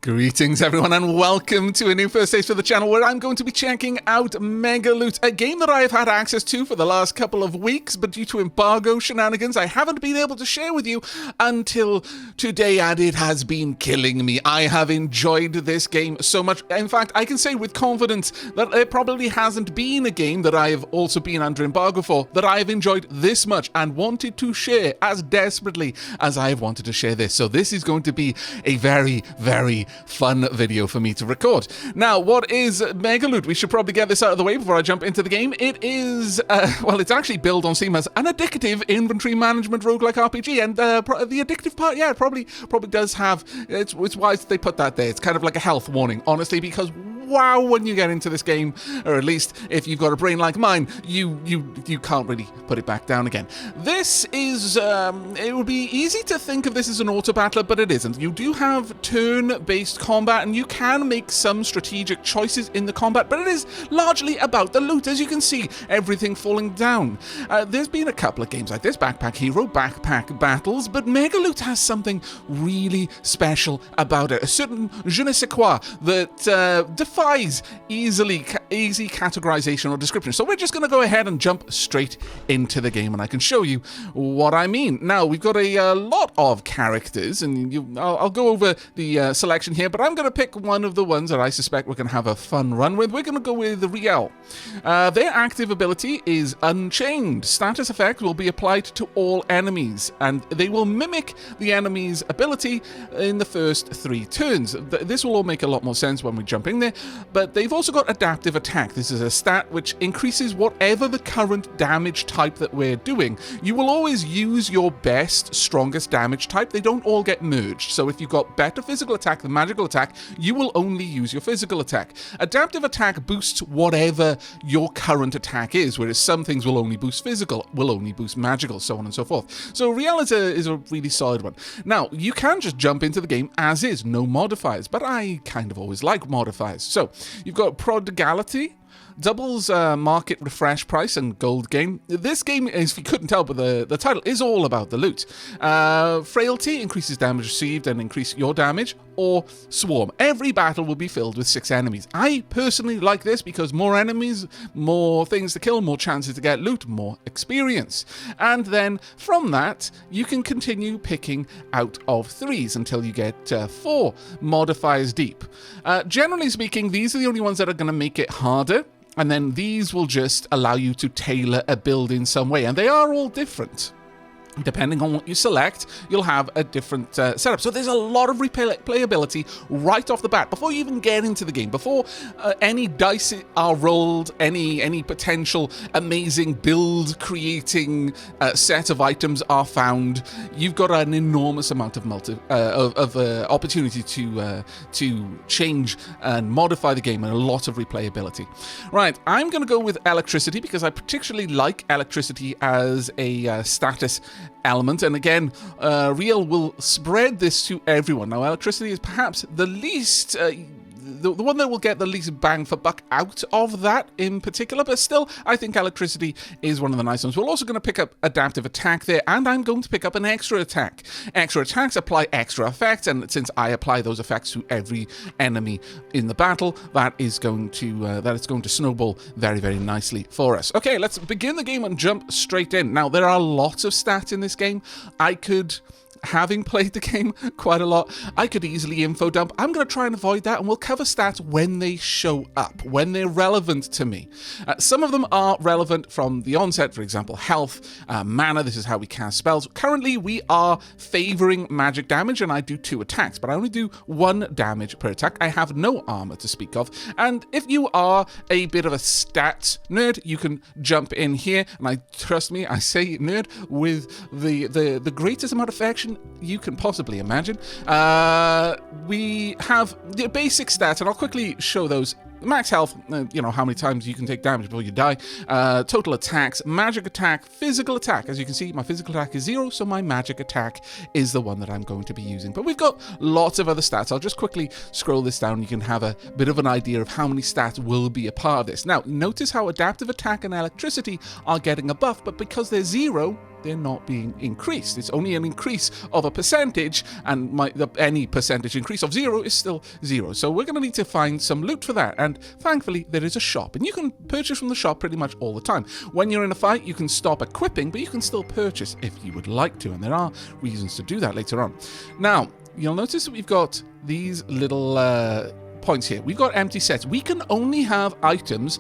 Greetings everyone and welcome to a new first taste for the channel where I'm going to be checking out Megaloot, a game that I've had access to for the last couple of weeks, but due to embargo shenanigans I haven't been able to share with you until today, and it has been killing me. I have enjoyed this game so much. In fact, I can say with confidence that there probably hasn't been a game that I have also been under embargo for that I have enjoyed this much and wanted to share as desperately as I have wanted to share this. So this is going to be a very, very fun video for me to record. Now, what is Megaloot? We should probably get this out of the way before I jump into the game. It is, well, it's actually billed on Steam as an addictive inventory management roguelike RPG, and the addictive part, yeah, it probably does have, it's wise they put that there. It's kind of like a health warning, honestly, because wow, when you get into this game, or at least if you've got a brain like mine, you can't really put it back down again. This is, it would be easy to think of this as an auto-battler, but it isn't. You do have turn-based combat, and you can make some strategic choices in the combat, but it is largely about the loot. As you can see, everything falling down. There's been a couple of games like this, Backpack Hero, Backpack Battles, but Megaloot has something really special about it. A certain je ne sais quoi that defies easy categorization or description. So we're just going to go ahead and jump straight into the game, and I can show you what I mean. Now, we've got a lot of characters, and I'll go over the selection here, but I'm going to pick one of the ones that I suspect we're going to have a fun run with. We're going to go with Riel. Their active ability is Unchained. Status effect will be applied to all enemies, and they will mimic the enemy's ability in the first 3 turns. This will all make a lot more sense when we jump in there. But they've also got adaptive attack. This is a stat which increases whatever the current damage type that we're doing. You will always use your best, strongest damage type. They don't all get merged. So if you've got better physical attack than magical attack, you will only use your physical attack. Adaptive attack boosts whatever your current attack is, whereas some things will only boost physical, will only boost magical, so on and so forth. So Riel is a really solid one. Now, you can just jump into the game as is, no modifiers, but I kind of always like modifiers. So you've got prodigality, doubles market refresh price and gold gain. This game, if you couldn't tell, but the title is all about the loot. Frailty increases damage received and increase your damage, or swarm. Every battle will be filled with 6 enemies. I personally like this because more enemies, more things to kill, more chances to get loot, more experience. And then from that, you can continue picking out of 3s until you get 4 modifiers deep. Generally speaking, these are the only ones that are going to make it harder. And then these will just allow you to tailor a build in some way. And they are all different. Depending on what you select, you'll have a different setup. So there's a lot of replayability right off the bat, before you even get into the game, before any dice are rolled, any potential amazing build-creating set of items are found. You've got an enormous amount of opportunity to change and modify the game, and a lot of replayability. Right, I'm going to go with electricity because I particularly like electricity as a status element, and again, Riel will spread this to everyone. Now, electricity is perhaps the least, the one that will get the least bang for buck out of that in particular, but still, I think electricity is one of the nice ones. We're also going to pick up adaptive attack there, and I'm going to pick up an extra attack. Extra attacks apply extra effects, and since I apply those effects to every enemy in the battle, that is going to snowball very, very nicely for us. Okay, let's begin the game and jump straight in. Now, there are lots of stats in this game. Having played the game quite a lot, I could easily info dump. I'm going to try and avoid that, and we'll cover stats when they show up, when they're relevant to me. Some of them are relevant from the onset, for example, health, mana, this is how we cast spells. Currently, we are favoring magic damage, and I do 2 attacks, but I only do 1 damage per attack. I have no armor to speak of, and if you are a bit of a stats nerd, you can jump in here, and trust me, I say nerd with the greatest amount of affection you can possibly imagine. We have the basic stats, and I'll quickly show those. Max health, you know, how many times you can take damage before you die. Total attacks, magic attack, physical attack. As you can see, my physical attack is 0, so my magic attack is the one that I'm going to be using. But we've got lots of other stats. I'll just quickly scroll this down. You can have a bit of an idea of how many stats will be a part of this. Now, notice how adaptive attack and electricity are getting a buff, but because they're 0, they're not being increased. It's only an increase of a percentage, and any percentage increase of 0 is still 0. So we're going to need to find some loot for that, and thankfully there is a shop, and you can purchase from the shop pretty much all the time. When you're in a fight, you can stop equipping, but you can still purchase if you would like to, and there are reasons to do that later on. Now, you'll notice that we've got these little points here. We've got empty sets. We can only have items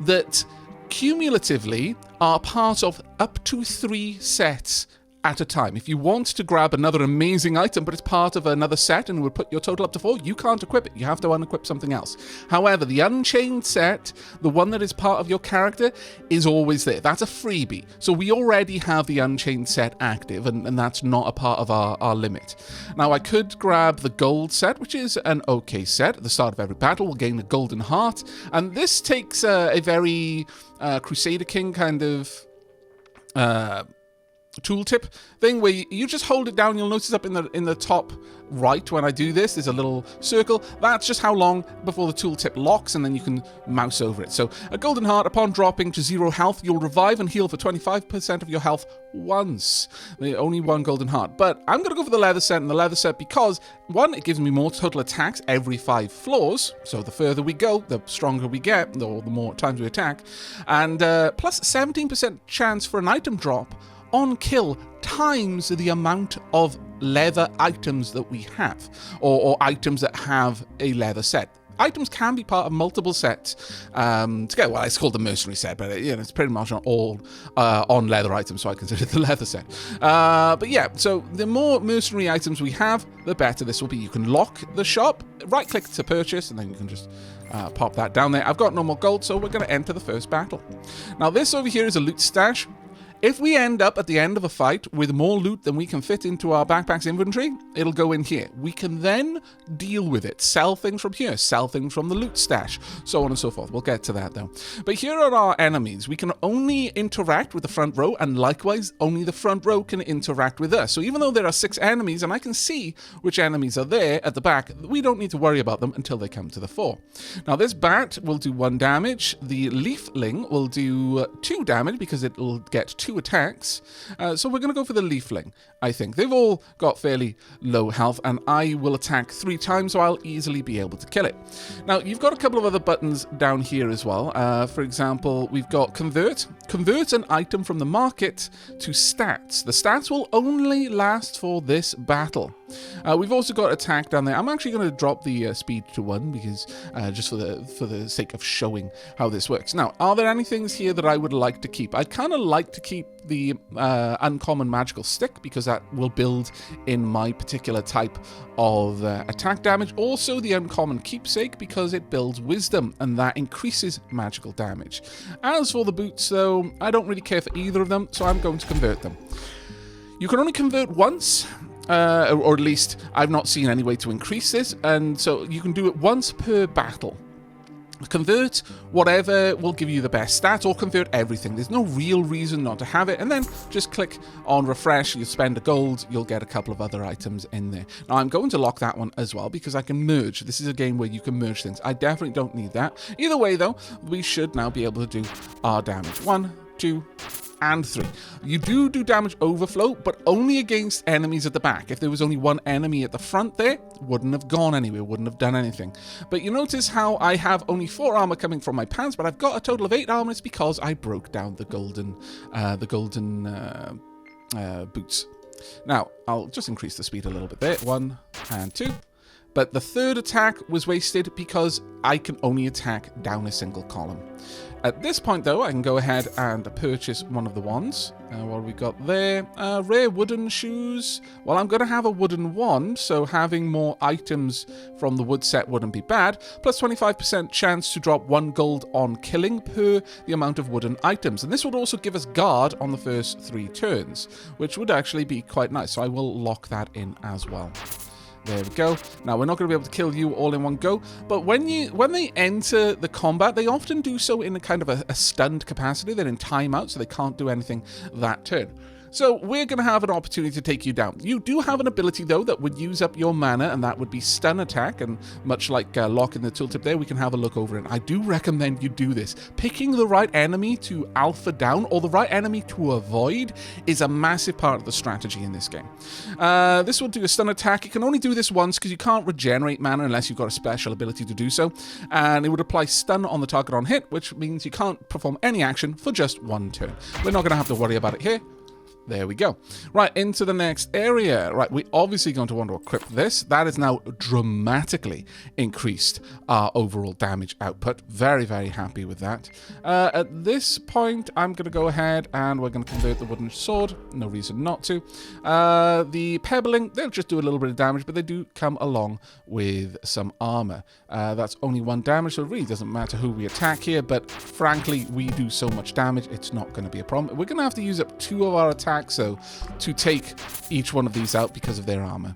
that cumulatively are part of up to 3 sets at a time. If you want to grab another amazing item, but it's part of another set and would put your total up to 4, you can't equip it. You have to unequip something else. However, the Unchained set, the one that is part of your character, is always there. That's a freebie. So we already have the Unchained set active, and that's not a part of our limit. Now, I could grab the Gold set, which is an okay set. At the start of every battle, we'll gain a Golden Heart, and this takes a very Crusader King kind of tooltip thing where you just hold it down. You'll notice up in the top right when I do this, there's a little circle. That's just how long before the tooltip locks, and then you can mouse over it. So a Golden Heart, upon dropping to 0 health, you'll revive and heal for 25% of your health once. Only 1 Golden Heart. But I'm going to go for the leather set and the leather set because, 1, it gives me more total attacks every 5 floors. So the further we go, the stronger we get, or the more times we attack. And plus 17% chance for an item drop on kill times the amount of leather items that we have, or items that have a leather set. Items can be part of multiple sets together. Well, it's called the mercenary set, but it's pretty much all on leather items, so I consider it the leather set. But yeah, so the more mercenary items we have, the better this will be. You can lock the shop, right-click to purchase, and then you can just pop that down there. I've got no more gold, so we're going to enter the first battle. Now, this over here is a loot stash. If we end up at the end of a fight with more loot than we can fit into our backpack's inventory, it'll go in here. We can then deal with it. Sell things from here, sell things from the loot stash, so on and so forth. We'll get to that though. But here are our enemies. We can only interact with the front row, and likewise, only the front row can interact with us. So even though there are 6 enemies, and I can see which enemies are there at the back, we don't need to worry about them until they come to the fore. Now this bat will do 1 damage. The leafling will do 2 damage because it will get 2 attacks. So we're going to go for the leafling, I think. They've all got fairly low health, and I will attack 3 times, so I'll easily be able to kill it. Now, you've got a couple of other buttons down here as well. For example, we've got convert. Convert an item from the market to stats. The stats will only last for this battle. We've also got attack down there. I'm actually going to drop the speed to 1 because just for the sake of showing how this works. Now, are there any things here that I would like to keep? I'd kind of like to keep the uncommon magical stick because that will build in my particular type of attack damage. Also, the uncommon keepsake because it builds wisdom and that increases magical damage. As for the boots, though, I don't really care for either of them, so I'm going to convert them. You can only convert once. Or at least I've not seen any way to increase this, and so you can do it once per battle. Convert whatever will give you the best stats, or convert everything. There's no real reason not to have it, and then just click on refresh. You'll spend a gold, you'll get a couple of other items in there. Now I'm going to lock that one as well because I can merge. This is a game where you can merge things. I definitely don't need that. Either way though, we should now be able to do our damage. 1, 2, and 3. You do damage overflow, but only against enemies at the back. If there was only 1 enemy at the front there, wouldn't have gone anywhere, wouldn't have done anything. But you notice how I have only 4 armor coming from my pants, but I've got a total of 8 armor. It's because I broke down the golden boots. Now, I'll just increase the speed a little bit there. 1 and 2. But the 3rd attack was wasted because I can only attack down a single column. At this point, though, I can go ahead and purchase one of the wands. What have we got there? Rare wooden shoes. Well, I'm going to have a wooden wand, so having more items from the wood set wouldn't be bad. Plus 25% chance to drop 1 gold on killing per the amount of wooden items. And this would also give us guard on the first 3 turns, which would actually be quite nice. So I will lock that in as well. There we go. Now, we're not going to be able to kill you all in one go, but when they enter the combat, they often do so in a kind of a stunned capacity. They're in timeout, so they can't do anything that turn. So we're going to have an opportunity to take you down. You do have an ability, though, that would use up your mana, and that would be stun attack. And much like Lock in the tooltip there, we can have a look over it. I do recommend you do this. Picking the right enemy to alpha down, or the right enemy to avoid, is a massive part of the strategy in this game. This will do a stun attack. You can only do this once because you can't regenerate mana unless you've got a special ability to do so. And it would apply stun on the target on hit, which means you can't perform any action for just one turn. We're not going to have to worry about it here. There we go. Right, into the next area. Right, we're obviously going to want to equip this. That has now dramatically increased our overall damage output. Very, very happy with that. At this point, I'm going to go ahead and we're going to convert the wooden sword. No reason not to. The pebbling, they'll just do a little bit of damage, but they do come along with some armor. That's only 1 damage, so it really doesn't matter who we attack here, but frankly, we do so much damage, it's not going to be a problem. We're going to have to use up 2 of our attacks, so to take each one of these out because of their armor.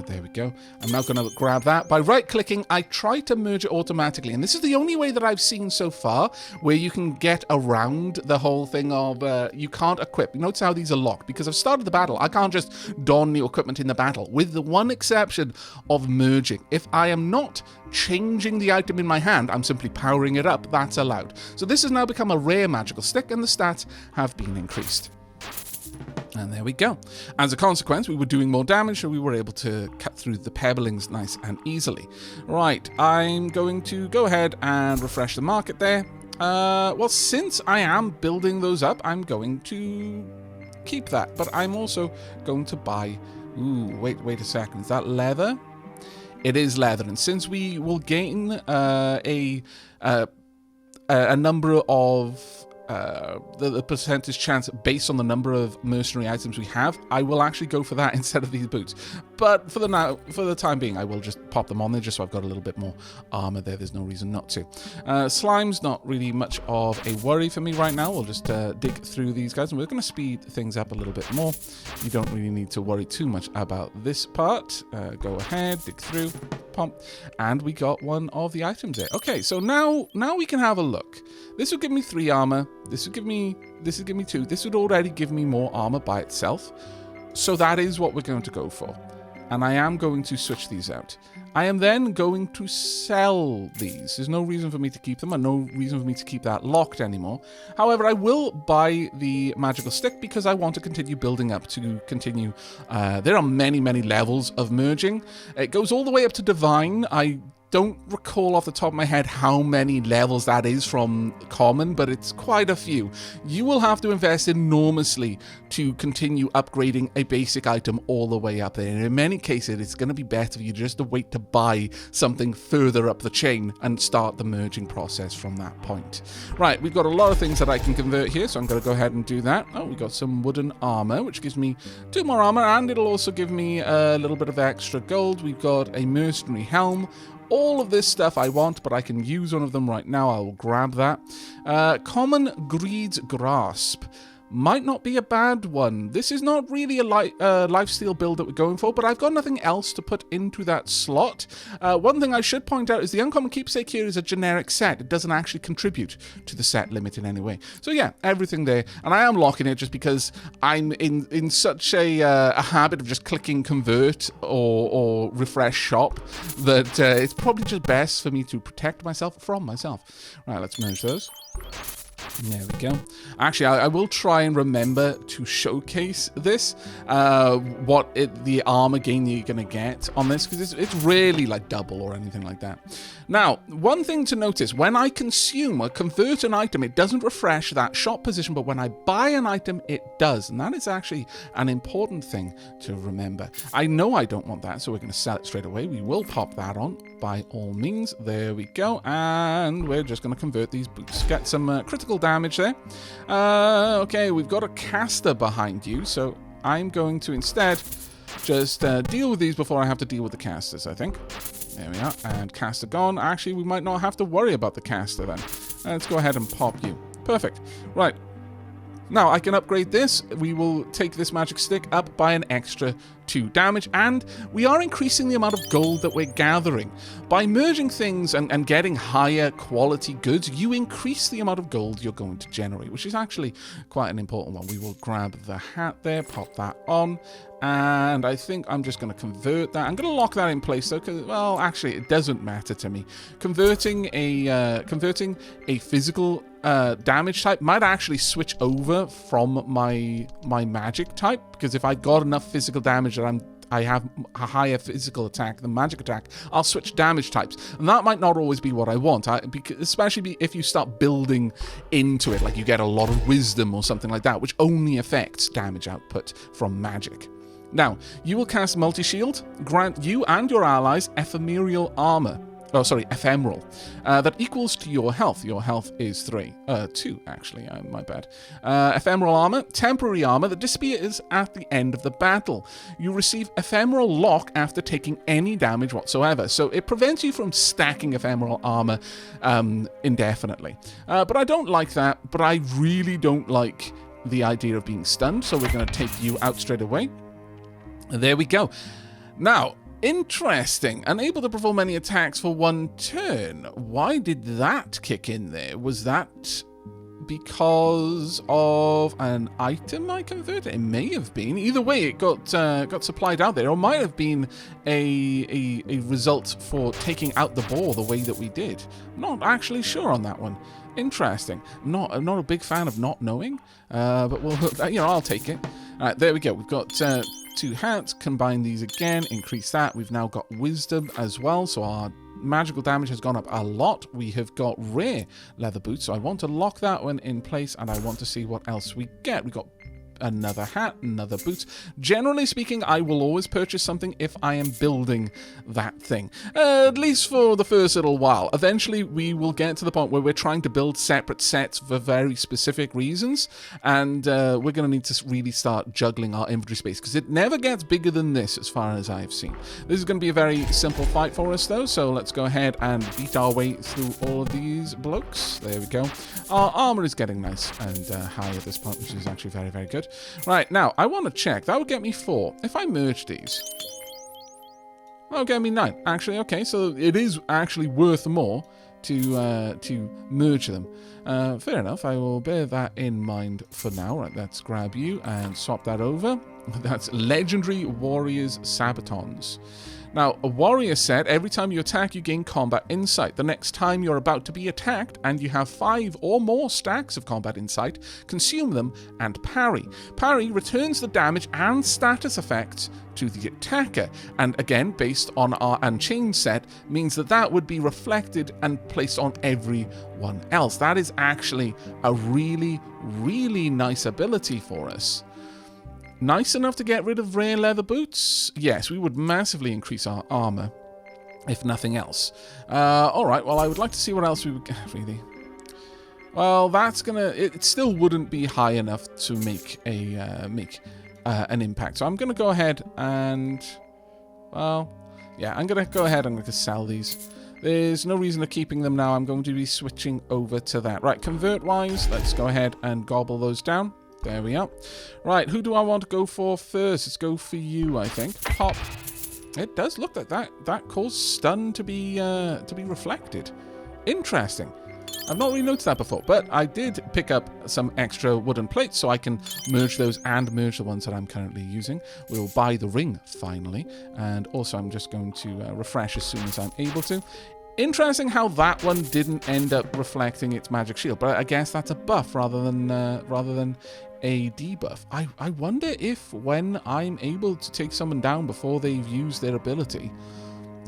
There we go. I'm now going to grab that. By right-clicking, I try to merge it automatically. And this is the only way that I've seen so far where you can get around the whole thing of you can't equip. Notice how these are locked. Because I've started the battle, I can't just don new equipment in the battle. With the one exception of merging. If I am not changing the item in my hand, I'm simply powering it up. That's allowed. So this has now become a rare magical stick, and the stats have been increased. And there we go. As a consequence, we were doing more damage, so we were able to cut through the pebblings nice and easily. Right, I'm going to go ahead and refresh the market there. Well, since I am building those up, I'm going to keep that. But I'm also going to buy... Ooh, wait a second. Is that leather? It is leather. And since we will gain a number of... the percentage chance based on the number of mercenary items we have, I will actually go for that instead of these boots. But for the time being, I will just pop them on there just so I've got a little bit more armor there. There's no reason not to. Slime's not really much of a worry for me right now. We'll just dig through these guys, and we're going to speed things up a little bit more. You don't really need to worry too much about this part. Go ahead, dig through, pump, and we got one of the items there. Okay, so now we can have a look. This will give me 3 armor. This would give me 2. This would already give me more armor by itself. So that is what we're going to go for. And I am going to switch these out. I am then going to sell these. There's no reason for me to keep them, and no reason for me to keep that locked anymore. However, I will buy the magical stick because I want to continue building up to continue. There are many, many levels of merging. It goes all the way up to divine. I don't recall off the top of my head how many levels that is from common, but it's quite a few. You will have to invest enormously to continue upgrading a basic item all the way up there. And in many cases, it's going to be better for you just to wait to buy something further up the chain and start the merging process from that point. Right, we've got a lot of things that I can convert here, so I'm going to go ahead and do that. Oh, we got some wooden armor, which gives me 2 more armor, and it'll also give me a little bit of extra gold. We've got a mercenary helm. All of this stuff I want, but I can use one of them right now. I will grab that. Common Greed's Grasp. Might not be a bad one. This is not really a lifesteal build that we're going for, but I've got nothing else to put into that slot. One thing I should point out is the Uncommon Keepsake here is a generic set. It doesn't actually contribute to the set limit in any way. So yeah, everything there. And I am locking it just because I'm in such a habit of just clicking convert or refresh shop that it's probably just best for me to protect myself from myself. Right, let's merge those. There we go. Actually, I will try and remember to showcase this, the armor gain you're going to get on this, because it's rarely like double or anything like that. Now, one thing to notice, when I consume or convert an item, it doesn't refresh that shop position, but when I buy an item, it does. And that is actually an important thing to remember. I know I don't want that, so we're going to sell it straight away. We will pop that on by all means. There we go. And we're just going to convert these boots. Get some critical damage there. Okay, we've got a caster behind you, so I'm going to instead just deal with these before I have to deal with the casters, I think. There we are, and caster gone. Actually, we might not have to worry about the caster then. Let's go ahead and pop you. Perfect. Right. Now, I can upgrade this. We will take this magic stick up by an extra 2 damage, and we are increasing the amount of gold that we're gathering. By merging things and getting higher quality goods, you increase the amount of gold you're going to generate, which is actually quite an important one. We will grab the hat there, pop that on, and I think I'm just going to convert that. I'm going to lock that in place, though, because, well, actually, it doesn't matter to me. Converting a physical damage type might actually switch over from my magic type, because if I got enough physical damage that I have a higher physical attack than magic attack, I'll switch damage types, and that might not always be what I want, especially if you start building into it, like you get a lot of wisdom or something like that, which only affects damage output from magic. Now, you will cast multi-shield, grant you and your allies ephemeral armor. Oh, sorry, ephemeral. That equals to your health. Your health is 2, actually, my bad. Ephemeral armor, temporary armor that disappears at the end of the battle. You receive ephemeral lock after taking any damage whatsoever. So it prevents you from stacking ephemeral armor indefinitely. But I don't like that, but I really don't like the idea of being stunned, so we're going to take you out straight away. There we go. Now, interesting. Unable to perform any attacks for 1 turn. Why did that kick in there? Was that because of an item I converted? It may have been. Either way, it got supplied out there. Or might have been a result for taking out the boar the way that we did. I'm not actually sure on that one. Interesting. I'm not a big fan of not knowing, but we'll, I'll take it. All right, there we go. We've got 2 hats. Combine these again. Increase that. We've now got wisdom as well, so our magical damage has gone up a lot. We have got rare leather boots, so I want to lock that one in place, and I want to see what else we get. We got another hat, another boots. Generally speaking, I will always purchase something if I am building that thing. At least for the first little while. Eventually, we will get to the point where we're trying to build separate sets for very specific reasons, and we're going to need to really start juggling our inventory space, because it never gets bigger than this as far as I've seen. This is going to be a very simple fight for us, though, so let's go ahead and beat our way through all of these blokes. There we go. Our armor is getting nice and high at this point, which is actually very, very good. Right, now, I want to check. That would get me 4. If I merge these, that'll get me 9. Actually, okay, so it is actually worth more to merge them. Fair enough, I will bear that in mind for now. Right, let's grab you and swap that over. That's Legendary Warriors Sabatons. Now, a warrior said, every time you attack, you gain combat insight. The next time you're about to be attacked and you have 5 or more stacks of combat insight, consume them and parry. Parry returns the damage and status effects to the attacker, and again, based on our Unchained set, means that would be reflected and placed on everyone else. That is actually a really, really nice ability for us. Nice enough to get rid of rare leather boots? Yes, we would massively increase our armor, if nothing else. Alright, well, I would like to see what else we would get, really. Well, that's gonna... It still wouldn't be high enough to make an impact. So I'm gonna go ahead and... Well, yeah, I'm gonna go ahead and I'm gonna sell these. There's no reason of keeping them now. I'm going to be switching over to that. Right, convert-wise, let's go ahead and gobble those down. There we are. Right, who do I want to go for first? Let's go for you, I think. Pop. It does look like that caused stun to be reflected. Interesting. I've not really noticed that before, but I did pick up some extra wooden plates, so I can merge those and merge the ones that I'm currently using. We'll buy the ring, finally, and also I'm just going to refresh as soon as I'm able to. Interesting how that one didn't end up reflecting its magic shield, but I guess that's a buff rather than a debuff. I wonder if when I'm able to take someone down before they've used their ability,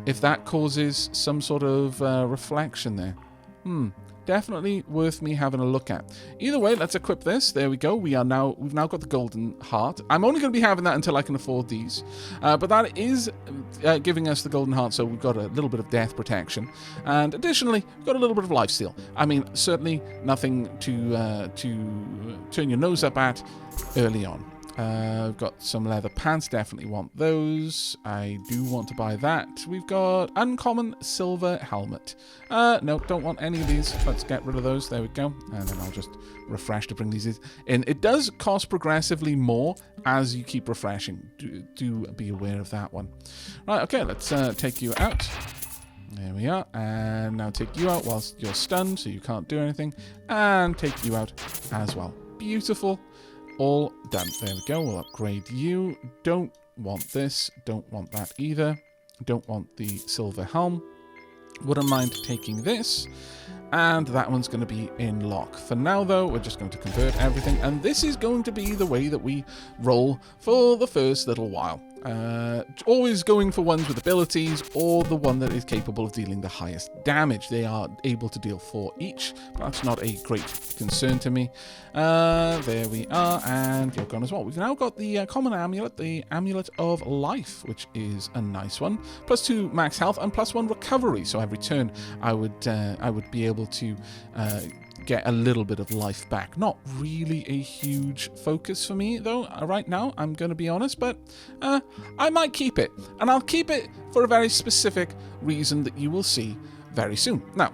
if that causes some sort of reflection there. Definitely worth me having a look at. Either way, let's equip this. There we go. We've now got the golden heart. I'm only going to be having that until I can afford these. But that is giving us the golden heart, so we've got a little bit of death protection. And additionally, we've got a little bit of lifesteal. I mean, certainly nothing to turn your nose up at early on. We've got some leather pants, definitely want those. I do want to buy that. We've got uncommon silver helmet. No, don't want any of these. Let's get rid of those. There we go. And then I'll just refresh to bring these in. It does cost progressively more as you keep refreshing. Do be aware of that one. Right, okay, let's take you out. There we are. And now take you out whilst you're stunned, so you can't do anything. And take you out as well. Beautiful. All done. There we go. We'll upgrade you. Don't want this. Don't want that either. Don't want the silver helm. Wouldn't mind taking this. And that one's going to be in lock. For now, though, we're just going to convert everything. And this is going to be the way that we roll for the first little while. Always going for ones with abilities or the one that is capable of dealing the highest damage. They are able to deal 4 each, but that's not a great concern to me. There we are, and you're gone as well. We've now got the common amulet, the Amulet of Life, which is a nice one. +2 max health and +1 recovery. So every turn I would be able to get a little bit of life back. Not really a huge focus for me, though, right now, I'm going to be honest, but I might keep it. And I'll keep it for a very specific reason that you will see very soon. Now,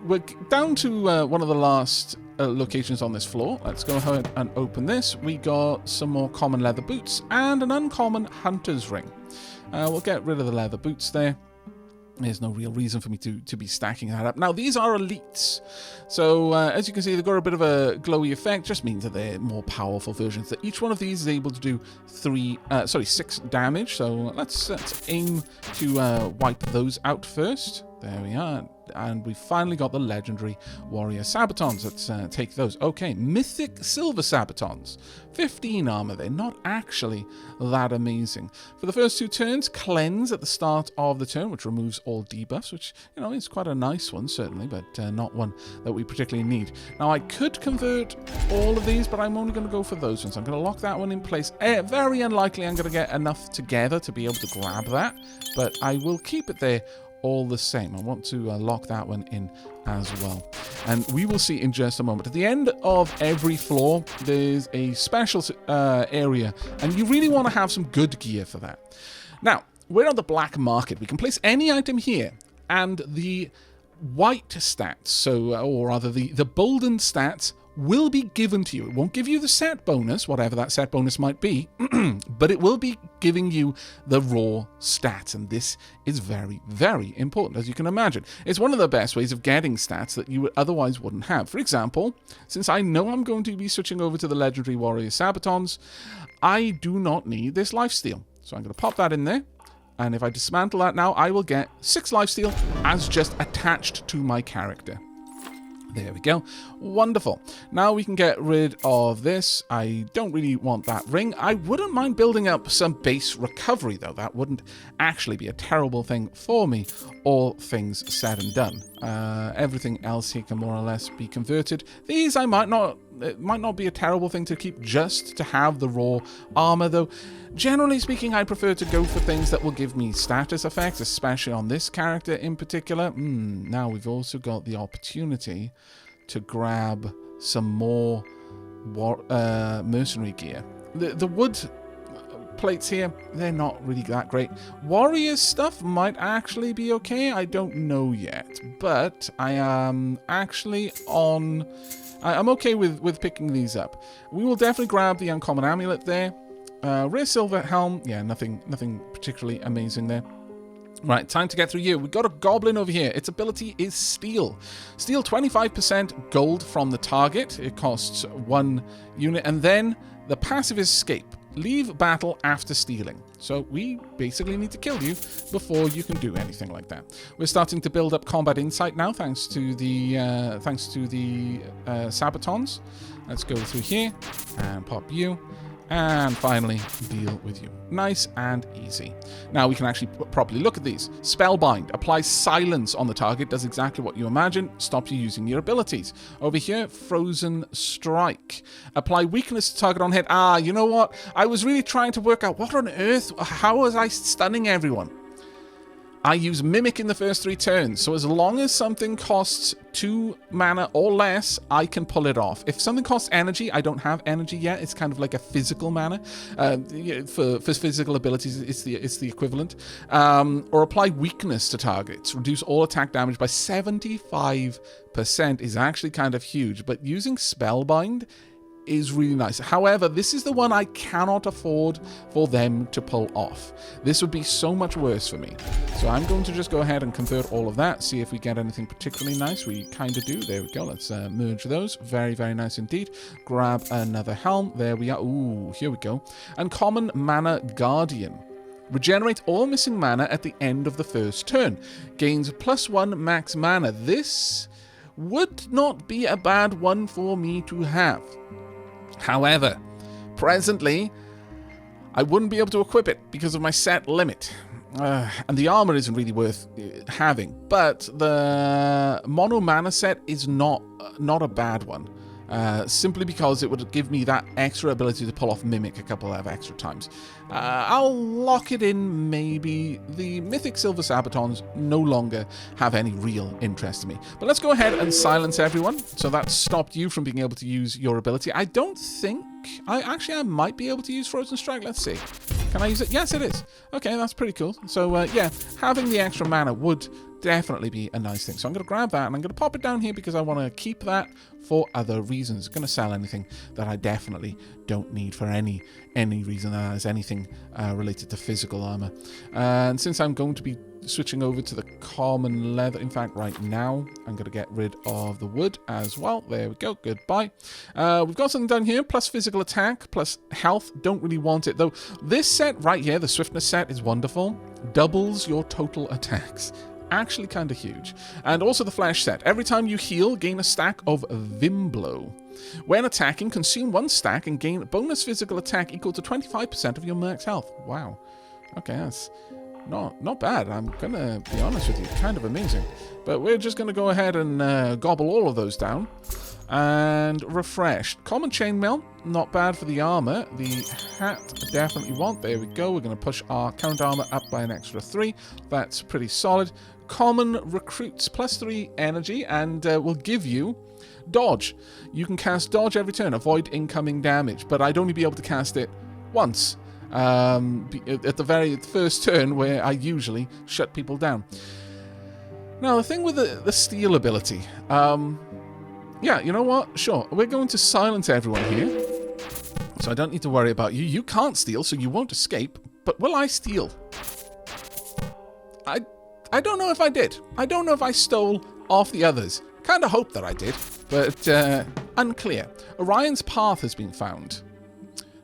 we're down to one of the last locations on this floor. Let's go ahead and open this. We got some more common leather boots and an uncommon hunter's ring. We'll get rid of the leather boots there. There's no real reason for me to be stacking that up. Now, these are elites. So, as you can see, they've got a bit of a glowy effect. Just means that they're more powerful versions. That each one of these is able to do 6 damage. So, let's aim to wipe those out first. There we are. And we finally got the legendary warrior sabatons. Let's take those. Okay, mythic silver sabatons. 15 armor. They're not actually that amazing. For the first 2 turns, cleanse at the start of the turn, which removes all debuffs, which, you know, is quite a nice one, certainly, but not one that we particularly need. Now, I could convert all of these, but I'm only going to go for those ones. I'm going to lock that one in place. Very unlikely I'm going to get enough together to be able to grab that, but I will keep it there all the same. I want to lock that one in as well. And we will see in just a moment. At the end of every floor, there's a special area, and you really want to have some good gear for that. Now, we're on the black market. We can place any item here, and the white stats, so, or rather the bolden stats, will be given to you. It won't give you the set bonus, whatever that set bonus might be, but it will be giving you the raw stats, and this is very, very important, as you can imagine. It's one of the best ways of getting stats that you otherwise wouldn't have. For example, since I know I'm going to be switching over to the legendary warrior sabatons, I do not need this lifesteal. So I'm going to pop that in there, and if I dismantle that now, I will get 6 lifesteal as just attached to my character. There we go. Wonderful. Now we can get rid of this. I don't really want that ring. I wouldn't mind building up some base recovery, though. That wouldn't actually be a terrible thing for me, all things said and done. Everything else here can more or less be converted. These I might not... It might not be a terrible thing to keep just to have the raw armor, though. Generally speaking, I prefer to go for things that will give me status effects, especially on this character in particular. Now we've also got the opportunity to grab some more mercenary gear. The wood plates here, they're not really that great. Warrior stuff might actually be okay. I don't know yet, but I am actually on... I'm okay with picking these up. We will definitely grab the uncommon amulet there. Rare silver helm. Yeah, nothing particularly amazing there. Right, time to get through you. We've got a goblin over here. Its ability is steal. Steal 25% gold from the target. It costs 1 unit. And then the passive is escape. Leave battle after stealing. So we basically need to kill you before you can do anything like that. We're starting to build up combat insight now, thanks to the sabatons. Let's go through here and pop you. And finally, deal with you. Nice and easy. Now we can actually properly look at these. Spellbind. Applies silence on the target. Does exactly what you imagine. Stops you using your abilities. Over here, Frozen Strike. Apply weakness to target on hit. Ah, you know what? I was really trying to work out what on earth... How was I stunning everyone? I use Mimic in the first 3 turns, so as long as something costs 2 mana or less, I can pull it off. If something costs energy, I don't have energy yet. It's kind of like a physical mana. For physical abilities, it's the equivalent. Or apply weakness to targets. Reduce all attack damage by 75% is actually kind of huge, but using Spellbind is really nice. However, this is the one I cannot afford for them to pull off. This would be so much worse for me. So I'm going to just go ahead and convert all of that, see if we get anything particularly nice. We kind of do. There we go. Let's merge those. Very, very nice indeed. Grab another helm. There we are. Ooh, here we go. Uncommon Mana Guardian. Regenerate all missing mana at the end of the first turn. Gains +1 max mana. This would not be a bad one for me to have. However, presently, I wouldn't be able to equip it because of my set limit. And the armor isn't really worth having. But the mono mana set is not a bad one. Simply because it would give me that extra ability to pull off Mimic a couple of extra times. I'll lock it in, maybe. The Mythic Silver Sabatons no longer have any real interest in me. But let's go ahead and silence everyone. So that stopped you from being able to use your ability. I don't think... I might be able to use Frozen Strike. Let's see. Can I use it? Yes, it is. Okay, that's pretty cool. So, yeah, having the extra mana would definitely be a nice thing. So I'm going to grab that and I'm going to pop it down here because I want to keep that for other reasons. I'm going to sell anything that I definitely don't need for any reason that has anything related to physical armor. And since I'm going to be switching over to the common leather, in fact, right now, I'm going to get rid of the wood as well. There we go. Goodbye. We've got something down here, plus physical attack, plus health. Don't really want it, though. This set right here, the Swiftness set, is wonderful. Doubles your total attacks. Actually kind of huge. And also the flesh set. Every time you heal, gain a stack of Vimblow. When attacking, consume 1 stack and gain bonus physical attack equal to 25% of your max health. Wow. Okay, that's not bad. I'm gonna be honest with you, kind of amazing. But we're just gonna go ahead and gobble all of those down. And refresh. Common chainmail, not bad for the armor. The hat, definitely want. There we go. We're going to push our current armor up by an extra 3. That's pretty solid. Common recruits, +3 energy, and will give you dodge. You can cast dodge every turn, avoid incoming damage, but I'd only be able to cast it once. At the very first turn, where I usually shut people down. Now, the thing with the steal ability... yeah, you know what? Sure, we're going to silence everyone here. So I don't need to worry about you. You can't steal, so you won't escape. But will I steal? I don't know if I did. I don't know if I stole off the others. Kind of hope that I did, but unclear. Orion's Path has been found.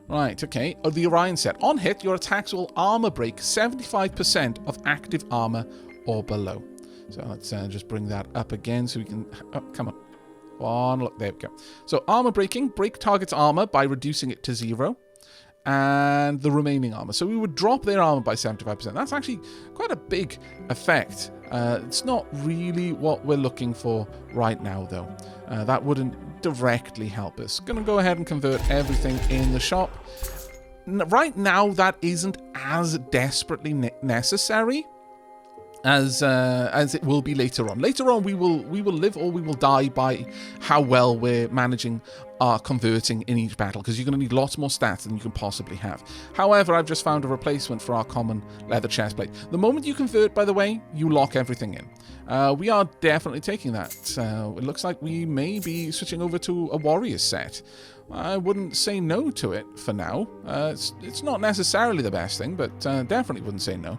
Right, okay. The Orion set. On hit, your attacks will armor break 75% of active armor or below. So let's just bring that up again so we can... Oh, come on. Look, there we go. So armor breaking, break target's armor by reducing it to 0, and the remaining armor. So we would drop their armor by 75%. That's actually quite a big effect. It's not really what we're looking for right now, though. That wouldn't directly help us. Gonna go ahead and convert everything in the shop. Right now, that isn't as desperately necessary as it will be later on. Later on, we will live or we will die by how well we're managing our converting in each battle, because you're going to need lots more stats than you can possibly have. However, I've just found a replacement for our common leather chestplate. The moment you convert, by the way, you lock everything in. We are definitely taking that. It looks like we may be switching over to a warrior set. I wouldn't say no to it for now. It's not necessarily the best thing, but definitely wouldn't say no.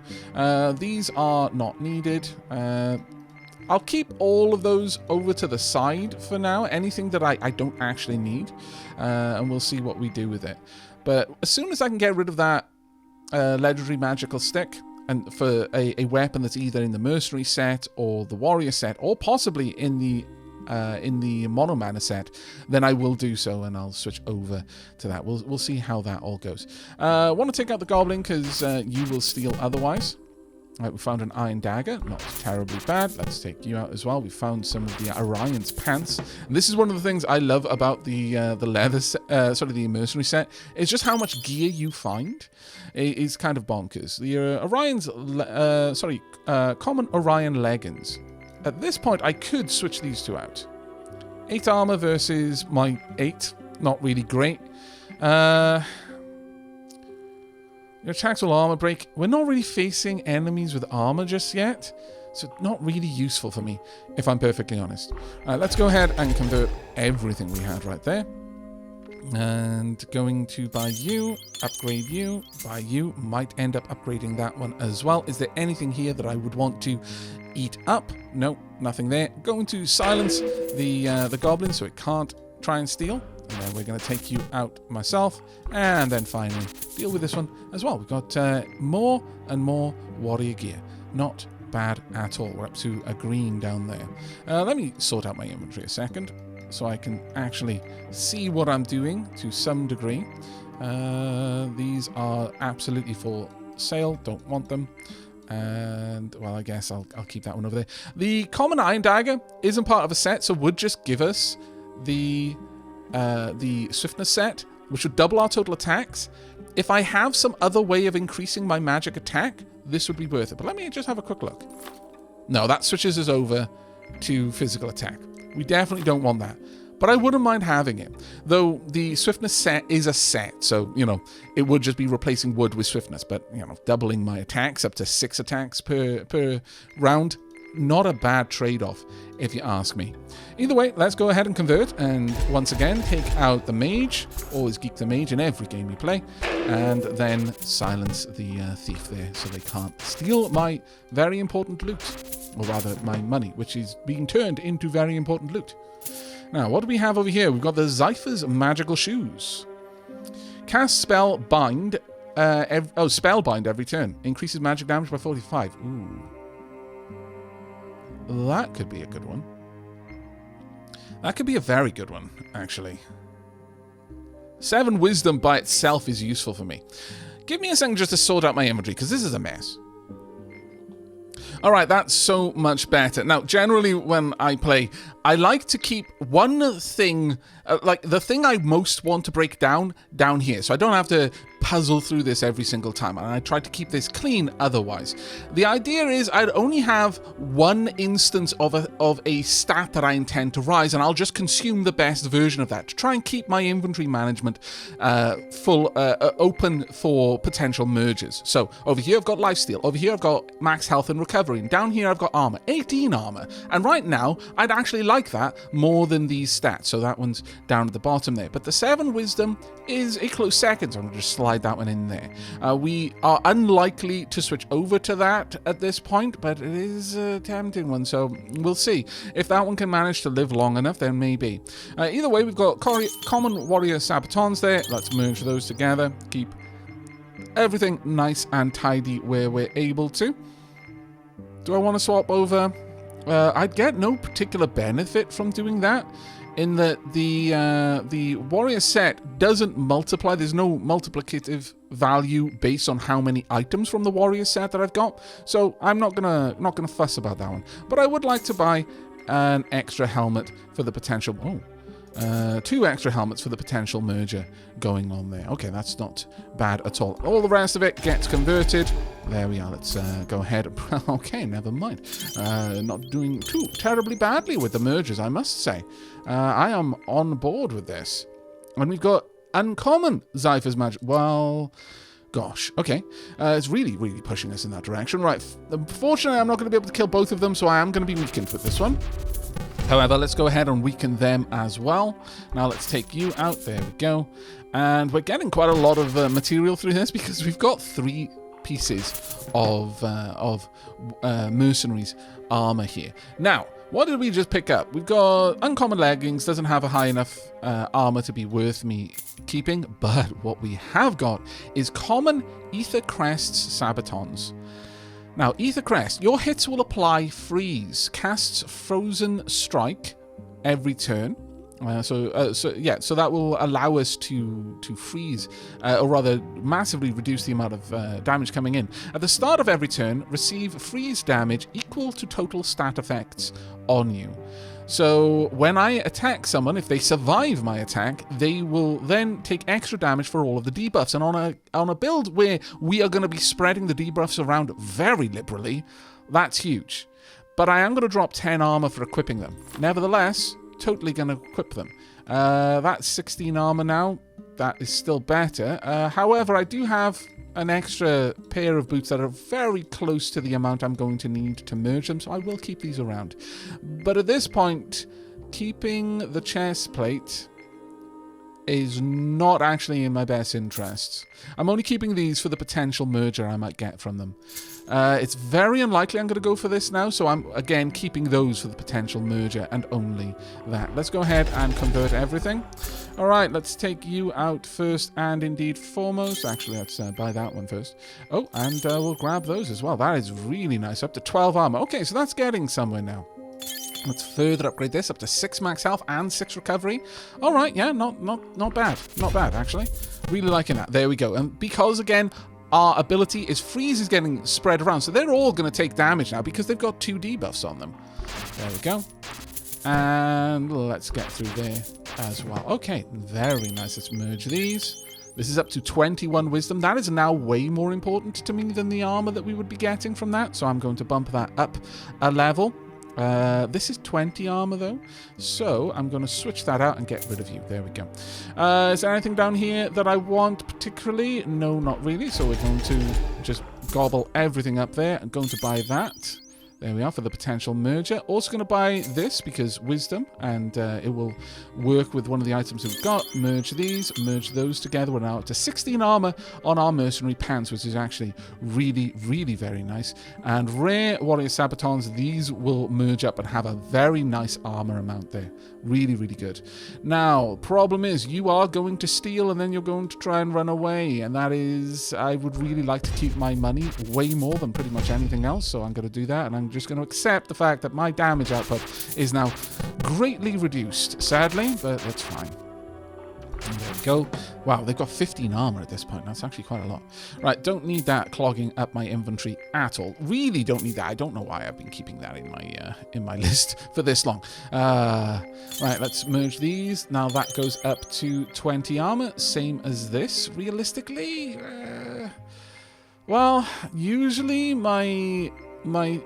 These are not needed. I'll keep all of those over to the side for now. Anything that I don't actually need. And we'll see what we do with it. But as soon as I can get rid of that legendary magical stick, and for a weapon that's either in the mercenary set or the warrior set, or possibly in the mono mana set, then I will do so, and I'll switch over to that. We'll see how that all goes. I want to take out the goblin because you will steal otherwise. Right, we found an iron dagger, not terribly bad. Let's take you out as well. We found some of the Orion's pants. And this is one of the things I love about the leather set, the mercenary set, is just how much gear you find. It's kind of bonkers. The common Orion leggings. At this point, I could switch these two out. 8 armor versus my 8. Not really great. Your attacks will armor break. We're not really facing enemies with armor just yet, so not really useful for me, if I'm perfectly honest. Let's go ahead and convert everything we had right there. And going to buy you, upgrade you, buy you. Might end up upgrading that one as well. Is there anything here that I would want to eat up? No, nothing there. Going to silence the goblin so it can't try and steal. And then we're going to take you out myself. And then finally deal with this one as well. We've got more and more warrior gear. Not bad at all. We're up to a green down there. Let me sort out my inventory a second so I can actually see what I'm doing to some degree. These are absolutely for sale. Don't want them. And, well, I guess I'll keep that one over there. The common iron dagger isn't part of a set, so would just give us the swiftness set, which would double our total attacks. If I have some other way of increasing my magic attack, this would be worth it. But let me just have a quick look. No, that switches us over to physical attack. We definitely don't want that. But I wouldn't mind having it. Though the swiftness set is a set, so, you know, it would just be replacing wood with swiftness. But, you know, doubling my attacks up to 6 attacks per round, not a bad trade-off, if you ask me. Either way, let's go ahead and convert, and once again, take out the mage. Always geek the mage in every game you play. And then silence the thief there, so they can't steal my very important loot. Or rather, my money, which is being turned into very important loot. Now, what do we have over here? We've got the Zypher's Magical Shoes. Cast Spellbind. Spellbind every turn. Increases magic damage by 45. Ooh. That could be a good one. That could be a very good one, actually. 7 wisdom by itself is useful for me. Give me a second just to sort out my inventory, because this is a mess. Alright, that's so much better. Now, generally when I play, I like to keep one thing, like the thing I most want to break down here, so I don't have to puzzle through this every single time, and I try to keep this clean otherwise. The idea is I'd only have one instance of a stat that I intend to rise, and I'll just consume the best version of that to try and keep my inventory management open for potential merges. So over here I've got lifesteal, over here I've got max health and recovery, and down here I've got armor, 18 armor, and right now I'd actually like that more than these stats, so that one's down at the bottom there. But the 7 wisdom is a close second, so I'm going to just slide that one in there. We are unlikely to switch over to that at this point, but it is a tempting one, so we'll see. If that one can manage to live long enough, then maybe. Either way, we've got common warrior sabatons there. Let's merge those together. Keep everything nice and tidy where we're able to. Do I want to swap over? I'd get no particular benefit from doing that, in that the warrior set doesn't multiply. There's no multiplicative value based on how many items from the warrior set that I've got. So I'm not gonna fuss about that one. But I would like to buy an extra helmet for the potential. 2 extra helmets for the potential merger going on there. Okay, that's not bad at all. All the rest of it gets converted. There we are. Let's go ahead. Okay, never mind. Not doing too terribly badly with the mergers, I must say. I am on board with this. And we've got uncommon Zypher's magic. Well, gosh. Okay. It's really, really pushing us in that direction. Right. Unfortunately, I'm not going to be able to kill both of them, so I am going to be weakened with this one. However, let's go ahead and weaken them as well. Now let's take you out. There we go. And we're getting quite a lot of material through this because we've got 3 pieces of mercenaries armor here. Now, what did we just pick up? We've got uncommon leggings. Doesn't have a high enough armor to be worth me keeping. But what we have got is common Ether Crest's sabatons. Now, Ether Crest, your hits will apply freeze. Casts Frozen Strike every turn. So that will allow us to freeze, or rather massively reduce the amount of damage coming in. At the start of every turn, receive freeze damage equal to total stat effects on you. So when I attack someone, if they survive my attack, they will then take extra damage for all of the debuffs. And on a build where we are going to be spreading the debuffs around very liberally, that's huge. But I am going to drop 10 armor for equipping them. Nevertheless, totally going to equip them. That's 16 armor now. That is still better. However, I do have an extra pair of boots that are very close to the amount I'm going to need to merge them, so I will keep these around. But at this point, keeping the chest plate is not actually in my best interests. I'm only keeping these for the potential merger I might get from them. It's very unlikely I'm going to go for this now, so I'm, again, keeping those for the potential merger and only that. Let's go ahead and convert everything. All right, let's take you out first and indeed foremost. Actually, let's buy that one first. Oh, and we'll grab those as well. That is really nice. Up to 12 armor. Okay, so that's getting somewhere now. Let's further upgrade this up to 6 max health and 6 recovery. All right, yeah, not bad. Not bad, actually. Really liking that. There we go. And because, again, our ability is freeze is getting spread around, so they're all going to take damage now because they've got 2 debuffs on them. There we go. And let's get through there as well. Okay, very nice. Let's merge these. This is up to 21 wisdom. That is now way more important to me than the armor that we would be getting from that, so I'm going to bump that up a level. This is 20 armor though, so I'm going to switch that out and get rid of you. There we go. Is there anything down here that I want particularly? No, not really, so we're going to just gobble everything up there. I'm going to buy that. There we are for the potential merger. Also going to buy this because wisdom, and it will work with one of the items we've got. Merge these, merge those together. We're now up to 16 armor on our mercenary pants, which is actually really, really very nice. And rare warrior sabatons, these will merge up and have a very nice armor amount there. Really, really good. Now, problem is you are going to steal and then you're going to try and run away. And that is, I would really like to keep my money way more than pretty much anything else. So I'm going to do that, and I'm just going to accept the fact that my damage output is now greatly reduced, sadly, but that's fine. And there we go. Wow, they've got 15 armor at this point. That's actually quite a lot. Right, don't need that clogging up my inventory at all. Really don't need that. I don't know why I've been keeping that in my list for this long. Right, let's merge these. Now that goes up to 20 armor, same as this. Realistically, well, usually my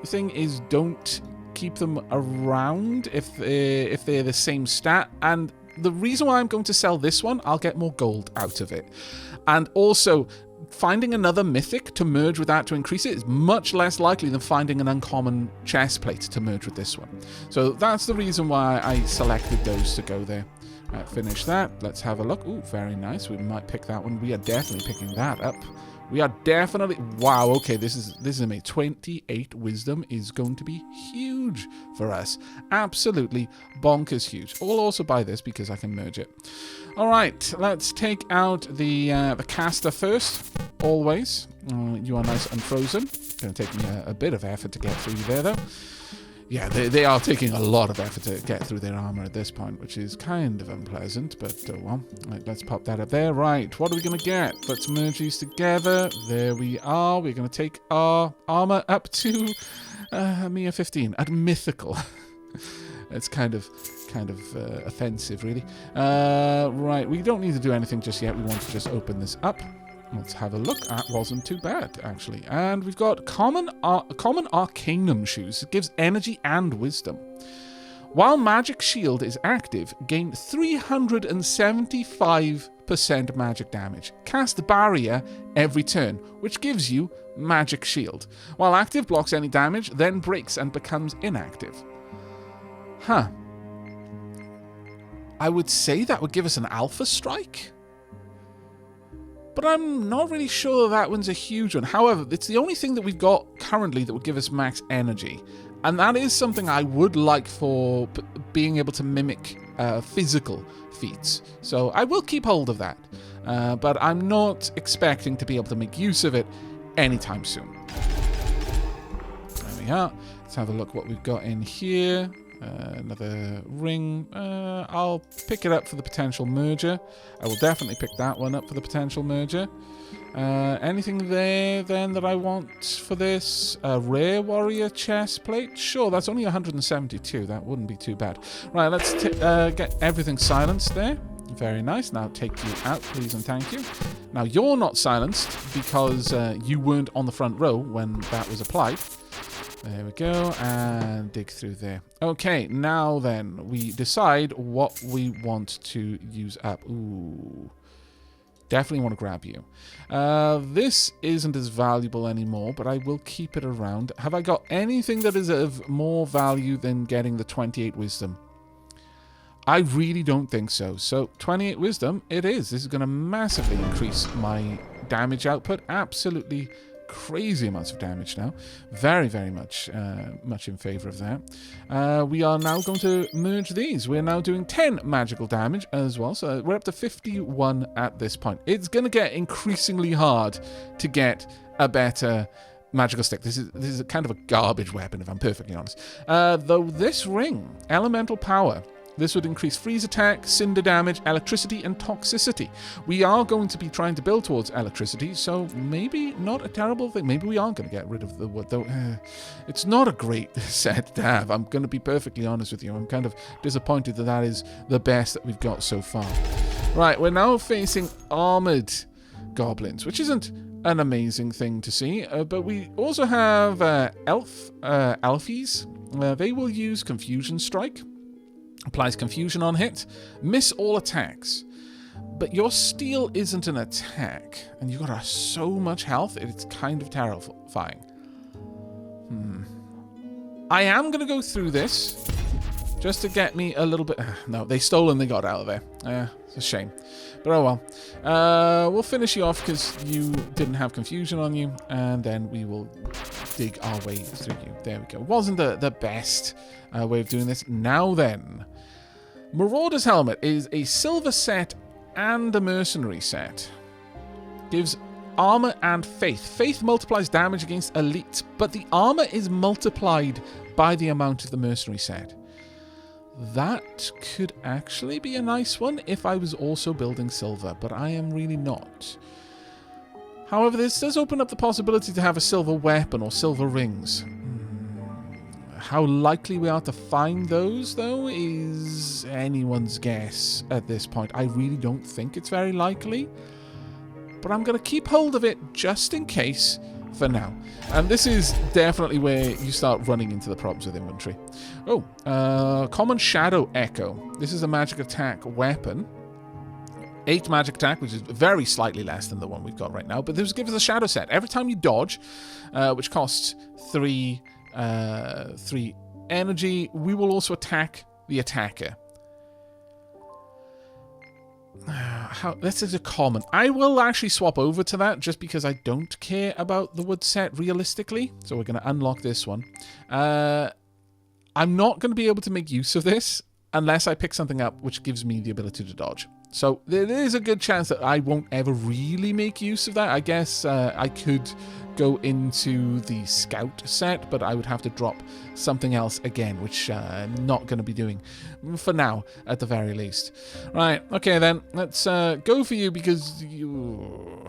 thing is don't keep them around if they're the same stat, and the reason why I'm going to sell this one, I'll get more gold out of it. And also, finding another mythic to merge with that to increase it is much less likely than finding an uncommon chest plate to merge with this one. So that's the reason why I selected those to go there. Right, finish that. Let's have a look. Ooh, very nice. We might pick that one. We are definitely picking that up. We are definitely... Wow, okay, this is amazing. 28 wisdom is going to be huge for us. Absolutely bonkers huge. I'll also buy this because I can merge it. All right, let's take out the caster first, always. You are nice and frozen. Going to take me a bit of effort to get through you there, though. Yeah, they are taking a lot of effort to get through their armor at this point, which is kind of unpleasant, but well, right, let's pop that up there. Right, what are we going to get? Let's merge these together. There we are. We're going to take our armor up to a mere 15 at mythical. It's kind of offensive, really. Right, we don't need to do anything just yet. We want to just open this up. Let's have a look. That wasn't too bad, actually. And we've got common arcanum shoes. It gives energy and wisdom. While magic shield is active, gain 375% magic damage. Cast barrier every turn, which gives you magic shield. While active, blocks any damage, then breaks and becomes inactive. Huh. I would say that would give us an alpha strike, but I'm not really sure that one's a huge one. However, it's the only thing that we've got currently that would give us max energy. And that is something I would like for being able to mimic physical feats. So I will keep hold of that. But I'm not expecting to be able to make use of it anytime soon. There we are. Let's have a look what we've got in here. Another ring. I'll pick it up for the potential merger. I will definitely pick that one up for the potential merger. Anything there then that I want for this? A rare warrior chest plate? Sure, that's only 172. That wouldn't be too bad. Right, let's get everything silenced there. Very nice. Now take you out, please and thank you. Now you're not silenced because you weren't on the front row when that was applied. There we go, and dig through there. Okay, now then, we decide what we want to use up. Ooh. Definitely want to grab you. This isn't as valuable anymore, but I will keep it around. Have I got anything that is of more value than getting the 28 wisdom? I really don't think so. So 28 wisdom, it is. This is going to massively increase my damage output. Absolutely crazy amounts of damage now. Very, very much in favor of that. We are now going to merge these. We're now doing 10 magical damage as well. So we're up to 51 at this point. It's going to get increasingly hard to get a better magical stick. This is kind of a garbage weapon, if I'm perfectly honest. Though this ring, elemental power, this would increase freeze attack, cinder damage, electricity, and toxicity. We are going to be trying to build towards electricity, so maybe not a terrible thing. Maybe we aren't going to get rid of the wood, though. It's not a great set to have. I'm going to be perfectly honest with you. I'm kind of disappointed that that is the best that we've got so far. Right, we're now facing armored goblins, which isn't an amazing thing to see, but we also have elfies. They will use Confusion Strike. Applies confusion on hit. Miss all attacks. But your steel isn't an attack. And you've got so much health, it's kind of terrifying. I am going to go through this. Just to get me a little bit... No, they stole and they got out of there. It's a shame. But oh well. We'll finish you off because you didn't have confusion on you. And then we will dig our way through you. There we go. Wasn't the best way of doing this. Now then. Marauder's Helmet is a silver set and a mercenary set. Gives armor and faith. Faith multiplies damage against elite, but the armor is multiplied by the amount of the mercenary set. That could actually be a nice one if I was also building silver, but I am really not. However, this does open up the possibility to have a silver weapon or silver rings. How likely we are to find those, though, is anyone's guess at this point. I really don't think it's very likely, but I'm going to keep hold of it just in case for now. And this is definitely where you start running into the problems with inventory. Oh, Common Shadow Echo. This is a magic attack weapon. 8 magic attack, which is very slightly less than the one we've got right now, but this gives us a shadow set. Every time you dodge, which costs 3 energy, we will also attack the attacker. This is a common. I will actually swap over to that just because I don't care about the wood set realistically. So we're going to unlock this one. I'm not going to be able to make use of this unless I pick something up which gives me the ability to dodge. So there is a good chance that I won't ever really make use of that. I guess I could go into the scout set, but I would have to drop something else again, which I'm not going to be doing for now, at the very least. Right, okay then, let's go for you because you...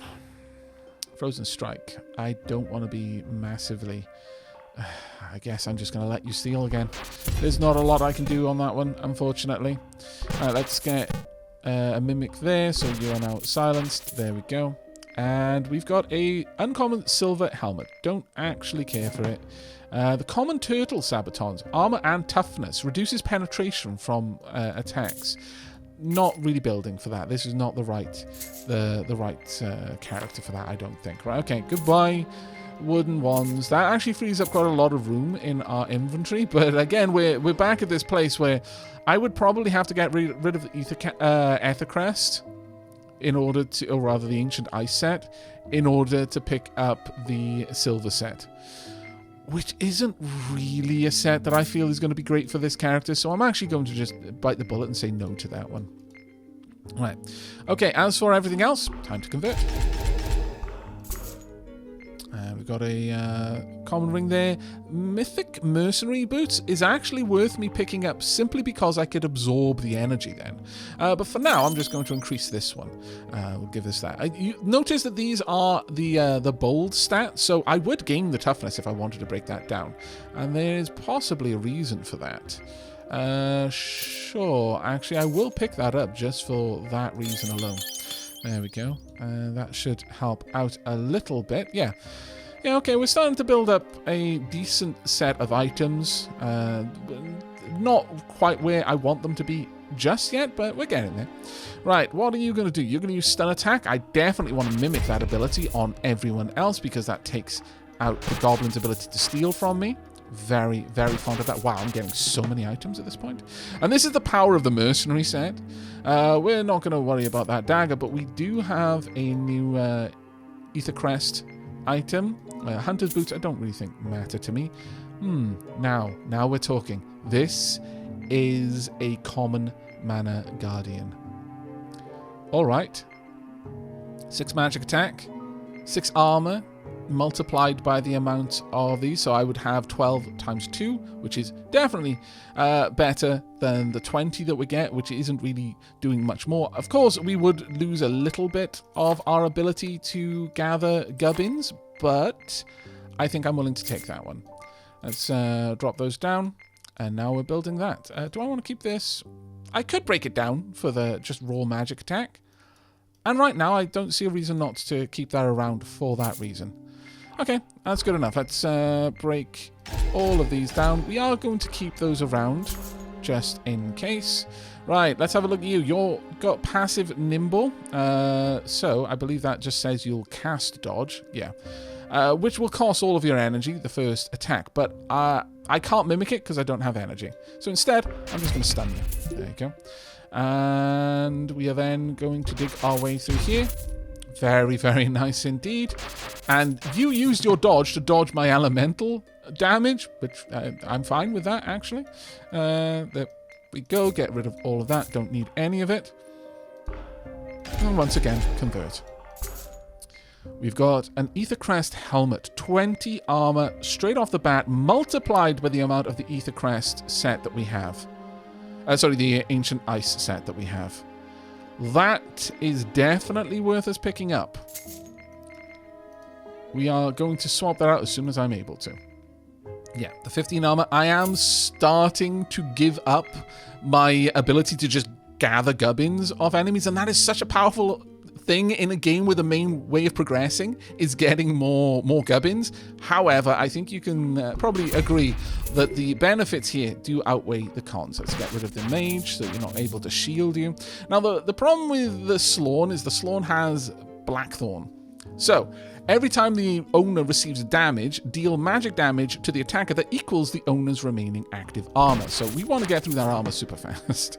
Frozen Strike. I don't want to be massively... I guess I'm just going to let you steal again. There's not a lot I can do on that one, unfortunately. Alright, let's get a Mimic there, so you are now silenced. There we go. And we've got a uncommon silver helmet. Don't actually care for it. The common turtle sabotons. Armor and toughness. Reduces penetration from attacks. Not really building for that. This is not the right character for that, I don't think. Right, okay, goodbye. Wooden wands. That actually frees up quite a lot of room in our inventory. But again, we're back at this place where I would probably have to get rid of the Ethercrest in order to, or rather the Ancient Ice set, in order to pick up the Silver set. Which isn't really a set that I feel is going to be great for this character, so I'm actually going to just bite the bullet and say no to that one. Right. Okay, as for everything else, time to convert. We've got a common ring there. Mythic Mercenary Boots is actually worth me picking up simply because I could absorb the energy then. But for now, I'm just going to increase this one. We'll give this that. You notice that these are the bold stats, so I would gain the toughness if I wanted to break that down. And there is possibly a reason for that. Sure. Actually, I will pick that up just for that reason alone. There we go. That should help out a little bit. Yeah. Yeah, okay, we're starting to build up a decent set of items. Not quite where I want them to be just yet, but we're getting there. Right, what are you going to do? You're going to use stun attack. I definitely want to mimic that ability on everyone else because that takes out the goblin's ability to steal from me. Very, very fond of that. Wow, I'm getting so many items at this point. And this is the power of the mercenary set. We're not going to worry about that dagger, but we do have a new Ether Crest item. Hunter's Boots, I don't really think matter to me. Now we're talking. This is a common mana guardian. Alright. 6 magic attack, 6 armor, multiplied by the amount of these, so I would have 12 times 2, which is definitely better than the 20 that we get, which isn't really doing much more. Of course, we would lose a little bit of our ability to gather gubbins, but I think I'm willing to take that one. Let's drop those down, and now we're building that. Do I want to keep this? I could break it down for the just raw magic attack, and right now I don't see a reason not to keep that around for that reason. Okay, that's good enough. Let's break all of these down. We are going to keep those around, just in case. Right, let's have a look at you. You've got passive nimble, so I believe that just says you'll cast dodge. Yeah, which will cost all of your energy, the first attack. But I can't mimic it because I don't have energy. So instead, I'm just going to stun you. There you go. And we are then going to dig our way through here. Very, very nice indeed. And you used your dodge to dodge my elemental damage, which I'm fine with that, actually. There we go. Get rid of all of that. Don't need any of it. And once again, convert. We've got an Ether Crest helmet. 20 armor straight off the bat, multiplied by the amount of the Ether Crest set that we have. Sorry, the Ancient Ice set that we have. That is definitely worth us picking up. We are going to swap that out as soon as I'm able to. Yeah, the 15 armor. I am starting to give up my ability to just gather gubbins off enemies, and that is such a powerful thing in a game where the main way of progressing is getting more gubbins. However, I think you can probably agree that the benefits here do outweigh the cons. Let's get rid of the mage so you're not able to shield you. Now, the problem with the Slawn is the Slawn has Blackthorn. So, every time the owner receives damage, deal magic damage to the attacker that equals the owner's remaining active armor. So we want to get through that armor super fast.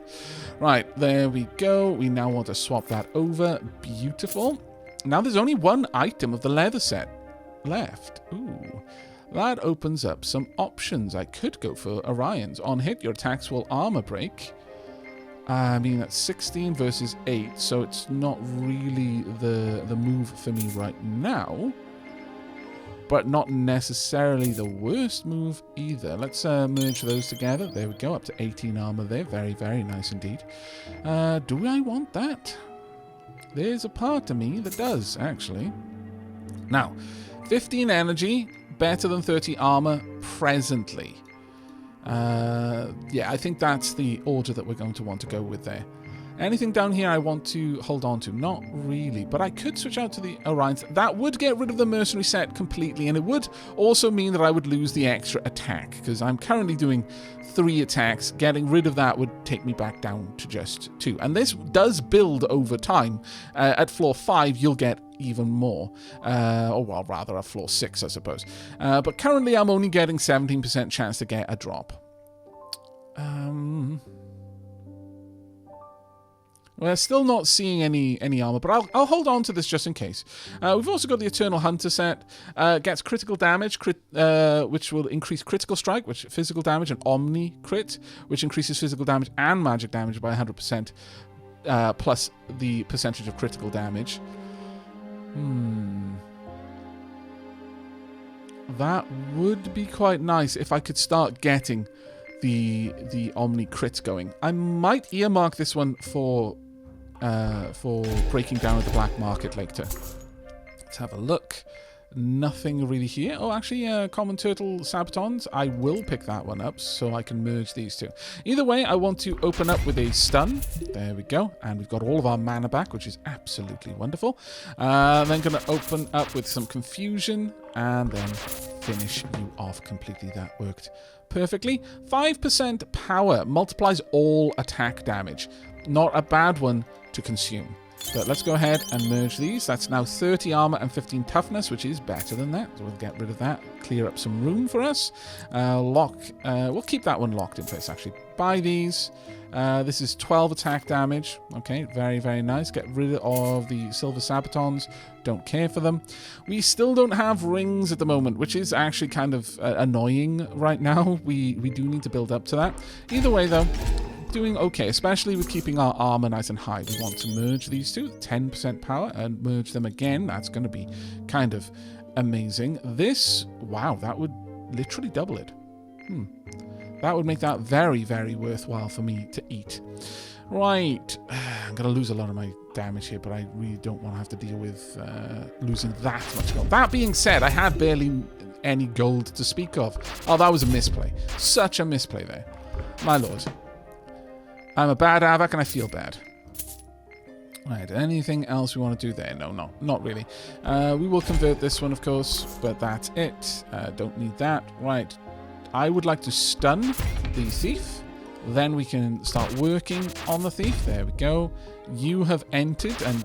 Right, there we go. We now want to swap that over. Beautiful. Now there's only one item of the leather set left. Ooh, that opens up some options. I could go for Orion's. On hit, your attacks will armor break. I mean, that's 16 versus 8, so it's not really the move for me right now. But not necessarily the worst move either. Let's merge those together. There we go, up to 18 armor there. Very, very nice indeed. Do I want that? There's a part of me that does, actually. Now, 15 energy, better than 30 armor presently. Yeah, I think that's the order that we're going to want to go with there. Anything down here I want to hold on to? Not really, but I could switch out to the Orion's. That would get rid of the mercenary set completely, and it would also mean that I would lose the extra attack, because I'm currently doing 3 attacks. Getting rid of that would take me back down to just 2. And this does build over time. At floor 5, you'll get even more. Or, well, rather, at floor 6, I suppose. But currently, I'm only getting 17% chance to get a drop. We're still not seeing any armor, but I'll hold on to this just in case. We've also got the Eternal Hunter set. Gets critical damage, which will increase critical strike, which physical damage, and Omni crit, which increases physical damage and magic damage by 100%, plus the percentage of critical damage. That would be quite nice if I could start getting the Omni crits going. I might earmark this one for breaking down at the black market later. Let's have a look. Nothing really here. Oh, actually, common turtle sabatons. I will pick that one up so I can merge these two. Either way, I want to open up with a stun. There we go. And we've got all of our mana back, which is absolutely wonderful. Then going to open up with some confusion and then finish you off completely. That worked perfectly. 5% power multiplies all attack damage. Not a bad one to consume. But let's go ahead and merge these. That's now 30 armor and 15 toughness, which is better than that. So we'll get rid of that. Clear up some room for us. We'll keep that one locked in place, actually. Buy these. This is 12 attack damage. Okay, very, very nice. Get rid of the silver sabatons. Don't care for them. We still don't have rings at the moment, which is actually kind of annoying right now. We do need to build up to that. Either way, though, doing okay, especially with keeping our armor nice and high. We want to merge these two, 10% power, and merge them again. That's going to be kind of amazing. This, wow, that would literally double it. That would make that very, very worthwhile for me to eat. Right, I'm going to lose a lot of my damage here, but I really don't want to have to deal with losing that much gold. That being said, I had barely any gold to speak of. Oh, that was a misplay. Such a misplay there. My lord. I'm a bad Aavak and I feel bad. Right, anything else we want to do there? No, not really. We will convert this one, of course, but that's it. Don't need that. Right, I would like to stun the thief. Then we can start working on the thief. There we go. You have entered, and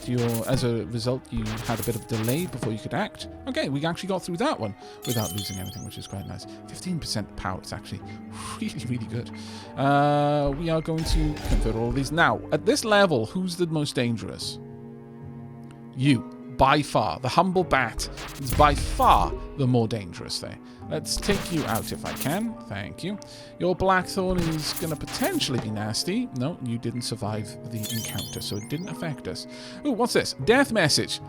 as a result, you had a bit of delay before you could act. Okay, we actually got through that one without losing anything, which is quite nice. 15% power is actually really, really good. We are going to convert all of these. Now, at this level, who's the most dangerous? You. By far. The humble bat is by far the more dangerous there. Let's take you out if I can. Thank you. Your blackthorn is going to potentially be nasty. No, you didn't survive the encounter, so it didn't affect us. Ooh, what's this? Death message.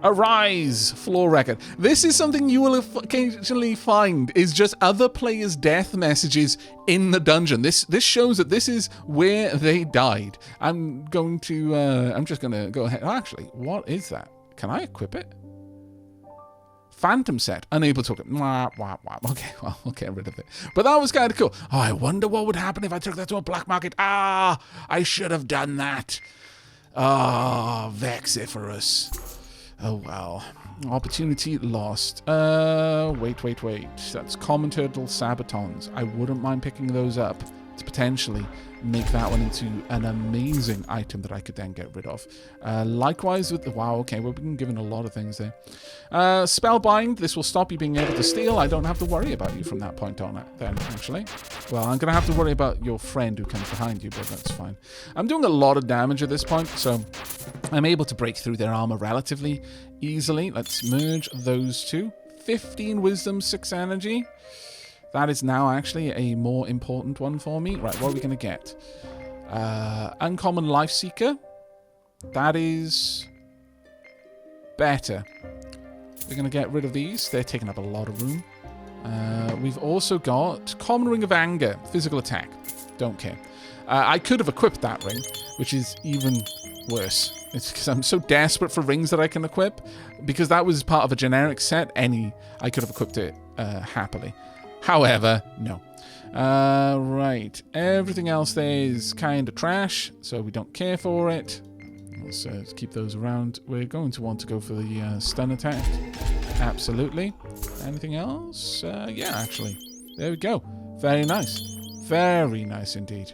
Arise, floor record. This is something you will occasionally find is just other players' death messages in the dungeon. This shows that this is where they died. I'm just going to go ahead. Actually, what is that? Can I equip it? Phantom set. Unable to equip. Okay, well, we'll get rid of it. But that was kind of cool. Oh, I wonder what would happen if I took that to a black market. I should have done that. Vexiferous. Oh, well. Opportunity lost. Wait. That's common turtle sabatons. I wouldn't mind picking those up to potentially make that one into an amazing item that I could then get rid of. Likewise with the... Wow, okay, we've been given a lot of things there. Spellbind, this will stop you being able to steal. I don't have to worry about you from that point on then, actually. Well, I'm going to have to worry about your friend who comes behind you, but that's fine. I'm doing a lot of damage at this point, so I'm able to break through their armor relatively easily. Let's merge those two. 15 wisdom, 6 energy. That is now actually a more important one for me. Right, what are we going to get? Uncommon Life Seeker. That is better. We're going to get rid of these. They're taking up a lot of room. We've also got Common Ring of Anger. Physical attack. Don't care. I could have equipped that ring, which is even worse. It's because I'm so desperate for rings that I can equip. Because that was part of a generic set. I could have equipped it happily. However, no. Right. Everything else there is kind of trash, so we don't care for it. Let's keep those around. We're going to want to go for the stun attack. Absolutely. Anything else? Yeah, actually. There we go. Very nice. Very nice indeed.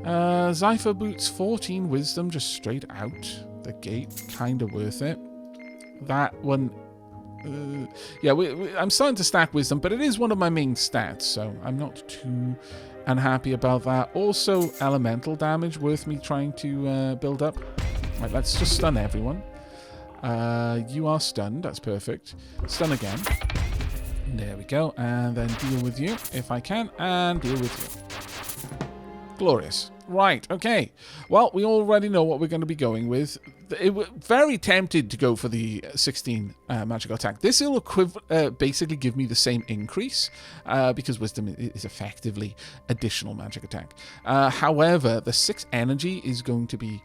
Zypher Boots, 14 wisdom, just straight out the gate. Kind of worth it. That one... yeah, I'm starting to stack wisdom, but it is one of my main stats, so I'm not too unhappy about that. Also, elemental damage, worth me trying to build up. Right, let's just stun everyone. You are stunned, that's perfect. Stun again. There we go, and then deal with you, if I can, and deal with you. Glorious. Right, okay. Well, we already know what we're going to be going with. We're very tempted to go for the 16 magical attack. This will basically give me the same increase because Wisdom is effectively additional magic attack. However, the 6 energy is going to be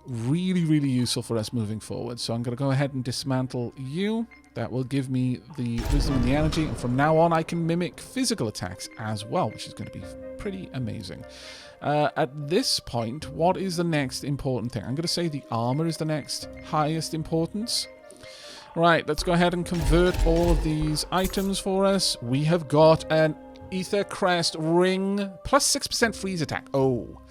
really, really useful for us moving forward. So I'm going to go ahead and dismantle you. That will give me the Wisdom and the energy. And from now on, I can mimic physical attacks as well, which is going to be pretty amazing. At this point, what is the next important thing? I'm going to say the armor is the next highest importance. Right, let's go ahead and convert all of these items for us. We have got an Ether Crest ring plus 6% freeze attack. Oh.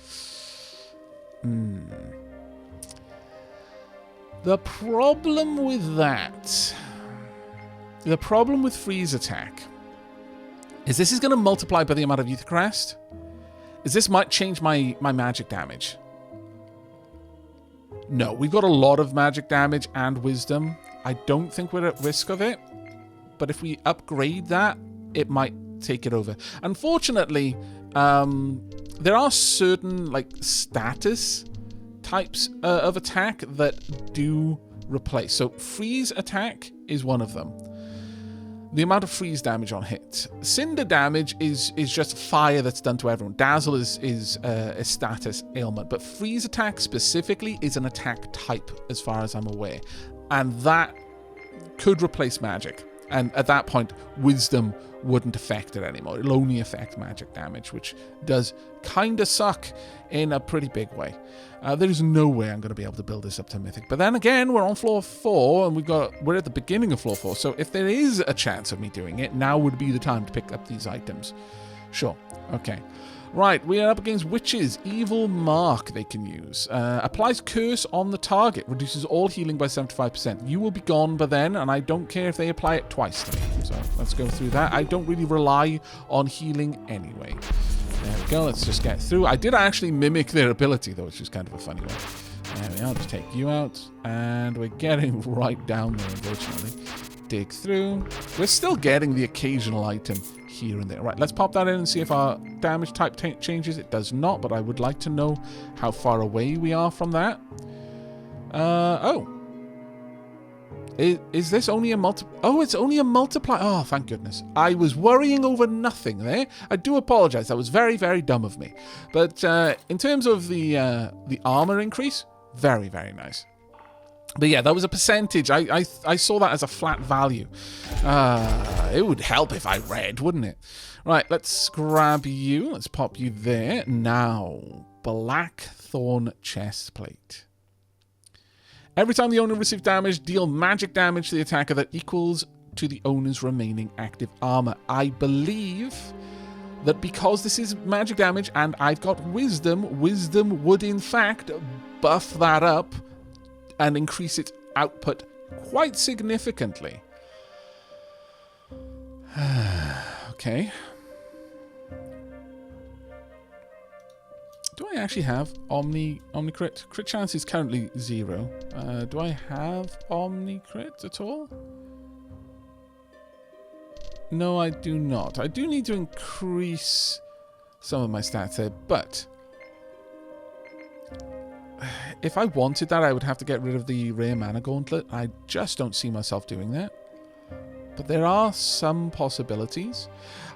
The problem with that, the problem with freeze attack, is this is going to multiply by the amount of Ether Crest. Is this might change my magic damage? No, we've got a lot of magic damage and wisdom. I don't think we're at risk of it. But if we upgrade that, it might take it over. Unfortunately, there are certain like status types of attack that do replace. So freeze attack is one of them. The amount of freeze damage on hit. Cinder damage is just fire that's done to everyone. Dazzle is a status ailment, but freeze attack specifically is an attack type as far as I'm aware. And that could replace magic. And at that point, wisdom wouldn't affect it anymore. It'll only affect magic damage, which does kind of suck in a pretty big way. There is no way I'm going to be able to build this up to Mythic. But then again, we're on floor 4, and we're at the beginning of floor 4. So if there is a chance of me doing it, now would be the time to pick up these items. Sure. Okay. Right, we are up against witches. Evil Mark they can use. Applies curse on the target. Reduces all healing by 75%. You will be gone by then, and I don't care if they apply it twice to me. So let's go through that. I don't really rely on healing anyway. There we go. Let's just get through. I did actually mimic their ability, though, which is kind of a funny one. There we are. Just take you out. And we're getting right down there, unfortunately. Dig through. We're still getting the occasional item here and there. Right, let's pop that in and see if our damage type changes. It does not, but I would like to know how far away we are from that. Oh. Is this only a Oh, it's only a multiplier. Oh, thank goodness. I was worrying over nothing there. I do apologize. That was very, very dumb of me. But in terms of the armor increase, very, very nice. But yeah, that was a percentage. I saw that as a flat value. It would help if I read, wouldn't it? Right, let's grab you. Let's pop you there. Now, Blackthorn Chestplate. Every time the owner receives damage, deal magic damage to the attacker that equals to the owner's remaining active armor. I believe that because this is magic damage and I've got wisdom, wisdom would in fact buff that up and increase its output quite significantly. Okay. Do I actually have Omni crit? Crit chance is currently 0. Do I have Omni crit at all? No, I do not. I do need to increase some of my stats there, but if I wanted that, I would have to get rid of the rare mana gauntlet. I just don't see myself doing that. But there are some possibilities.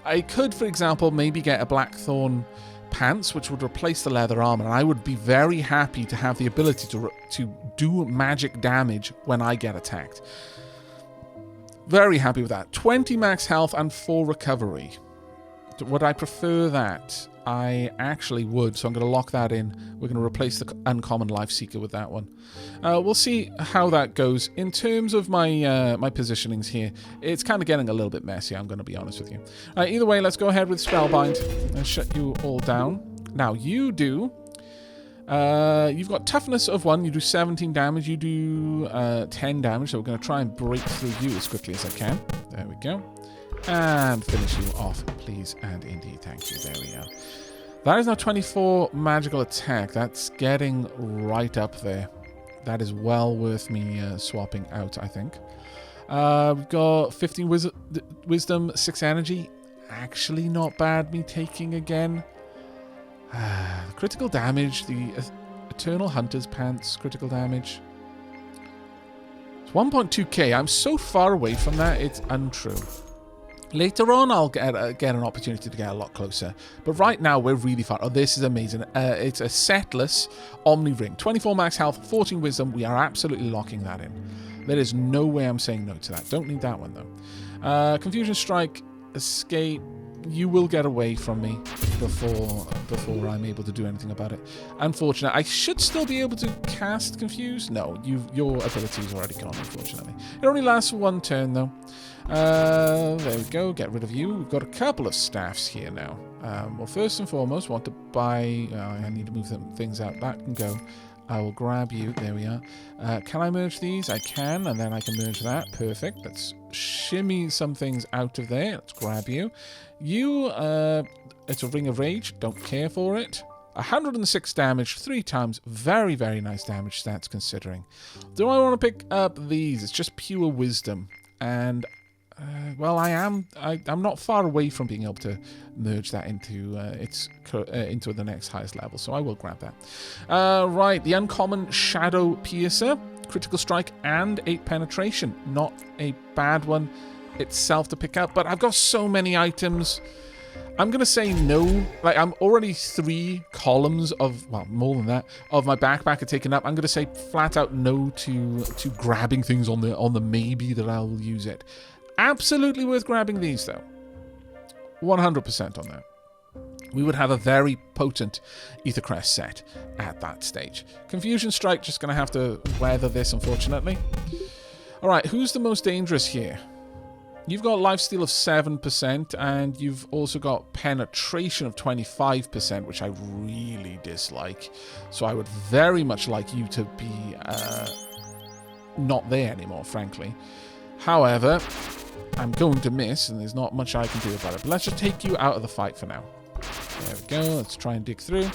I could, for example, maybe get a Blackthorn pants, which would replace the leather armor, and I would be very happy to have the ability to do magic damage when I get attacked. Very happy with that. 20 max health and 4 recovery. Would I prefer that? I actually would, so I'm going to lock that in. We're going to replace the Uncommon Life Seeker with that one. We'll see how that goes. In terms of my my positionings here, it's kind of getting a little bit messy, I'm going to be honest with you. Either way, let's go ahead with Spellbind and shut you all down. Now, you do... you've got Toughness of 1, you do 17 damage, you do 10 damage, so we're going to try and break through you as quickly as I can. There we go. And finish you off, please, and indeed, thank you. There we go. That is now 24 magical attack. That's getting right up there. That is well worth me swapping out, I think. We've got 15 wisdom, 6 energy. Actually not bad, me taking again. The Critical damage, the Eternal Hunter's Pants, critical damage. It's 1.2k. I'm so far away from that, it's untrue. Later on, I'll get an opportunity to get a lot closer. But right now, we're really far. Oh, this is amazing. It's a setless Omni Ring. 24 max health, 14 wisdom. We are absolutely locking that in. There is no way I'm saying no to that. Don't need that one, though. Confusion Strike, Escape. You will get away from me before I'm able to do anything about it. Unfortunate. I should still be able to cast Confuse. No, your ability is already gone, unfortunately. It only lasts for 1 turn, though. There we go. Get rid of you. We've got a couple of staffs here now. Well, first and foremost, want to buy... I need to move things out. That can go. I will grab you. There we are. Can I merge these? I can, and then I can merge that. Perfect. Let's shimmy some things out of there. Let's grab you. You, it's a Ring of Rage. Don't care for it. 106 damage, 3 times. Very, very nice damage stats considering. Do I want to pick up these? It's just pure wisdom. And, well, I'm not far away from being able to merge that into into the next highest level, so I will grab that. Right, the uncommon Shadow Piercer, critical strike and 8 penetration. Not a bad one itself to pick up, but I've got so many items. I'm going to say no. Like, I'm already 3 columns of, well, more than that, of my backpack are taken up. I'm going to say flat out no to grabbing things on the maybe that I will use it. Absolutely worth grabbing these, though. 100% on that. We would have a very potent Aethercrest set at that stage. Confusion Strike, just going to have to weather this, unfortunately. All right, who's the most dangerous here? You've got lifesteal of 7%, and you've also got penetration of 25%, which I really dislike. So I would very much like you to be not there anymore, frankly. However, I'm going to miss, and there's not much I can do about it. But let's just take you out of the fight for now. There we go. Let's try and dig through.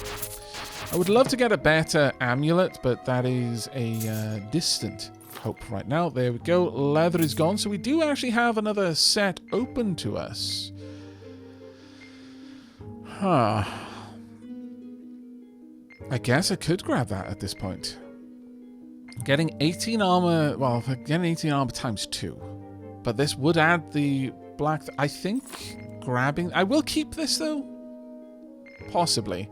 I would love to get a better amulet, but that is a distant hope right now. There we go. Leather is gone, so we do actually have another set open to us. Huh. I guess I could grab that at this point. Getting 18 armor, well, getting 18 armor times 2. But this would add the black... I think grabbing... I will keep this, though. Possibly.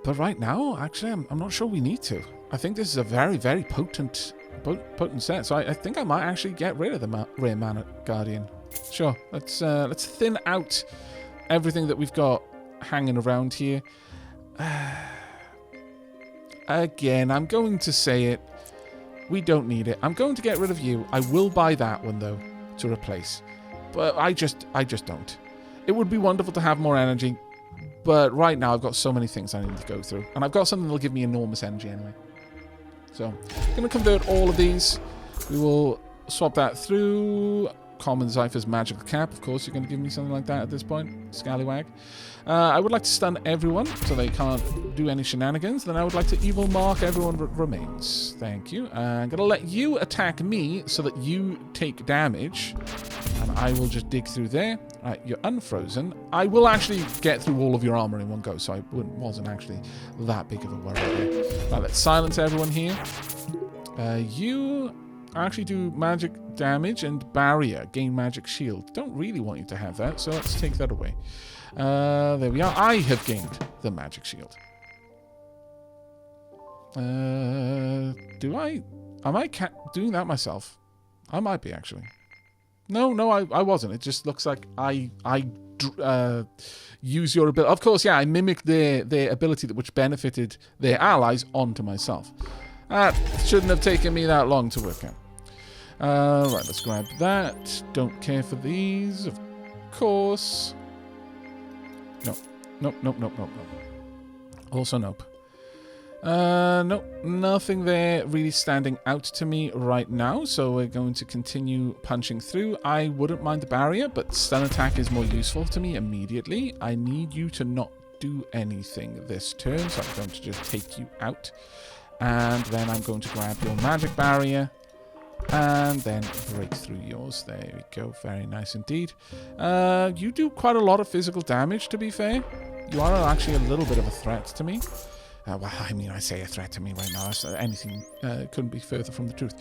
But right now, actually, I'm not sure we need to. I think this is a very, very potent set. So I think I might actually get rid of the Rare Mana Guardian. Sure. Let's thin out everything that we've got hanging around here. Again, I'm going to say it. We don't need it. I'm going to get rid of you. I will buy that one, though, to replace. But I just don't. It would be wonderful to have more energy. But right now, I've got so many things I need to go through. And I've got something that will give me enormous energy anyway. So, I'm going to convert all of these. We will swap that through. Common Zypher's Magical Cap. Of course, you're going to give me something like that at this point. Scallywag. I would like to stun everyone so they can't do any shenanigans. Then I would like to evil mark everyone that remains. Thank you. I'm going to let you attack me so that you take damage. And I will just dig through there. Right, you're unfrozen. I will actually get through all of your armor in one go, so I wasn't actually that big of a worry here. Right, let's silence everyone here. You actually do magic damage and barrier. Gain magic shield. Don't really want you to have that, so let's take that away. There we are. I have gained the magic shield. Am I doing that myself? I might be, actually. No, I wasn't. It just looks like I use your ability. Of course, yeah, I mimicked their ability which benefited their allies onto myself. That shouldn't have taken me that long to work out. Right, let's grab that. Don't care for these, of course. Nope. Also nope. Nope, nothing there really standing out to me right now, so we're going to continue punching through. I wouldn't mind the barrier, but stun attack is more useful to me immediately. I need you to not do anything this turn, so I'm going to just take you out. And then I'm going to grab your magic barrier and then break through yours. There we go. Very nice indeed. You do quite a lot of physical damage, to be fair. You are actually a little bit of a threat to me. Well, I mean, I say a threat to me right now. Anything couldn't be further from the truth.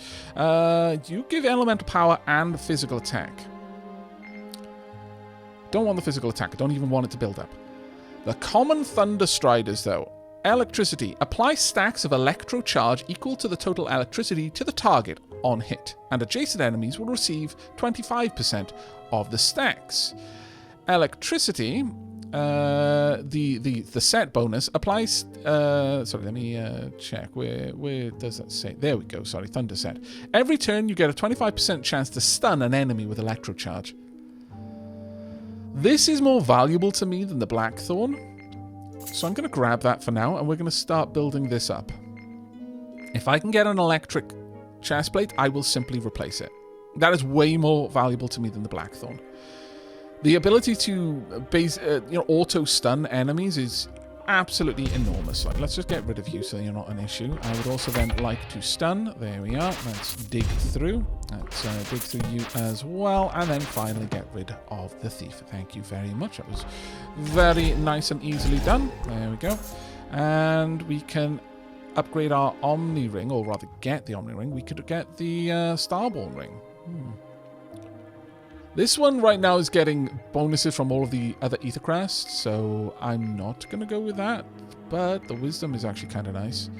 You give elemental power and physical attack. Don't want the physical attack. I don't even want it to build up. The common Thunder Striders, though. Electricity. Apply stacks of electro charge equal to the total electricity to the target on hit, and adjacent enemies will receive 25% of the stacks. Electricity. The set bonus applies. Sorry, let me check. Where does that say? There we go. Sorry, Thunder Set. Every turn, you get a 25% chance to stun an enemy with electro charge. This is more valuable to me than the Blackthorn, so I'm going to grab that for now, and we're going to start building this up. If I can get an electric chestplate, I will simply replace it. That is way more valuable to me than the Blackthorn. The ability to auto stun enemies is absolutely enormous. Like, let's just get rid of you so you're not an issue. I would also then like to stun. There we are. Let's dig through. Let's dig through you as well. And then finally get rid of the thief. Thank you very much. That was very nice and easily done. There we go. And we can upgrade our Omni Ring, or rather get the Omni Ring. We could get the Starborn Ring. This one right now is getting bonuses from all of the other Ether Crests, so I'm not going to go with that. But the Wisdom is actually kind of nice.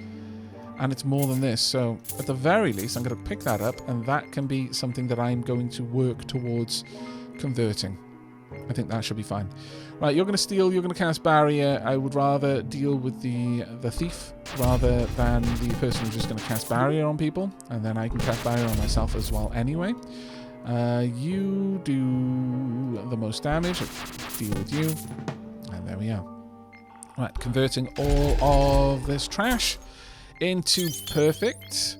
And it's more than this, so at the very least, I'm going to pick that up, and that can be something that I'm going to work towards converting. I think that should be fine. Right, you're going to steal, you're going to cast Barrier. I would rather deal with the thief rather than the person who's just going to cast Barrier on people, and then I can cast Barrier on myself as well anyway. You do the most damage. Deal with you. And there we are. Right, converting all of this trash into perfect.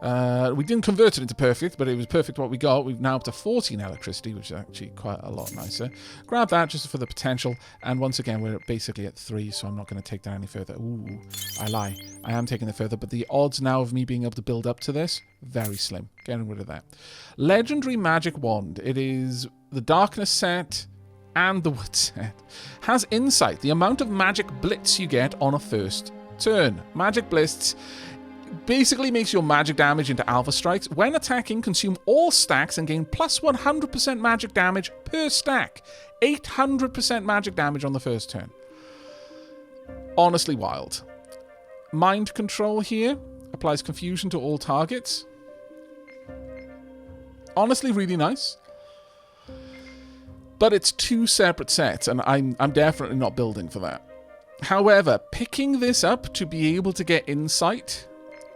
We didn't convert it into perfect, but it was perfect what we got. We've now up to 14 electricity, which is actually quite a lot nicer. Grab that just for the potential. And once again, we're basically at 3, so I'm not going to take that any further. Ooh, I lie. I am taking it further, but the odds now of me being able to build up to this, very slim. Getting rid of that. Legendary Magic Wand. It is the Darkness set and the Wood set. Has Insight. The amount of Magic Blitz you get on a first turn. Magic Blitz basically makes your magic damage into Alpha Strikes. When attacking, consume all stacks and gain plus 100% magic damage per stack. 800% magic damage on the first turn. Honestly wild. Mind Control here. Applies confusion to all targets. Honestly really nice. But it's 2 separate sets, and I'm definitely not building for that. However, picking this up to be able to get Insight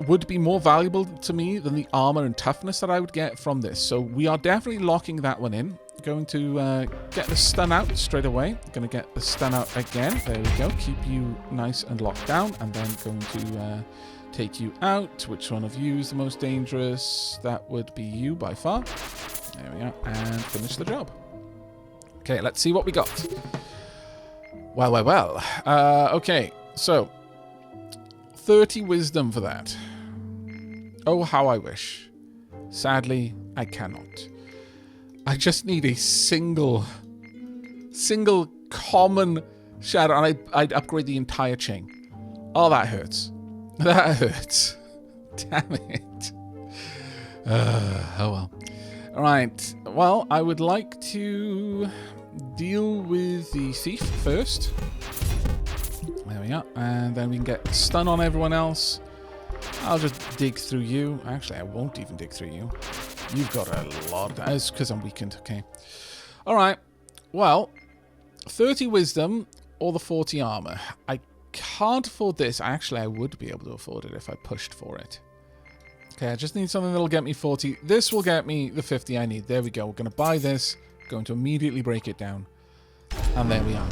would be more valuable to me than the armor and toughness that I would get from this. So we are definitely locking that one in. Going to get the stun out straight away. Going to get the stun out again. There we go. Keep you nice and locked down. And then going to take you out. Which one of you is the most dangerous? That would be you by far. There we are. And finish the job. Okay, let's see what we got. Well. Okay, so 30 wisdom for that. Oh, how I wish. Sadly, I cannot. I just need a single common shadow, and I'd upgrade the entire chain. Oh, that hurts. That hurts. Damn it. Oh, well. All right. Well, I would like to deal with the thief first. There we are. And then we can get stun on everyone else. I'll just dig through you. Actually, I won't even dig through you. You've got a lot. That's because I'm weakened. Okay. All right. Well, 30 wisdom or the 40 armor. I can't afford this. Actually, I would be able to afford it if I pushed for it. Okay, I just need something that'll get me 40. This will get me the 50 I need. There we go. We're going to buy this. Going to immediately break it down. And there we are.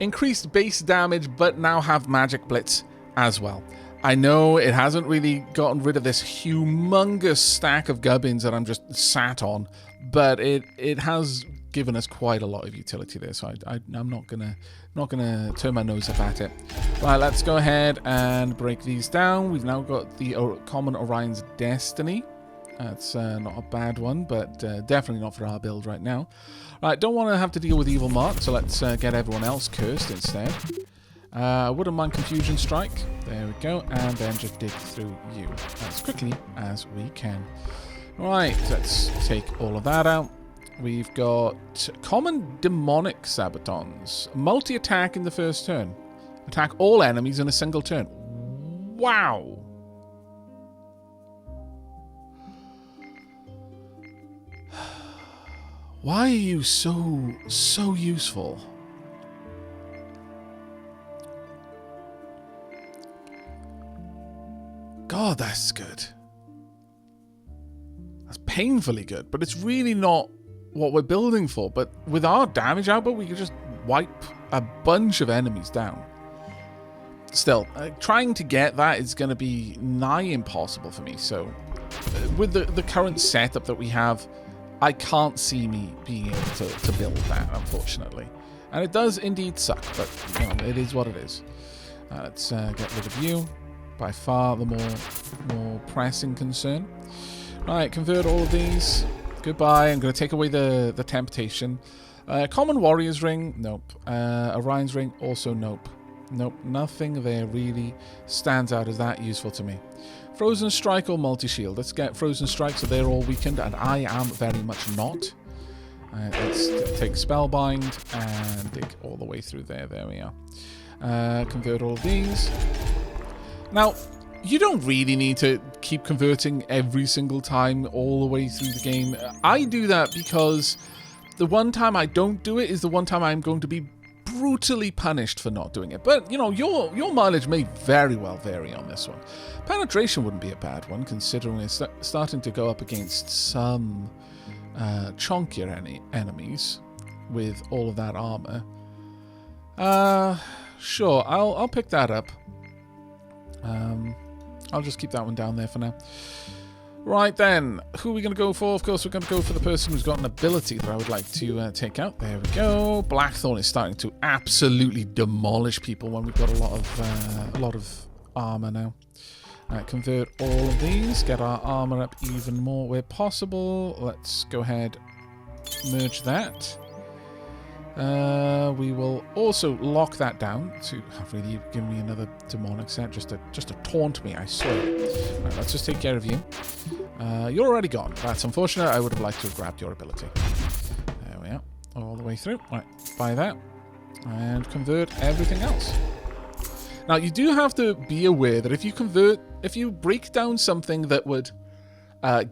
Increased base damage, but now have Magic Blitz as well. I know it hasn't really gotten rid of this humongous stack of gubbins that I'm just sat on, but it has given us quite a lot of utility there, so I'm not gonna turn my nose up at it. Right, let's go ahead and break these down. We've now got the common Orion's Destiny. That's not a bad one, but definitely not for our build right now. Right, don't want to have to deal with Evil Mark, so let's get everyone else cursed instead. Wouldn't mind Confusion Strike. There we go. And then just dig through you as quickly as we can. Right, let's take all of that out. We've got Common Demonic Sabatons. Multi-attack in the first turn. Attack all enemies in a single turn. Wow! Why are you so useful? God, that's good. That's painfully good, but it's really not what we're building for. But with our damage output, we can just wipe a bunch of enemies down. Still, trying to get that is going to be nigh impossible for me. So, with the current setup that we have, I can't see me being able to build that, unfortunately. And it does indeed suck, but you know, it is what it is. Let's get rid of you. By far the more pressing concern. Right, convert all of these. Goodbye. I'm going to take away the temptation. Common Warrior's Ring. Nope. Orion's Ring. Also nope. Nope. Nothing there really stands out as that useful to me. Frozen Strike or Multi-Shield. Let's get Frozen Strike so they're all weakened, and I am very much not. Let's take Spellbind and dig all the way through there. There we are. Convert all of these. Now, you don't really need to keep converting every single time all the way through the game. I do that because the one time I don't do it is the one time I'm going to be brutally punished for not doing it. But, you know, your mileage may very well vary on this one. Penetration wouldn't be a bad one, considering it's starting to go up against some chunkier enemies with all of that armor. Sure, I'll pick that up. I'll just keep that one down there for now. Right then, who are we going to go for? Of course, we're going to go for the person who's got an ability that I would like to take out. There we go. Blackthorn is starting to absolutely demolish people when we've got a lot of armor now. Convert all of these. Get our armor up even more where possible. Let's go ahead, merge that. We will also lock that down to really give me another demonic set just to taunt me, I swear. Right, let's just take care of you. You're already gone. That's unfortunate. I would have liked to have grabbed your ability. There we are. All the way through. Right, buy that. And convert everything else. Now, you do have to be aware that if you break down something that would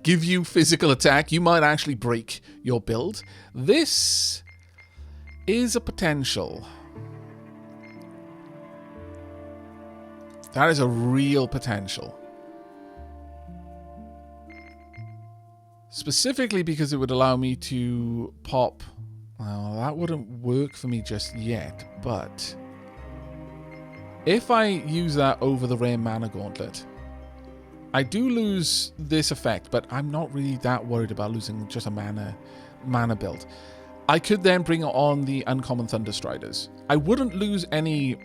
give you physical attack, you might actually break your build. This is a potential. That is a real potential. Specifically because it would allow me to pop... Well, that wouldn't work for me just yet, but... if I use that over the Rare Mana Gauntlet, I do lose this effect, but I'm not really that worried about losing just a mana build. I could then bring on the Uncommon Thunderstriders. I wouldn't lose any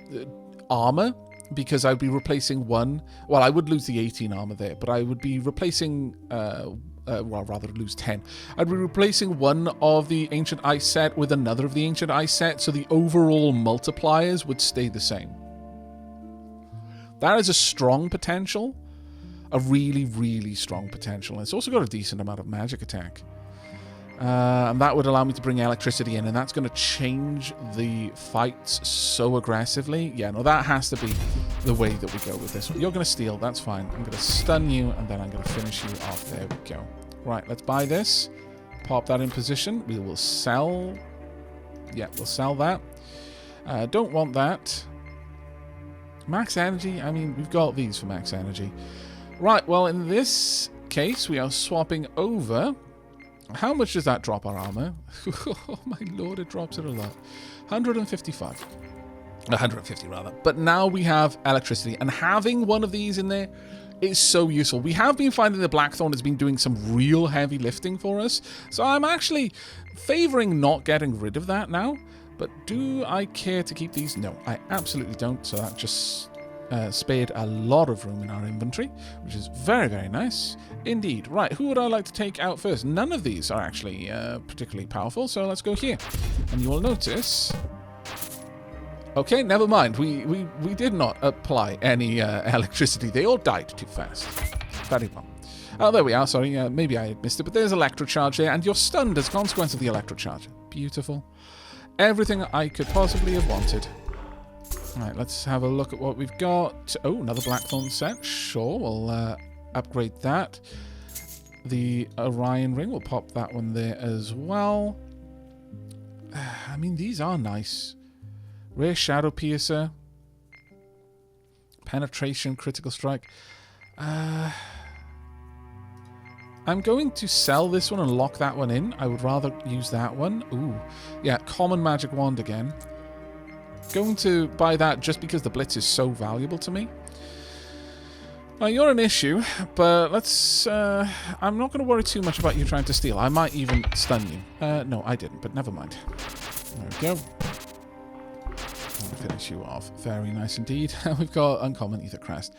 armor, because I'd be replacing one... Well, I would lose the 18 armor there, but I would be replacing... well, rather lose 10. I'd be replacing one of the Ancient Ice set with another of the Ancient Ice set, so the overall multipliers would stay the same. That is a strong potential. A really, really strong potential. And it's also got a decent amount of magic attack. And that would allow me to bring electricity in, and that's going to change the fights so aggressively. Yeah, no, that has to be the way that we go with this one. You're going to steal, that's fine. I'm going to stun you, and then I'm going to finish you off. There we go. Right, let's buy this. Pop that in position. We will sell. Yeah, we'll sell that. Don't want that. Max energy? I mean, we've got these for max energy. Right, well, in this case, we are swapping over... How much does that drop our armor? Oh my lord, it drops it a lot. 155. 150 rather. But now we have electricity, and having one of these in there is so useful. We have been finding the Blackthorn has been doing some real heavy lifting for us, so I'm actually favoring not getting rid of that now. But do I care to keep these? No, I absolutely don't, so that just spared a lot of room in our inventory, which is very, very nice indeed. Right, who would I like to take out first? None of these are actually particularly powerful, so let's go here. And you will notice... Okay, never mind. We did not apply any electricity. They all died too fast. Very well. Oh, there we are. Sorry, maybe I missed it, but there's electrocharge there, and you're stunned as a consequence of the electrocharge. Beautiful. Everything I could possibly have wanted. Right, let's have a look at what we've got. Oh, another Blackthorn set. Sure, we'll upgrade that. The Orion ring, we'll pop that one there as well. I mean, these are nice. Rare Shadow Piercer. Penetration, Critical Strike. I'm going to sell this one and lock that one in. I would rather use that one. Ooh. Yeah, Common Magic Wand again. Going to buy that just because the Blitz is so valuable to me. Now, you're an issue, but let's... I'm not going to worry too much about you trying to steal. I might even stun you. No, I didn't, but never mind. There we go. Finish you off. Very nice indeed. We've got Uncommon Ether Crest.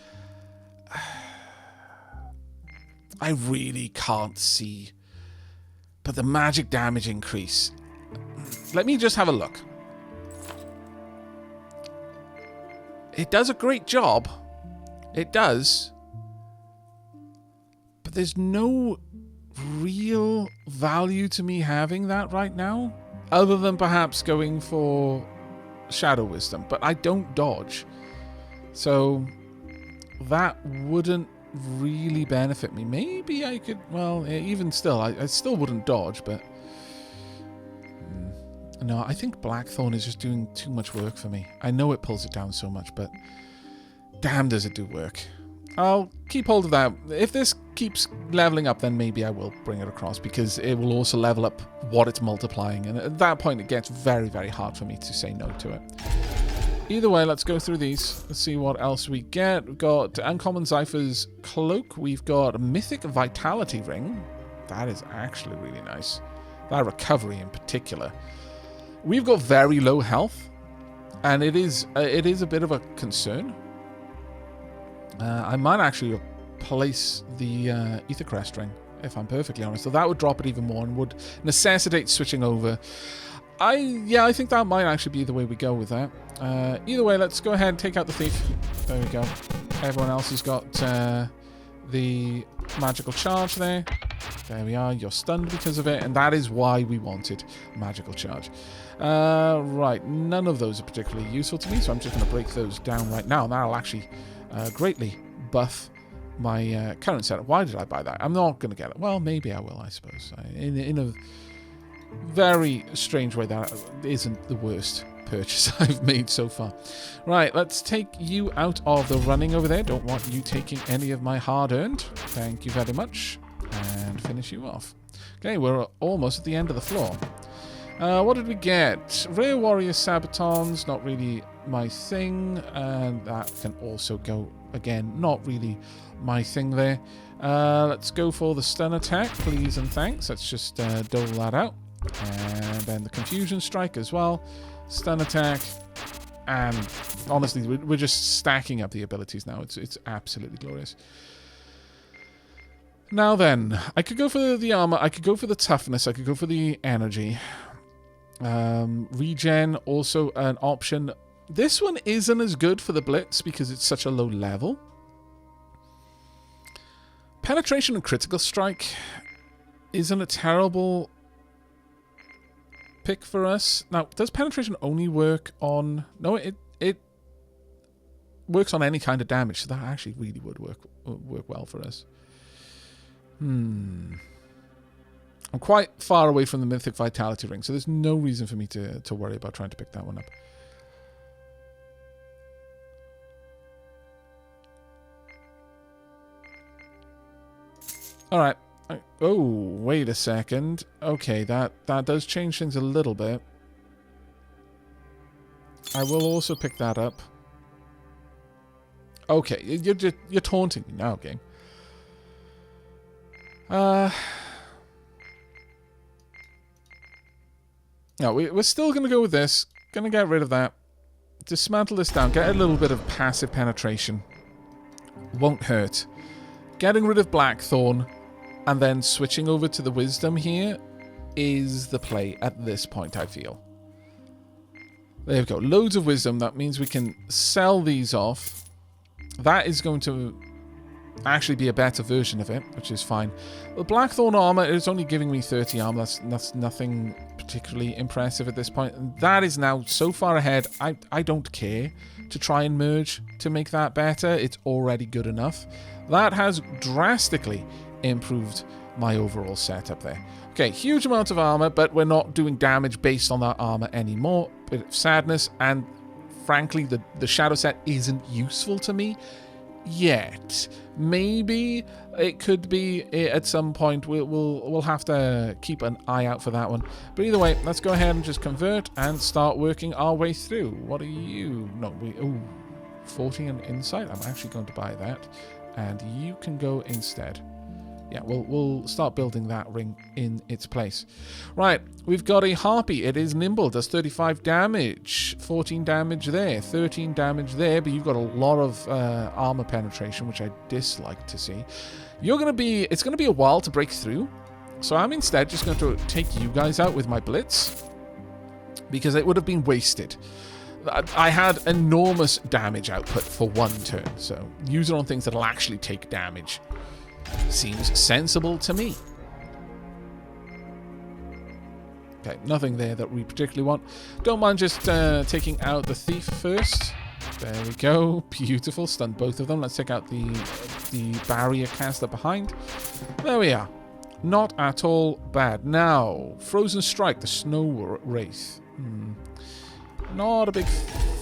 I really can't see. But the magic damage increase. Let me just have a look. It does a great job. It does. But there's no real value to me having that right now. Other than perhaps going for Shadow Wisdom. But I don't dodge. So that wouldn't really benefit me. Maybe I could... Well, even still, I still wouldn't dodge, but... No, I think Blackthorn is just doing too much work for me. I know it pulls it down so much, but... Damn, does it do work. I'll keep hold of that. If this keeps leveling up, then maybe I will bring it across, because it will also level up what it's multiplying. And at that point, it gets very, very hard for me to say no to it. Either way, let's go through these. Let's see what else we get. We've got Uncommon Zypher's Cloak. We've got a Mythic Vitality Ring. That is actually really nice. That recovery in particular. We've got very low health, and it is a bit of a concern. I might actually replace the Ether Crest ring, if I'm perfectly honest. So that would drop it even more and would necessitate switching over. I think that might actually be the way we go with that. Either way, let's go ahead and take out the Thief. There we go. Everyone else has got the magical charge there. There we are. You're stunned because of it, and that is why we wanted magical charge. Right, none of those are particularly useful to me, so I'm just going to break those down right now. That'll actually greatly buff my current setup. Why did I buy that? I'm not going to get it. Well, maybe I will, I suppose. In a very strange way, that isn't the worst purchase I've made so far. Right, let's take you out of the running over there. Don't want you taking any of my hard-earned. Thank you very much. And finish you off. Okay, we're almost at the end of the floor. What did we get? Rare Warrior Sabatons, not really my thing. And that can also go, again, not really my thing there. Let's go for the stun attack, please and thanks. Let's just dole that out. And then the Confusion Strike as well. Stun attack. And honestly, we're just stacking up the abilities now. It's absolutely glorious. Now then, I could go for the armor, I could go for the toughness, I could go for the energy. Regen, also an option. This one isn't as good for the Blitz because it's such a low level. Penetration and Critical Strike isn't a terrible pick for us. Now, does Penetration only work on... No, it works on any kind of damage, so that actually really would work well for us. I'm quite far away from the Mythic Vitality Ring, so there's no reason for me to worry about trying to pick that one up. Alright. Oh, wait a second. Okay, that does change things a little bit. I will also pick that up. Okay, you're taunting me now, game. No, we're still going to go with this. Going to get rid of that. dismantle this down. Get a little bit of passive penetration. Won't hurt. Getting rid of Blackthorn and then switching over to the Wisdom here is the play at this point, I feel. There we go. Loads of Wisdom. That means we can sell these off. That is going to actually be a better version of it, which is fine. The Blackthorn armor is only giving me 30 armor. That's nothing particularly impressive at this point. And that is now so far ahead, I don't care to try and merge to make that better. It's already good enough. That has drastically improved my overall setup there. Okay, huge amount of armor, but we're not doing damage based on that armor anymore. Bit of sadness, and frankly, the shadow set isn't useful to me yet. Maybe it could be at some point. We'll have to keep an eye out for that one. But either way, let's go ahead and just convert and start working our way through. What are you? No, ooh, 40 in insight. I'm actually going to buy that, and you can go instead. Yeah, we'll start building that ring in its place. Right, we've got a Harpy. It is nimble, does 35 damage, 14 damage there, 13 damage there, but you've got a lot of armor penetration, which I dislike to see. It's going to be a while to break through, so I'm instead just going to take you guys out with my Blitz, because it would have been wasted. I had enormous damage output for one turn, so use it on things that'll actually take damage. Seems sensible to me. Okay, nothing there that we particularly want. Don't mind just taking out the thief first. There we go. Beautiful. Stunned both of them. Let's take out the barrier caster behind. There we are. Not at all bad. Now, Frozen Strike, the Snow Wraith. Not a big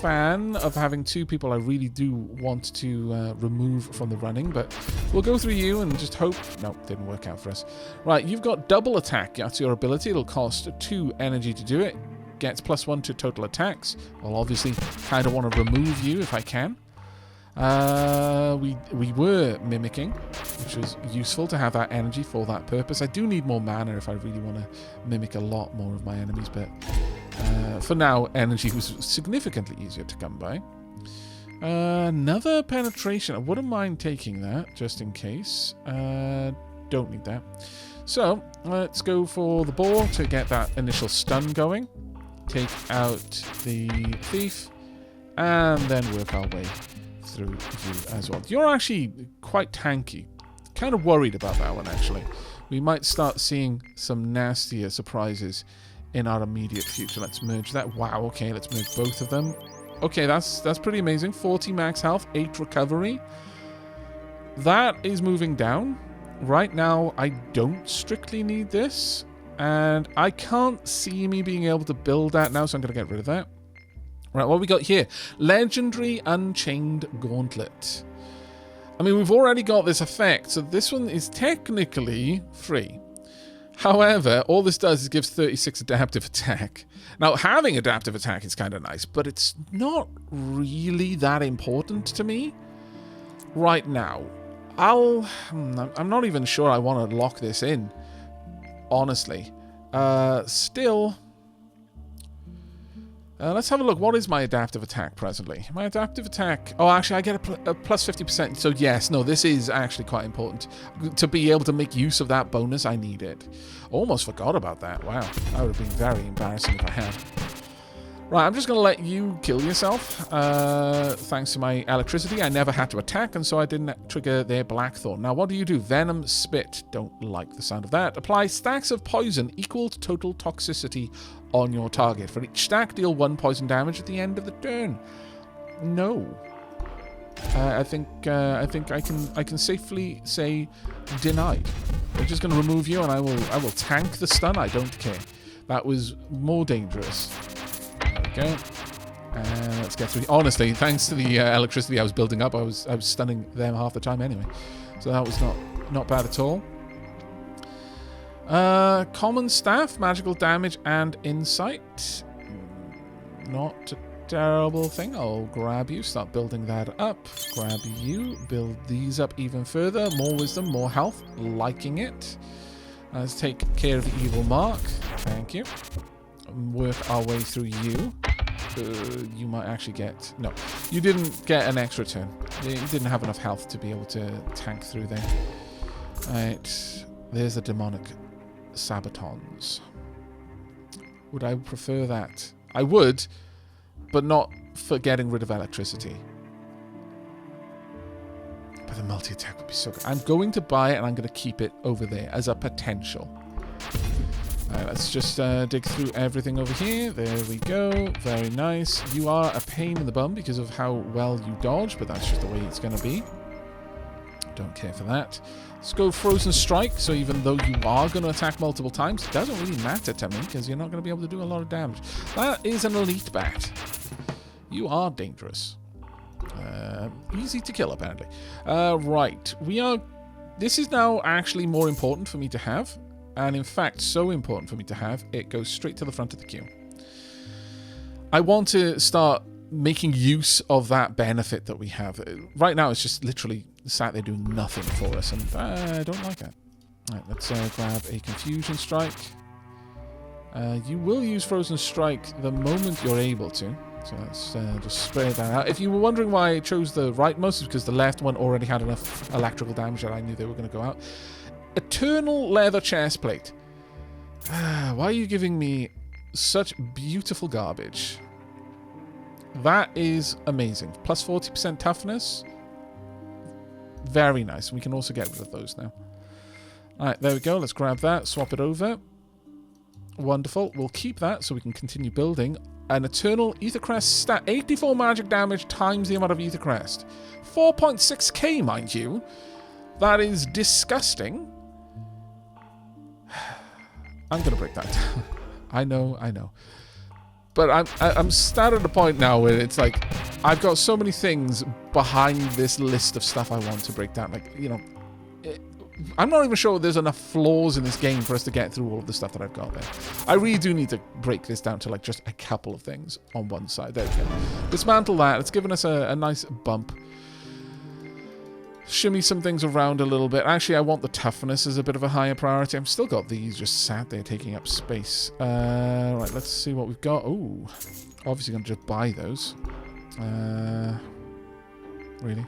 fan of having two people I really do want to remove from the running, but we'll go through you and just hope... No, didn't work out for us. Right, you've got double attack. That's your ability. It'll cost 2 energy to do it. Gets +1 to total attacks. I'll obviously kind of want to remove you if I can. We were mimicking, which was useful to have that energy for that purpose. I do need more mana if I really want to mimic a lot more of my enemies, but... for now, energy was significantly easier to come by. Another penetration. I wouldn't mind taking that, just in case. Don't need that. So, let's go for the ball to get that initial stun going. Take out the thief. And then work our way through you as well. You're actually quite tanky. Kind of worried about that one, actually. We might start seeing some nastier surprises in our immediate future. Let's merge that. Wow, okay, let's merge both of them. Okay, that's pretty amazing. 40 max health, 8 recovery. That is moving down. Right now, I don't strictly need this, and I can't see me being able to build that now, so I'm going to get rid of that. Right, what we got here? Legendary Unchained Gauntlet. I mean, we've already got this effect, so this one is technically free. However, all this does is gives 36 adaptive attack. Now, having adaptive attack is kind of nice, but it's not really that important to me right now. I'm not even sure I want to lock this in, honestly. Still, let's have a look. What is my adaptive attack presently? My adaptive attack... Oh, actually, I get a plus 50%. So, yes, no, this is actually quite important. To be able to make use of that bonus, I need it. Almost forgot about that. Wow, that would have been very embarrassing if I had. Right, I'm just going to let you kill yourself. Thanks to my electricity, I never had to attack, and so I didn't trigger their Blackthorn. Now, what do? Venom Spit. Don't like the sound of that. Apply stacks of poison equal to total toxicity on your target. For each stack, deal 1 poison damage at the end of the turn. No. I think I can safely say denied. I'm just going to remove you, and I will tank the stun. I don't care. That was more dangerous. There we go. And let's get through. Honestly, thanks to the electricity I was building up, I was stunning them half the time anyway. So that was not bad at all. Common staff, magical damage and insight. Not a terrible thing. I'll grab you, start building that up. Grab you, build these up even further. More wisdom, more health. Liking it. Let's take care of the evil mark. Thank you. Work our way through you. you might actually get... No, you didn't get an extra turn. You didn't have enough health to be able to tank through there. Alright, there's the demonic sabatons. Would I prefer that? I would, but not for getting rid of electricity. But the multi-attack would be so good. I'm going to buy it and I'm going to keep it over there as a potential. Alright, let's just dig through everything over here. There we go. Very nice. You are a pain in the bum because of how well you dodge, but that's just the way it's going to be. Don't care for that. Let's go Frozen Strike, so even though you are going to attack multiple times, it doesn't really matter to me, because you're not going to be able to do a lot of damage. That is an elite bat. You are dangerous. Easy to kill, apparently. Right. This is now actually more important for me to have, and in fact, so important for me to have, it goes straight to the front of the queue. I want to start making use of that benefit that we have. Right now, it's just literally sat there doing nothing for us, and I don't like that. Alright, let's grab a Confusion Strike. You will use Frozen Strike the moment you're able to, so let's just spread that out. If you were wondering why I chose the rightmost, it's because the left one already had enough electrical damage that I knew they were going to go out. Eternal Leather Chestplate. Why are you giving me such beautiful garbage? That is amazing. Plus 40% toughness. Very nice. We can also get rid of those now. Alright, there we go. Let's grab that. Swap it over. Wonderful. We'll keep that so we can continue building. An Eternal Ether Crest stat. 84 magic damage times the amount of Ether Crest. 4.6k, mind you. That is disgusting. I'm going to break that down. I know. But I'm starting at the point now where it's like, I've got so many things behind this list of stuff I want to break down. Like, you know, I'm not even sure there's enough flaws in this game for us to get through all of the stuff that I've got there. I really do need to break this down to like just a couple of things on one side. There we go. Dismantle that. It's given us a nice bump. Shimmy some things around a little bit. Actually, I want the toughness as a bit of a higher priority. I've still got these just sat there taking up space. Right, let's see what we've got. Ooh, obviously going to just buy those. Really?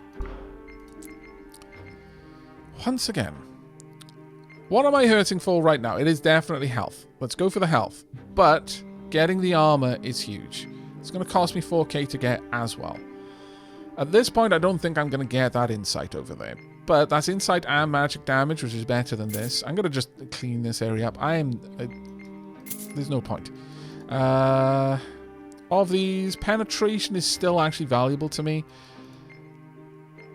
Once again, what am I hurting for right now? It is definitely health. Let's go for the health. But getting the armor is huge. It's going to cost me 4k to get as well. At this point, I don't think I'm going to get that insight over there. But that's insight and magic damage, which is better than this. I'm going to just clean this area up. There's no point. Of these, penetration is still actually valuable to me.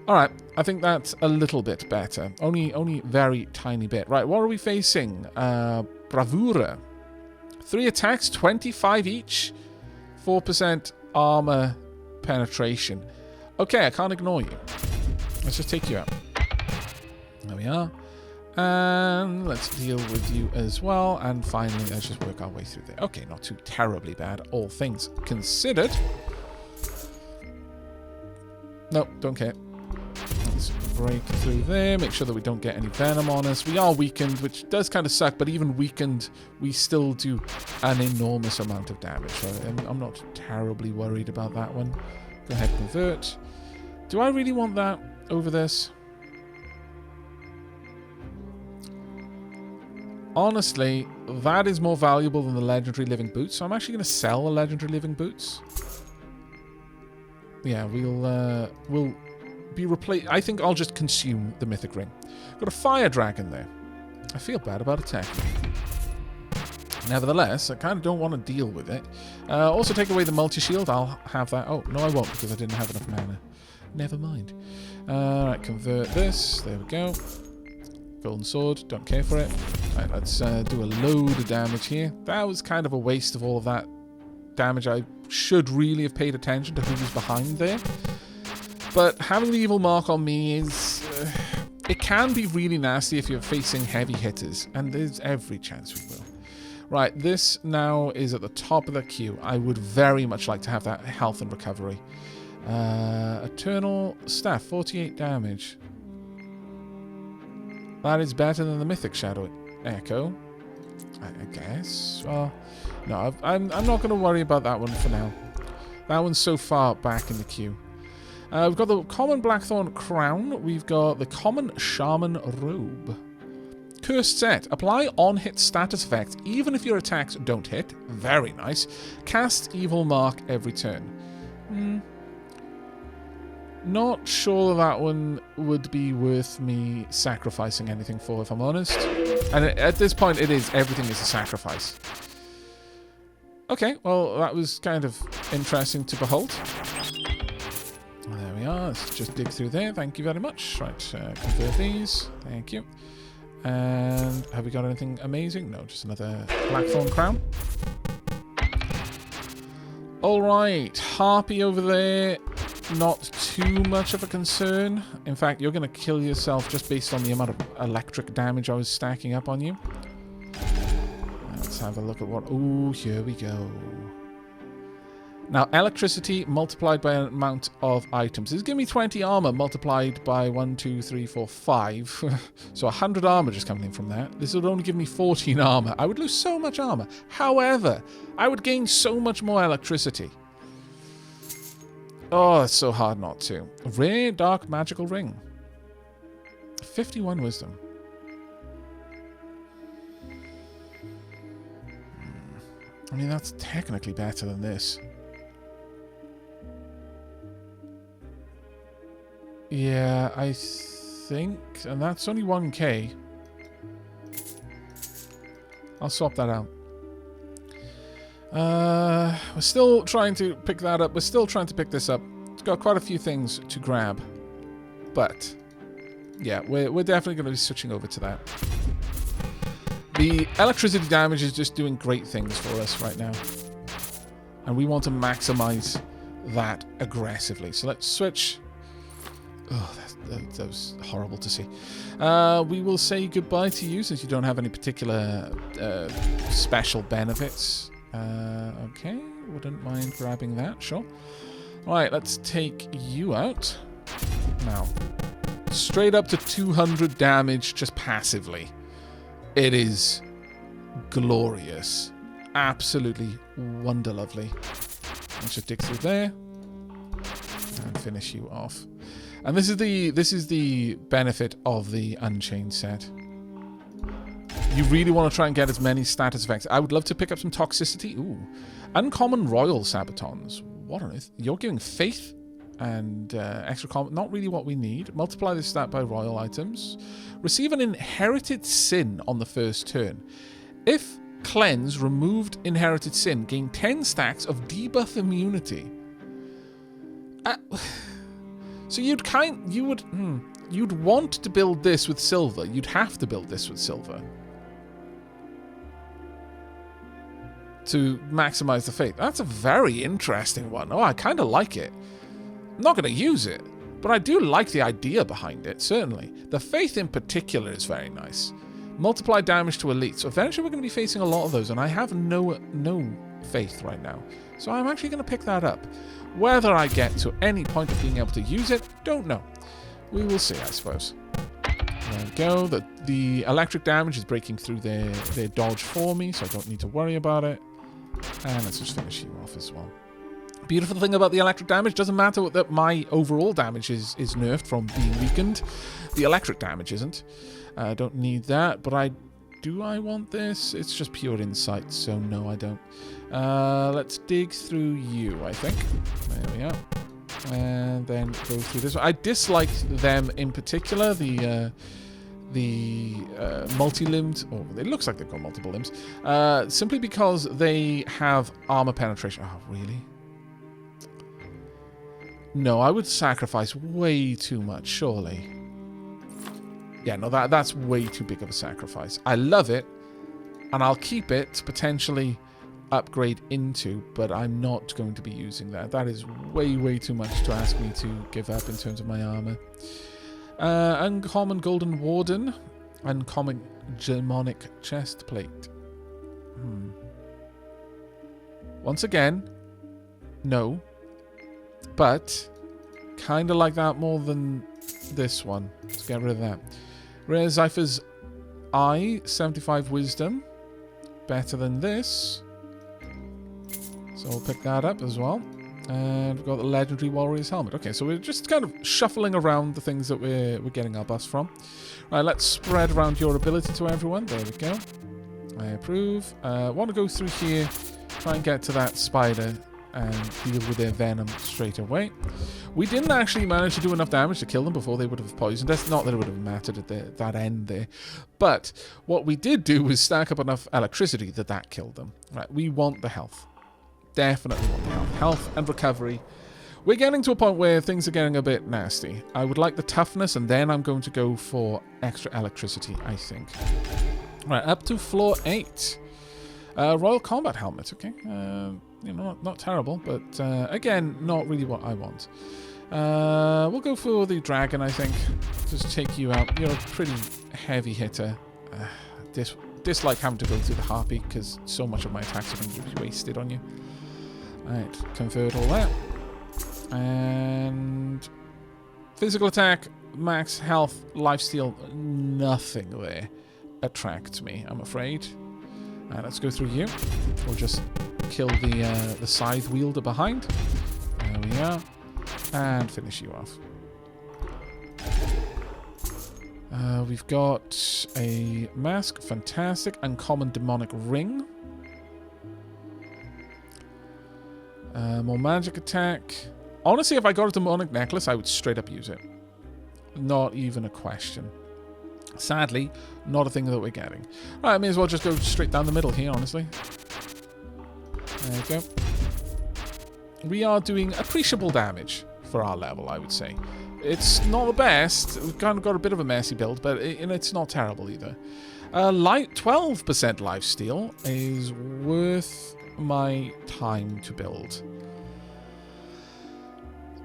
Alright, I think that's a little bit better. Only very tiny bit. Right, what are we facing? Bravura. 3 attacks, 25 each. 4% armor penetration. Okay, I can't ignore you. Let's just take you out. There we are. And let's deal with you as well. And finally, let's just work our way through there. Okay, not too terribly bad, all things considered. Nope, don't care. Let's break through there. Make sure that we don't get any venom on us. We are weakened, which does kind of suck, but even weakened, we still do an enormous amount of damage. So I'm not terribly worried about that one. Go ahead, convert. Do I really want that over this? Honestly, that is more valuable than the Legendary Living Boots, so I'm actually going to sell the Legendary Living Boots. Yeah, we'll be replaced. I think I'll just consume the Mythic Ring. Got a Fire Dragon there. I feel bad about attacking. Nevertheless, I kind of don't want to deal with it. Also take away the multi-shield. I'll have that. Oh, no I won't because I didn't have enough mana. Never mind. Alright, convert this. There we go. Golden Sword. Don't care for it. Alright, let's do a load of damage here. That was kind of a waste of all of that damage. I should really have paid attention to who was behind there. But having the evil mark on me is... it can be really nasty if you're facing heavy hitters. And there's every chance we will. Right, this now is at the top of the queue. I would very much like to have that health and recovery. Eternal Staff, 48 damage. That is better than the Mythic Shadow Echo, I guess. Well, no, I'm not going to worry about that one for now. That one's so far back in the queue. We've got the common Blackthorn Crown. We've got the common Shaman Robe. Cursed set. Apply on-hit status effects even if your attacks don't hit. Very nice. Cast Evil Mark every turn. Not sure that one would be worth me sacrificing anything for, if I'm honest. And at this point, everything is a sacrifice. Okay, well, that was kind of interesting to behold. There we are. Let's just dig through there. Thank you very much. Right, convert these. Thank you. And have we got anything amazing? No, just another Blackthorn Crown. Alright, Harpy over there. Not too much of a concern. In fact, you're going to kill yourself just based on the amount of electric damage I was stacking up on you. Let's have a look at what... Ooh, here we go. Now, electricity multiplied by an amount of items. This is giving me 20 armor multiplied by 1, 2, 3, 4, 5. So 100 armor just coming in from that. This would only give me 14 armor. I would lose so much armor. However, I would gain so much more electricity. Oh, it's so hard not to. Rare Dark Magical Ring. 51 wisdom. I mean, that's technically better than this. Yeah, I think... And that's only 1k. I'll swap that out. We're still trying to pick that up. We're still trying to pick this up. It's got quite a few things to grab. But, yeah, we're definitely going to be switching over to that. The electricity damage is just doing great things for us right now. And we want to maximize that aggressively. So let's switch... Oh, that was horrible to see. We will say goodbye to you since you don't have any particular special benefits. Okay, wouldn't mind grabbing that, sure. Alright, let's take you out. Now, straight up to 200 damage just passively. It is glorious. Absolutely wonderlovely. Let's just dig through there and finish you off. And this is the benefit of the Unchained set. You really want to try and get as many status effects. I would love to pick up some toxicity. Ooh. Uncommon Royal Sabatons. What on earth? You're giving faith and extra common. Not really what we need. Multiply this stat by royal items. Receive an inherited sin on the first turn. If cleanse removed inherited sin, gain 10 stacks of debuff immunity. So you'd want to build this with silver. You'd have to build this with silver to maximize the faith. That's a very interesting one. Oh, I kind of like it. I'm not going to use it, but I do like the idea behind it, certainly. The faith in particular is very nice. Multiply damage to elite. So eventually we're going to be facing a lot of those, and I have no faith right now. So I'm actually going to pick that up. Whether I get to any point of being able to use it, don't know. We will see, I suppose. There we go. The electric damage is breaking through their dodge for me, so I don't need to worry about it. And let's just finish you off as well. Beautiful thing about the electric damage, doesn't matter that my overall damage is nerfed from being weakened. The electric damage isn't. I don't need that, but do I want this? It's just pure insight, so no, I don't. Let's dig through you, I think. There we are. And then go through this one. I dislike them in particular, the multi-limbed, oh, it looks like they've got multiple limbs, simply because they have armor penetration. Oh, really? No, I would sacrifice way too much, surely. Yeah, no, that's way too big of a sacrifice. I love it, and I'll keep it to potentially upgrade into, but I'm not going to be using that. That is way too much to ask me to give up in terms of my armor. Uncommon Golden Warden. Uncommon Demonic Chestplate. Once again, no. But, kind of like that more than this one. Let's get rid of that. Rare Zypher's Eye, 75 Wisdom. Better than this. So we'll pick that up as well. And we've got the Legendary Warrior's Helmet. Okay, so we're just kind of shuffling around the things that we're getting our buffs from. Right, let's spread around your ability to everyone. There we go. I approve. Want to go through here, try and get to that spider and deal with their venom straight away. We didn't actually manage to do enough damage to kill them before they would have poisoned us. Not that it would have mattered at that end there. But what we did do was stack up enough electricity that killed them. Right, we want the health. Definitely want the health. Health and recovery. We're getting to a point where things are getting a bit nasty. I would like the toughness, and then I'm going to go for extra electricity, I think. Right, up to floor 8. Royal Combat Helmet, okay. You know, not terrible, but again, not really what I want. We'll go for the dragon, I think. Just take you out. You're a pretty heavy hitter. Dislike having to go through the harpy because so much of my attacks are going to be wasted on you. Alright, convert all that. And physical attack, max health, lifesteal, nothing there attracts me, I'm afraid. Let's go through you. We'll just kill the scythe wielder behind. There we are. And finish you off. We've got a mask, fantastic, uncommon demonic ring. More magic attack. Honestly, if I got a demonic necklace, I would straight up use it. Not even a question. Sadly, not a thing that we're getting. Right, I may as well just go straight down the middle here, honestly. There we go. We are doing appreciable damage for our level, I would say. It's not the best. We've kind of got a bit of a messy build, but it's not terrible either. 12% lifesteal is worth my time to build.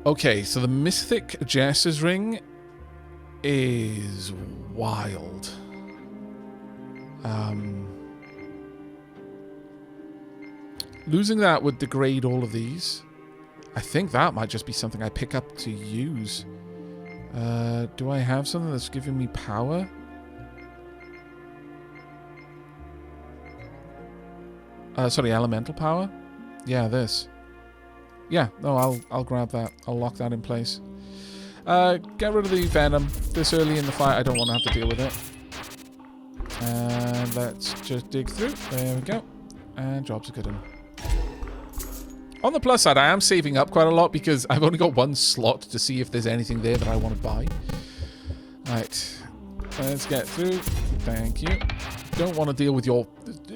Okay, so the Mythic Jester's Ring is wild. Losing that would degrade all of these. I think that might just be something I pick up to use. Do I have something that's giving me power? Sorry, elemental power? Yeah, this. Yeah, no, I'll grab that. I'll lock that in place. Get rid of the venom. This early in the fight, I don't want to have to deal with it. And let's just dig through. There we go. And job's a good one. On the plus side, I am saving up quite a lot because I've only got one slot to see if there's anything there that I want to buy. Right. Let's get through. Thank you. Don't want to deal with your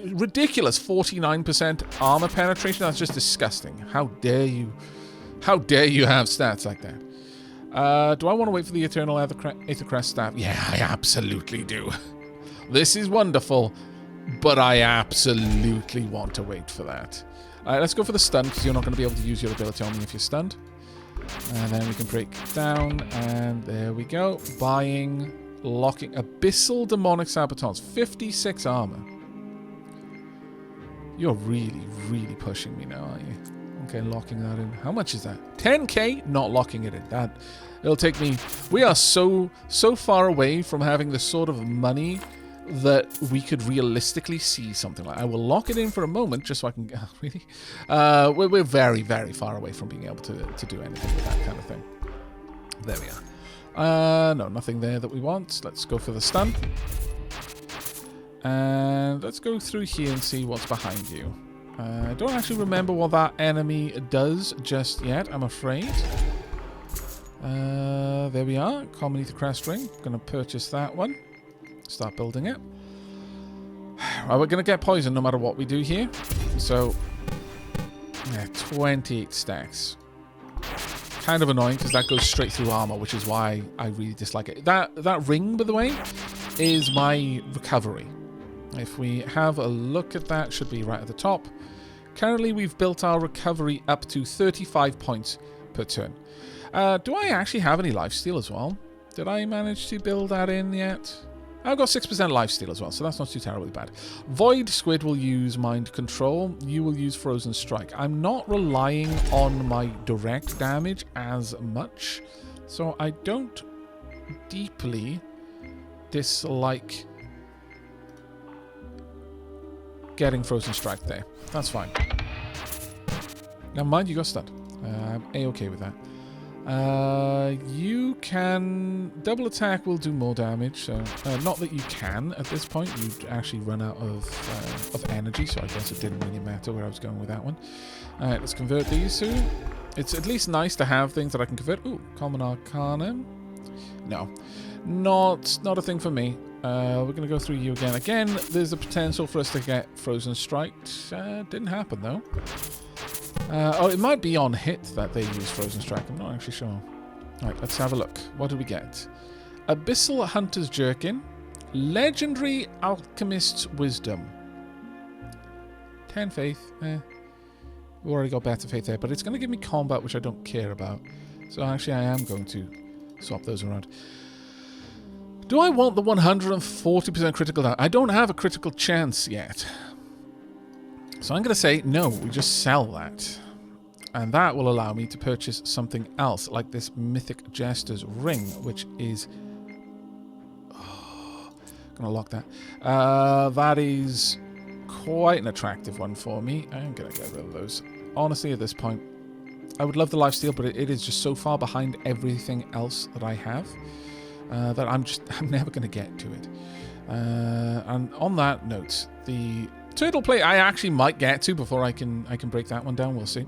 ridiculous 49% armor penetration. That's just disgusting. How dare you? How dare you have stats like that? Do I want to wait for the Eternal Aethercrest staff? Yeah, I absolutely do. This is wonderful, but I absolutely want to wait for that. Let's go for the stun, because you're not going to be able to use your ability on me if you're stunned. And then we can break down, and there we go. Buying, locking, Abyssal Demonic Sabotons, 56 armor. You're really, really pushing me now, aren't you? Okay, locking that in. How much is that? 10k? Not locking it in. It'll take me... We are so far away from having the sort of money that we could realistically see something like. I will lock it in for a moment just so I can... really? We're very, very far away from being able to do anything with that kind of thing. There we are. No, nothing there that we want. Let's go for the stun. And let's go through here and see what's behind you. I don't actually remember what that enemy does just yet, I'm afraid. There we are. Common Aethercrest Ring. Going to purchase that one. Start building it. Right, we're going to get poisoned no matter what we do here. So, yeah, 28 stacks. Kind of annoying because that goes straight through armor, which is why I really dislike it. That ring, by the way, is my recovery. If we have a look at that, should be right at the top. Currently, we've built our recovery up to 35 points per turn. Do I actually have any lifesteal as well? Did I manage to build that in yet? I've got 6% lifesteal as well, so that's not too terribly bad. Void Squid will use Mind Control. You will use Frozen Strike. I'm not relying on my direct damage as much, so I don't deeply dislike getting Frozen Strike there. That's fine. Now, mind you got stunned. I'm A-okay with that. You can... Double attack will do more damage, so... not that you can at this point. You'd actually run out of energy, so I guess it didn't really matter where I was going with that one. Alright, let's convert these two. It's at least nice to have things that I can convert. Ooh, Common Arcanum. No. Not a thing for me. We're going to go through you again. Again, there's a potential for us to get Frozen Strike. Didn't happen, though. Oh, it might be on hit that they use Frozen Strike. I'm not actually sure. Alright, let's have a look. What do we get? Abyssal Hunter's Jerkin. Legendary Alchemist's Wisdom. 10 faith. We've already got better faith there, but it's going to give me combat, which I don't care about. So actually, I am going to swap those around. Do I want the 140% critical damage? I don't have a critical chance yet. So I'm going to say, no, we just sell that. And that will allow me to purchase something else, like this Mythic Jester's Ring, which is... Oh, going to lock that. That is quite an attractive one for me. I'm going to get rid of those. Honestly, at this point, I would love the lifesteal, but it is just so far behind everything else that I have that I'm never going to get to it. And on that note, the Turtle Plate I actually might get to before I can break that one down. We'll see.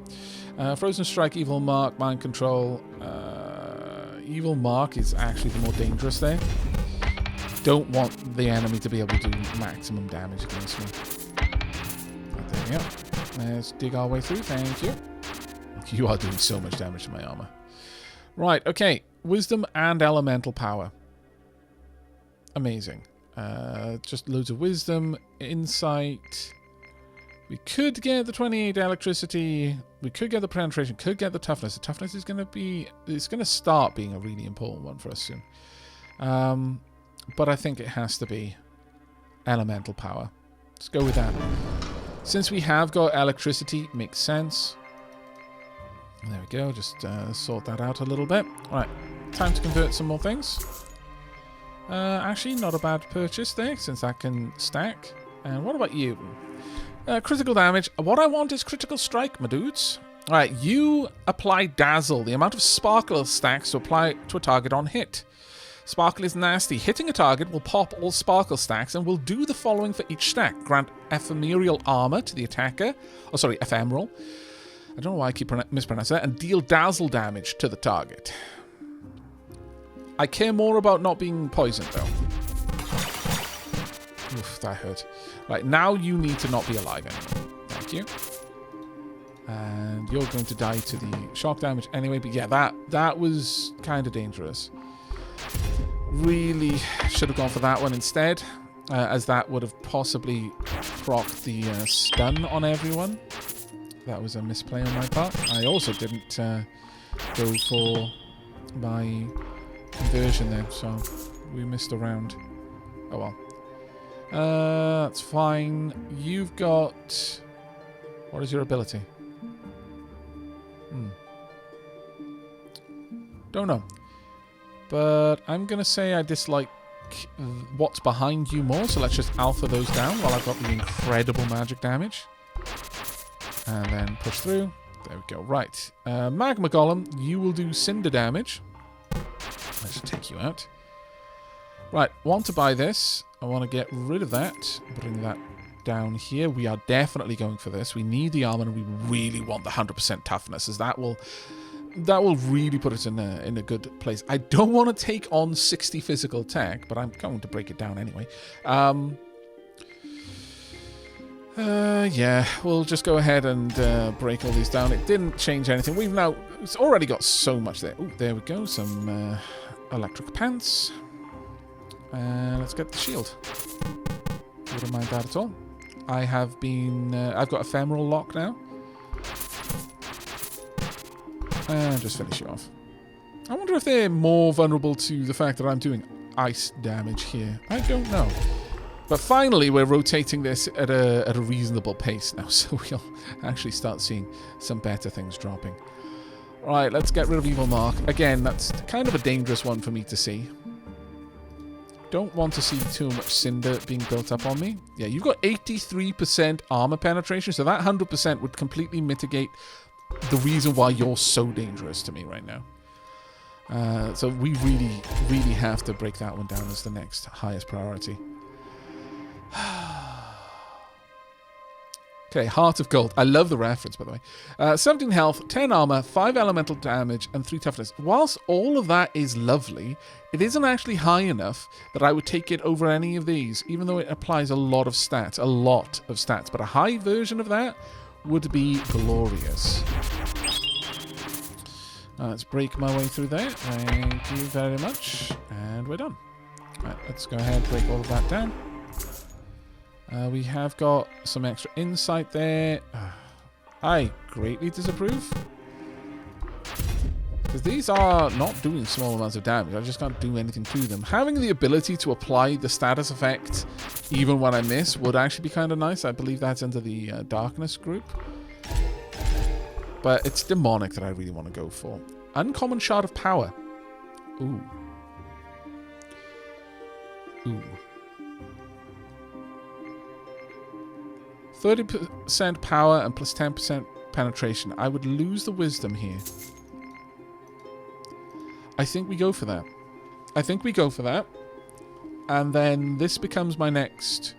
Frozen Strike, Evil Mark, Mind Control. Evil Mark is actually the more dangerous there. Don't want the enemy to be able to do maximum damage against me. But there we go. Let's dig our way through. Thank you. You are doing so much damage to my armor. Right, okay. Wisdom and Elemental Power. Amazing. Just loads of wisdom, insight. We could get the 28 electricity. We could get the penetration. Could get the toughness. The toughness is going to be... It's going to start being a really important one for us soon. But I think it has to be elemental power. Let's go with that. Since we have got electricity, makes sense. There we go. Just sort that out a little bit. All right. Time to convert some more things. Actually, not a bad purchase there, since that can stack. And what about you? Critical damage. What I want is critical strike, my dudes. Alright, you apply Dazzle, the amount of sparkle stacks to apply to a target on hit. Sparkle is nasty. Hitting a target will pop all sparkle stacks and will do the following for each stack. Grant ephemeral armor to the attacker. Oh, sorry, ephemeral. I don't know why I keep mispronouncing that. And deal Dazzle damage to the target. I care more about not being poisoned, though. Oof, that hurt. Right, now you need to not be alive anymore. Thank you. And you're going to die to the shock damage anyway. But yeah, that was kind of dangerous. Really should have gone for that one instead, as that would have possibly procced the stun on everyone. That was a misplay on my part. I also didn't go for my conversion there, so we missed a round. Oh well. That's fine. You've got... What is your ability? Don't know. But I'm going to say I dislike what's behind you more, so let's just alpha those down while I've got the incredible magic damage. And then push through. There we go. Right. Magma Golem, you will do cinder damage. Let's take you out. Right, want to buy this. I want to get rid of that. Bring that down here. We are definitely going for this. We need the armor and we really want the 100% toughness, as that will really put us in a good place. I don't want to take on 60 physical attack, but I'm going to break it down anyway. Yeah, we'll just go ahead and break all these down. It didn't change anything. It's already got so much there. Oh, there we go. Some electric pants. Let's get the shield. Wouldn't mind that at all. I've got ephemeral lock now. And just finish you off. I wonder if they're more vulnerable to the fact that I'm doing ice damage here. I don't know. But finally, we're rotating this at a reasonable pace now, so we'll actually start seeing some better things dropping. Right, let's get rid of Evil Mark. Again, that's kind of a dangerous one for me to see. Don't want to see too much cinder being built up on me. Yeah, you've got 83% armor penetration, so that 100% would completely mitigate the reason why you're so dangerous to me right now. So we really, really have to break that one down as the next highest priority. Okay, Heart of Gold. I love the reference, by the way. 17 health, 10 armor, 5 elemental damage, and 3 toughness. Whilst all of that is lovely, it isn't actually high enough that I would take it over any of these, even though it applies a lot of stats. A lot of stats. But a high version of that would be glorious. Let's break my way through there. Thank you very much. And we're done. Right, let's go ahead and break all of that down. We have got some extra insight there. I greatly disapprove. Because these are not doing small amounts of damage. I just can't do anything to them. Having the ability to apply the status effect even when I miss would actually be kind of nice. I believe that's under the Darkness group. But it's demonic that I really want to go for. Uncommon Shard of Power. Ooh. Ooh. 30% power and plus 10% penetration. I would lose the wisdom here. I think we go for that. I think we go for that. And then this becomes my next...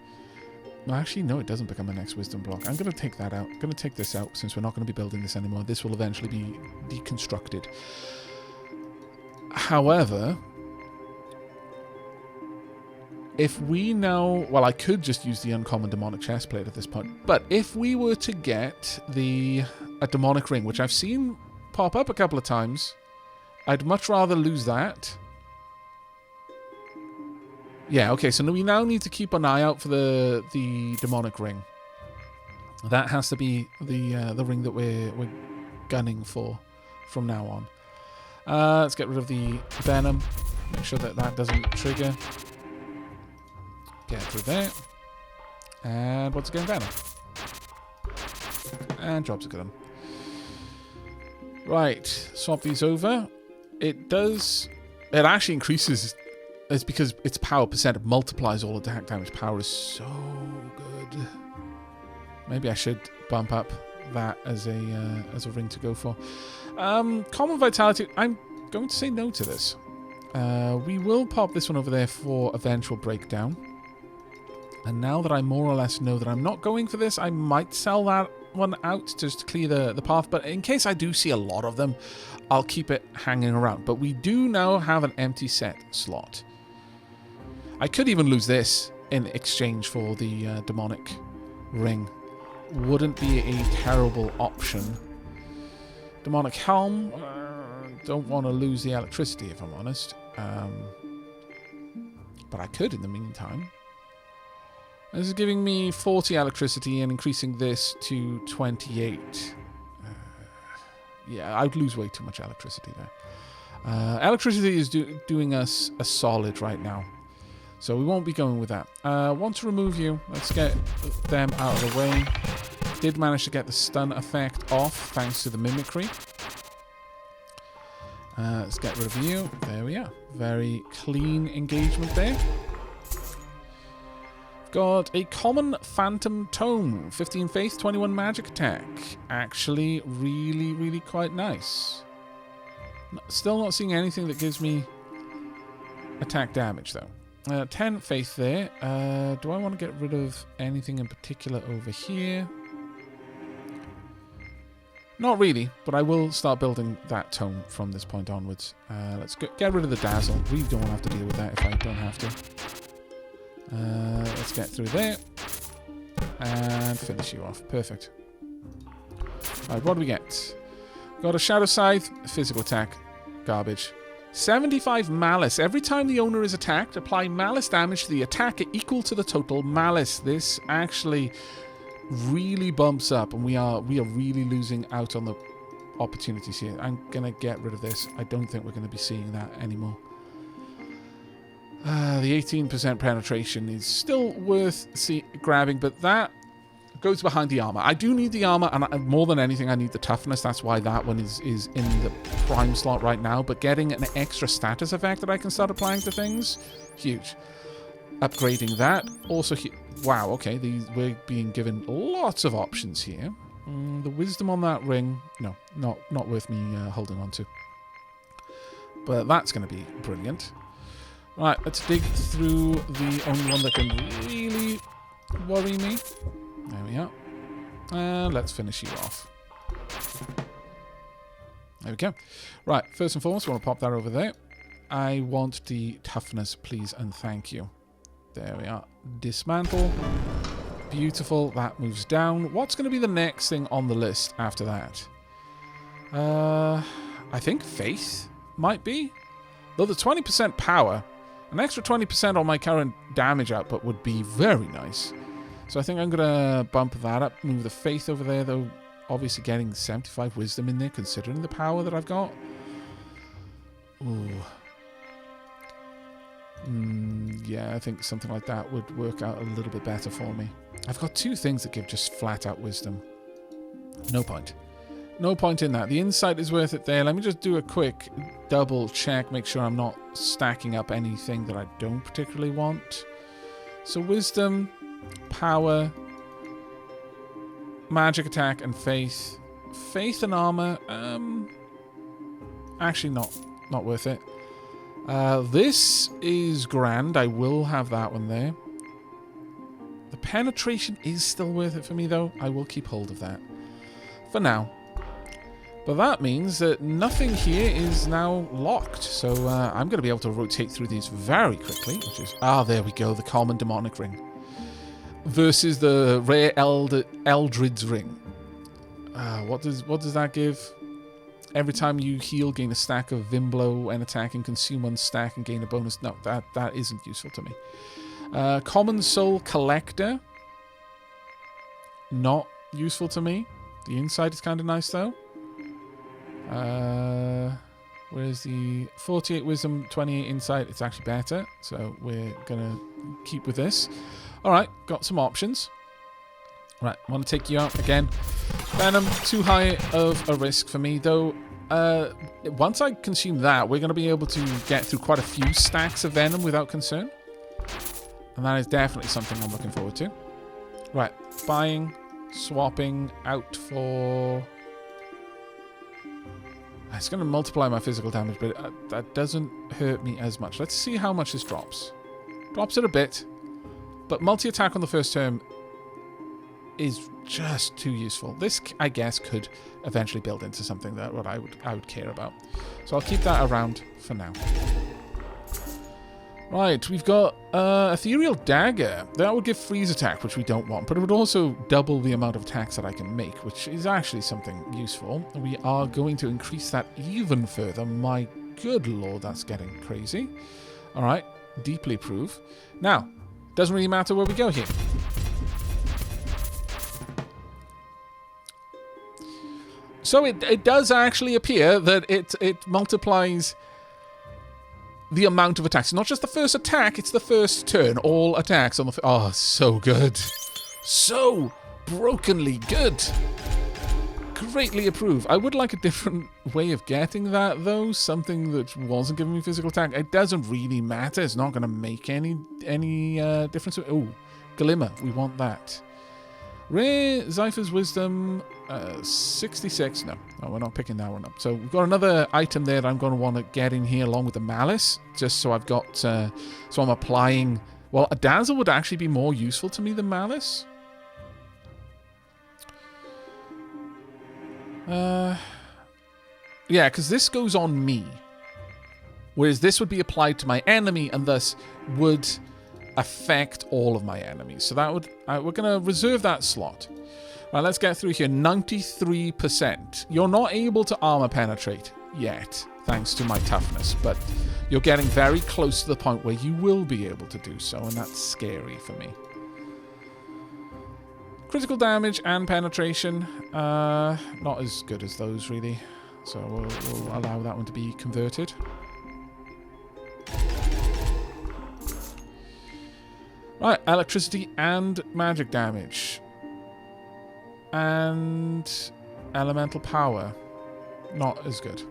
No, actually, no, it doesn't become my next wisdom block. I'm going to take that out. I'm going to take this out since we're not going to be building this anymore. This will eventually be deconstructed. However... if we now... well, I could just use the uncommon demonic chestplate at this point. But if we were to get a demonic ring, which I've seen pop up a couple of times, I'd much rather lose that. Yeah, okay, so we now need to keep an eye out for the demonic ring. That has to be the ring that we're gunning for from now on. Let's get rid of the venom. Make sure that that doesn't trigger. Get through there. And once again, venom. And jobs are good. Right, swap these over. It does... it actually increases... it's because its power percent multiplies all attack damage. Power is so good. Maybe I should bump up that as a ring to go for. Common Vitality. I'm going to say no to this. We will pop this one over there for eventual breakdown. And now that I more or less know that I'm not going for this, I might sell that one out just to clear the path. But in case I do see a lot of them, I'll keep it hanging around. But we do now have an empty set slot. I could even lose this in exchange for the demonic ring. Wouldn't be a terrible option. Demonic helm. Don't want to lose the electricity, if I'm honest. But I could in the meantime. This is giving me 40 electricity and increasing this to 28. Yeah, I'd lose way too much electricity there. Electricity is doing us a solid right now. So we won't be going with that. Want to remove you. Let's get them out of the way. Did manage to get the stun effect off thanks to the mimicry. Let's get rid of you. There we are. Very clean engagement there. Got a common phantom tome. 15 faith, 21 magic attack. Actually, really, really quite nice. Still not seeing anything that gives me attack damage, though. 10 faith there. Do I want to get rid of anything in particular over here? Not really, but I will start building that tome from this point onwards. Let's get rid of the Dazzle. Really don't want to have to deal with that if I don't have to. Let's get through there. And finish you off. Perfect. Alright, what do we get? Got a Shadow Scythe, physical attack, garbage. 75 malice. Every time the owner is attacked, apply malice damage to the attacker equal to the total malice. This actually really bumps up, and we are really losing out on the opportunities here. I'm gonna get rid of this. I don't think we're gonna be seeing that anymore. The 18% penetration is still worth grabbing, but that goes behind the armor. I do need the armor, and more than anything, I need the toughness. That's why that one is in the prime slot right now. But getting an extra status effect that I can start applying to things, huge. Upgrading that, also huge. Wow, okay, we're being given lots of options here. The wisdom on that ring, no, not worth me holding on to. But that's going to be brilliant. Right, let's dig through the only one that can really worry me. There we are. And let's finish you off. There we go. Right, first and foremost, I want to pop that over there. I want the toughness, please, and thank you. There we are. Dismantle. Beautiful. That moves down. What's going to be the next thing on the list after that? I think faith might be. Though the 20% power, an extra 20% on my current damage output would be very nice. So I think I'm going to bump that up. Move the faith over there, though. Obviously getting 75 wisdom in there, considering the power that I've got. Ooh. Yeah, I think something like that would work out a little bit better for me. I've got two things that give just flat out wisdom. No point. No point in that. The insight is worth it there. Let me just do a quick double check, make sure I'm not stacking up anything that I don't particularly want. So wisdom, power, magic attack, and faith. Faith and armor, actually not worth it. This is grand. I will have that one there. The penetration is still worth it for me, though. I will keep hold of that for now. But that means that nothing here is now locked. So I'm going to be able to rotate through these very quickly. Which is, there we go. The common demonic ring versus the rare Eldrid's ring. What does that give? Every time you heal, gain a stack of Vimblow and attack and consume one stack and gain a bonus. No, that isn't useful to me. Common Soul Collector. Not useful to me. The inside is kind of nice, though. Where's the 48 Wisdom, 28 Insight? It's actually better. So we're going to keep with this. Alright, got some options. Right, I want to take you out again. Venom, too high of a risk for me, though. Once I consume that, we're going to be able to get through quite a few stacks of Venom without concern. And that is definitely something I'm looking forward to. Right, buying, swapping out for... It's going to multiply my physical damage, but that doesn't hurt me as much. Let's see how much this drops. Drops it a bit, but multi-attack on the first turn is just too useful. This, I guess, could eventually build into something that I would care about. So I'll keep that around for now. Right, we've got Ethereal Dagger. That would give freeze attack, which we don't want, but it would also double the amount of attacks that I can make, which is actually something useful. We are going to increase that even further. My good lord, that's getting crazy. All right, deeply approve. Now, doesn't really matter where we go here. So it does actually appear that it multiplies the amount of attacks. Not just the first attack, it's the first turn. All attacks on the... Oh, so good. So brokenly good. Greatly approve. I would like a different way of getting that, though. Something that wasn't giving me physical attack. It doesn't really matter. It's not going to make any difference. Oh, Glimmer. We want that. Rare Zypher's Wisdom, 66. No, we're not picking that one up. So we've got another item there that I'm going to want to get in here along with the Malice, just so I've got, so I'm applying, well, a Dazzle would actually be more useful to me than Malice. Yeah, because this goes on me, whereas this would be applied to my enemy and thus would affect all of my enemies. So that would we're going to reserve that slot. Right, let's get through here. 93%. You're not able to armor penetrate yet, thanks to my toughness, but you're getting very close to the point where you will be able to do so, and that's scary for me. Critical damage and penetration, not as good as those, really. So we'll allow that one to be converted. Right, electricity and magic damage. And elemental power. Not as good.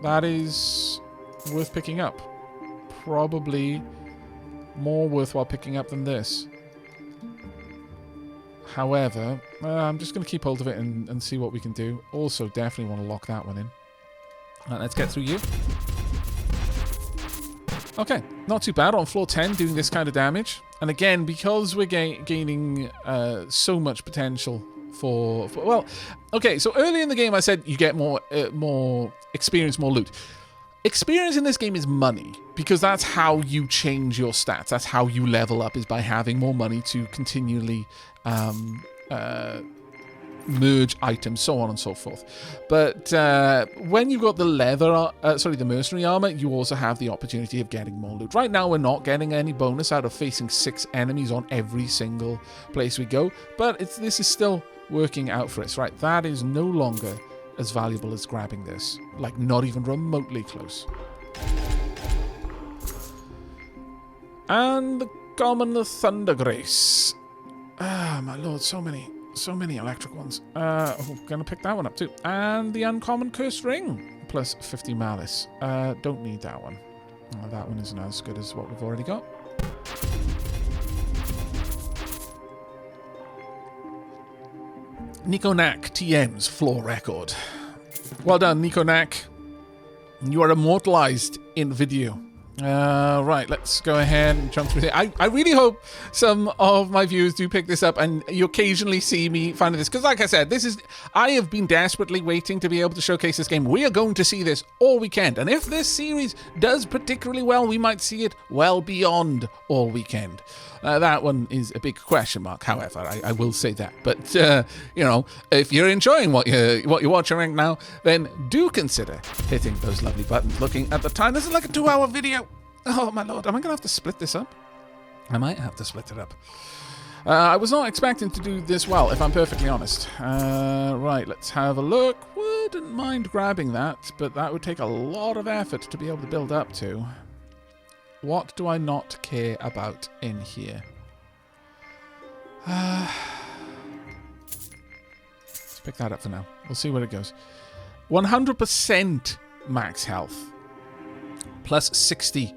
That is worth picking up. Probably more worthwhile picking up than this. However, I'm just going to keep hold of it and see what we can do. Also, definitely want to lock that one in. Let's get through you. Okay, not too bad on floor 10 doing this kind of damage. And again, because we're gaining so much potential for... Well, okay, so early in the game I said you get more experience, more loot. Experience in this game is money, because that's how you change your stats. That's how you level up, is by having more money to continually merge items, so on and so forth. But when you've got the the mercenary armor, you also have the opportunity of getting more loot. Right now, we're not getting any bonus out of facing 6 enemies on every single place we go, but this is still working out for us, right? That is no longer as valuable as grabbing this. Like, not even remotely close. And the common Thunder Grace. Ah, my lord, so many electric ones. Gonna pick that one up too. And the uncommon Cursed Ring, plus 50 Malice. Don't need that one. That one isn't as good as what we've already got. Nico Knack TM's floor record. Well done, Nico Knack. You are immortalized in video. Right, let's go ahead and jump through here. I really hope some of my viewers do pick this up and you occasionally see me finding this. Because like I said, I have been desperately waiting to be able to showcase this game. We are going to see this all weekend. And if this series does particularly well, we might see it well beyond all weekend. That one is a big question mark, however, I will say that. But, you know, if you're enjoying what you're watching right now, then do consider hitting those lovely buttons. Looking at the time, this is like a 2-hour video. Oh, my lord, am I going to have to split this up? I might have to split it up. I was not expecting to do this well, if I'm perfectly honest. Right, let's have a look. Wouldn't mind grabbing that, but that would take a lot of effort to be able to build up to. What do I not care about in here? Let's pick that up for now. We'll see where it goes. 100% max health. Plus 60%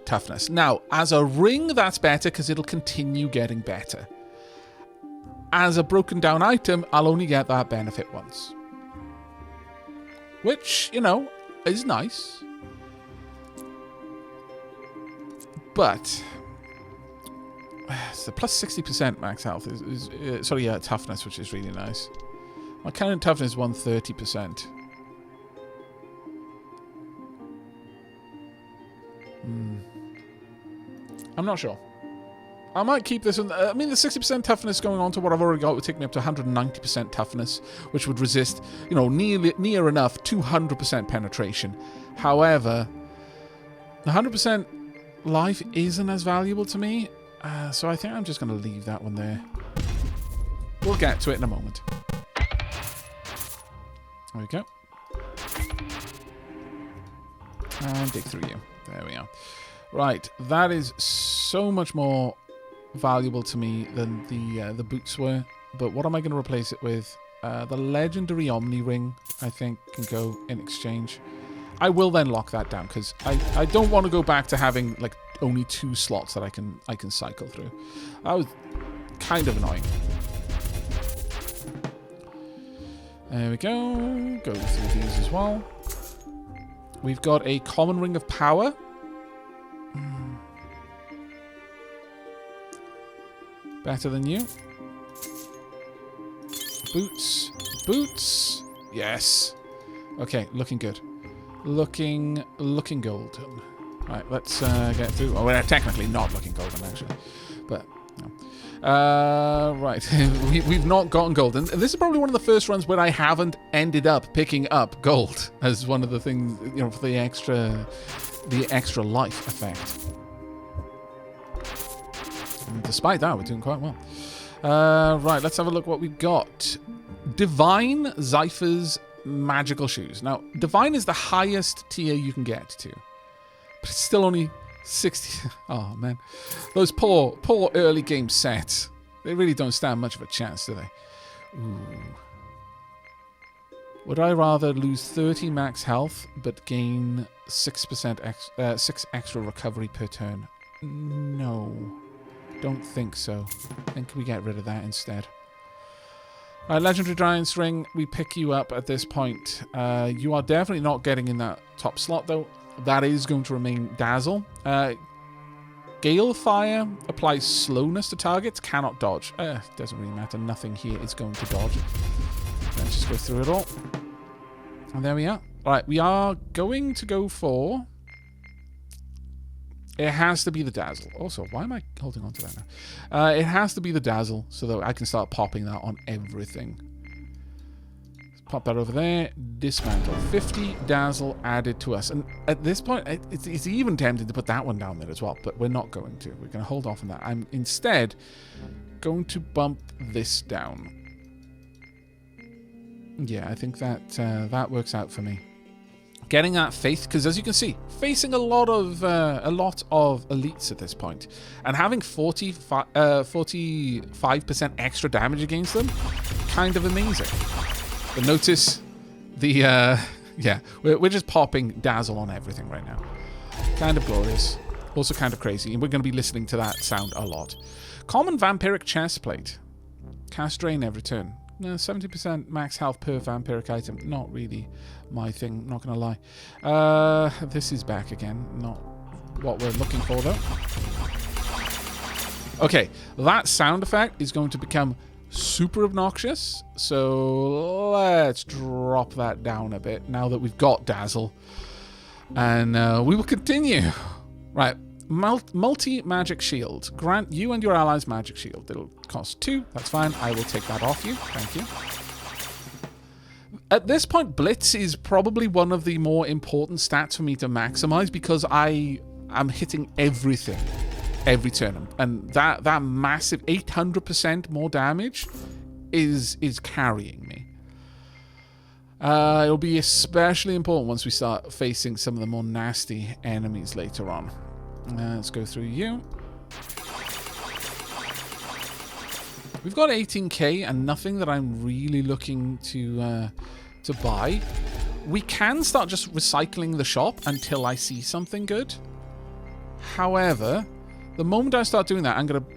toughness. Now, as a ring, that's better because it'll continue getting better. As a broken down item, I'll only get that benefit once. Which, you know, is nice. But the plus 60% max health is toughness, which is really nice. My current toughness is 130%. I'm not sure. I might keep this. I mean, the 60% toughness going on to what I've already got would take me up to 190% toughness, which would resist, you know, near enough 200% penetration. However, 100% life isn't as valuable to me, so I think I'm just going to leave that one there. We'll get to it in a moment. There we go. And dig through you. There we are. Right, that is so much more valuable to me than the boots were. But what am I going to replace it with? The legendary Omni Ring, I think, can go in exchange. I will then lock that down because I don't want to go back to having like only 2 slots that I can cycle through. That was kind of annoying. There we go. Go through these as well. We've got a common ring of power. Better than you. Boots. Boots. Yes. Okay, looking good. Looking golden. Right, let's get through. Oh, we're technically not looking golden, actually. But, no. Right. We've not gotten gold. And this is probably one of the first runs where I haven't ended up picking up gold as one of the things, you know, for the extra life effect. And despite that, we're doing quite well. Right, let's have a look what we've got. Divine Zypher's Magical Shoes. Now, Divine is the highest tier you can get to. But it's still only 60. Oh, man. Those poor early game sets. They really don't stand much of a chance, do they? Ooh. Would I rather lose 30 max health, but gain 6 extra recovery per turn? No. Don't think so. I think we get rid of that instead. Legendary Giant's Ring, we pick you up at this point. You are definitely not getting in that top slot, though. That is going to remain Dazzle. Gale Fire applies slowness to targets, cannot dodge. Doesn't really matter. Nothing here is going to dodge. Let's just go through it all. And there we are. All right, we are going to go for... It has to be the Dazzle. Also, why am I holding on to that now? It has to be the Dazzle so that I can start popping that on everything. Let's pop that over there. Dismantle. 50 Dazzle added to us. And at this point, it's even tempted to put that one down there as well, but we're not going to. We're going to hold off on that. I'm instead going to bump this down. Yeah, I think that that works out for me. Getting that faith, because as you can see, facing a lot of elites at this point, and having 45% extra damage against them, kind of amazing. But notice the yeah, we're just popping Dazzle on everything right now. Kind of glorious, also kind of crazy, and we're going to be listening to that sound a lot. Common Vampiric Chestplate, cast drain every turn. 70% max health per vampiric item. Not really my thing, not gonna lie. This is back again. Not what we're looking for, though. Okay, that sound effect is going to become super obnoxious. So let's drop that down a bit now that we've got Dazzle. And we will continue. Right. Multi-magic shield. Grant you and your allies magic shield. It'll cost 2. That's fine. I will take that off you. Thank you. At this point, Blitz is probably one of the more important stats for me to maximize because I am hitting everything every turn. And that massive 800% more damage is carrying me. It'll be especially important once we start facing some of the more nasty enemies later on. Let's go through you. We've got 18k and nothing that I'm really looking to buy. We can start just recycling the shop until I see something good. However, the moment I start doing that, I'm going to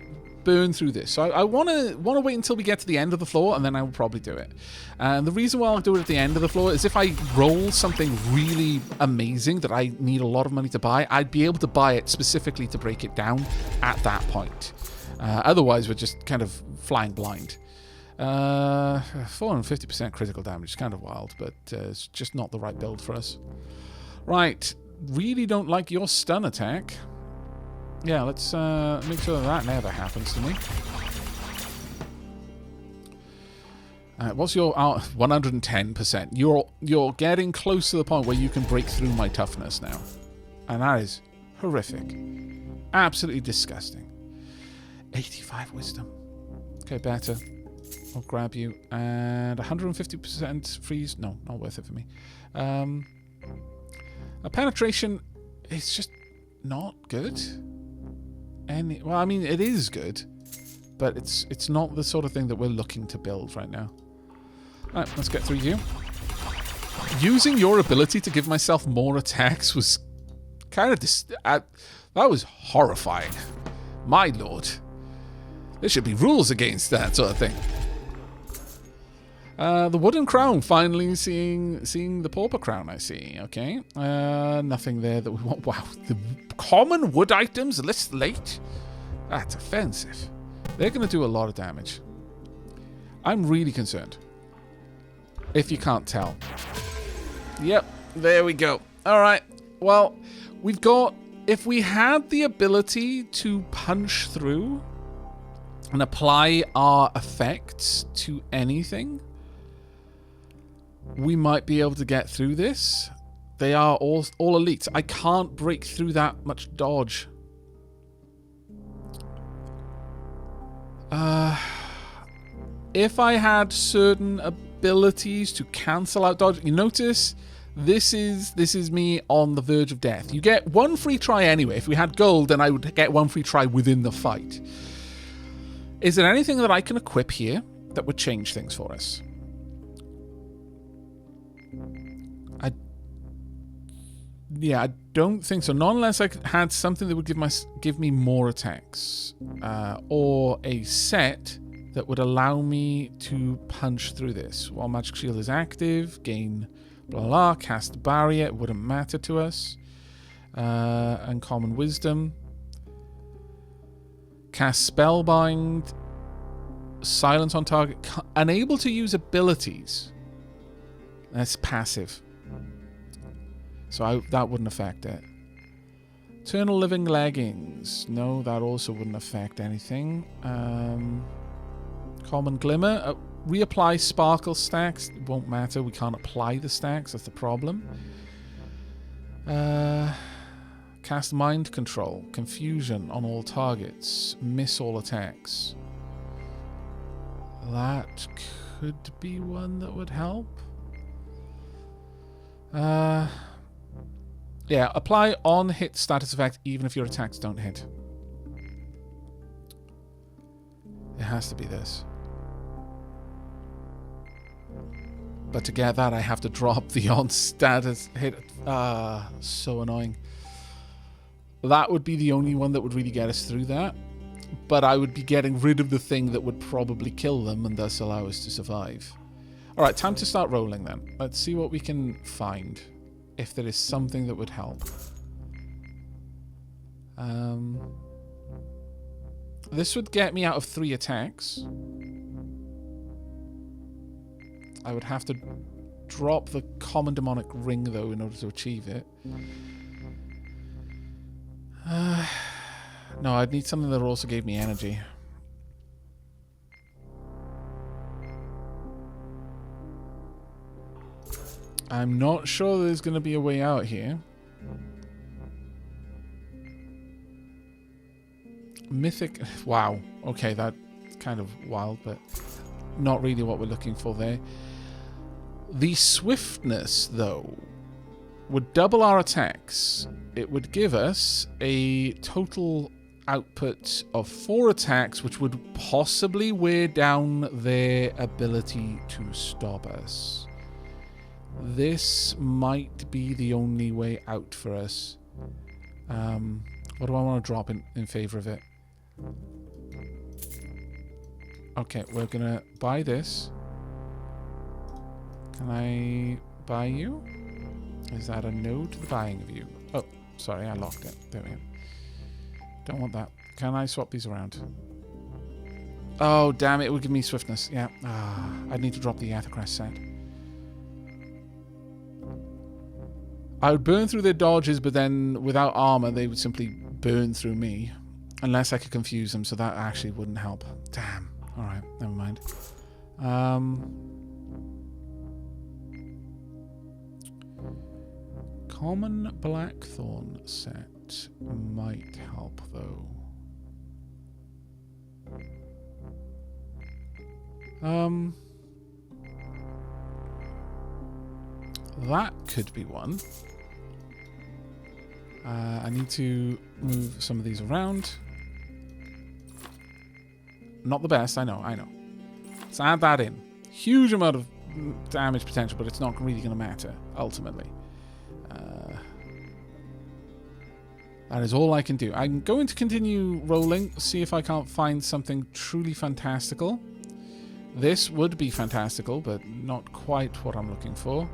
burn through this. So I want to wait until we get to the end of the floor, and then I will probably do it. And the reason why I'll do it at the end of the floor is if I roll something really amazing that I need a lot of money to buy, I'd be able to buy it specifically to break it down at that point. Otherwise, we're just kind of flying blind. 450% critical damage is kind of wild, but it's just not the right build for us. Right, really don't like your stun attack. Yeah, let's make sure that never happens to me. What's your 110%? You're getting close to the point where you can break through my toughness now, and that is horrific, absolutely disgusting. 85 wisdom. Okay, better. I'll grab you. And 150% freeze. No, not worth it for me. A penetration is just not good. Well, I mean, it is good, but it's not the sort of thing that we're looking to build right now. All right, let's get through you. Using your ability to give myself more attacks was kind of that was horrifying. My lord, there should be rules against that sort of thing. The wooden crown, finally seeing the pauper crown, I see. Okay. Nothing there that we want. Wow. The common wood items this late? That's offensive. They're going to do a lot of damage. I'm really concerned. If you can't tell. Yep. There we go. All right. Well, we've got... If we had the ability to punch through and apply our effects to anything, we might be able to get through this. They are all elites. I can't break through that much dodge. If I had certain abilities to cancel out dodge, you notice this is me on the verge of death. You get one free try anyway. If we had gold, then I would get one free try within the fight. Is there anything that I can equip here that would change things for us? Yeah, I don't think so. Not unless I had something that would give me more attacks, or a set that would allow me to punch through this. While Magic Shield is active, gain blah blah, blah, cast barrier, it wouldn't matter to us. Uncommon Wisdom. Cast Spellbind. Silence on target. Unable to use abilities. That's passive. So that wouldn't affect it. Eternal Living Leggings. No, that also wouldn't affect anything. Common Glimmer. Reapply Sparkle stacks. It won't matter. We can't apply the stacks. That's the problem. Cast Mind Control. Confusion on all targets. Miss all attacks. That could be one that would help. Yeah, apply on hit status effect even if your attacks don't hit. It has to be this. But to get that, I have to drop the on status hit. So annoying. That would be the only one that would really get us through that. But I would be getting rid of the thing that would probably kill them and thus allow us to survive. Alright, time to start rolling then. Let's see what we can find. If there is something that would help. This would get me out of 3 attacks. I would have to drop the common demonic ring though in order to achieve it. No, I'd need something that also gave me energy. I'm not sure there's going to be a way out here. Mythic... Wow. Okay, that's kind of wild, but not really what we're looking for there. The swiftness, though, would double our attacks. It would give us a total output of 4 attacks, which would possibly wear down their ability to stop us. This might be the only way out for us. What do I want to drop in favor of it? Okay, we're going to buy this. Can I buy you? Is that a no to the buying of you? Oh, sorry, I locked it. There we go. Don't want that. Can I swap these around? Oh, damn it. It would give me swiftness. Yeah. I'd need to drop the Attribution set. I would burn through their dodges, but then without armor, they would simply burn through me. Unless I could confuse them, so that actually wouldn't help. Damn. Alright, never mind. Common Blackthorn set might help, though. That could be one. I need to move some of these around. Not the best, I know. Let's add that in. Huge amount of damage potential, but it's not really going to matter, ultimately. That is all I can do. I'm going to continue rolling, see if I can't find something truly fantastical. This would be fantastical, but not quite what I'm looking for.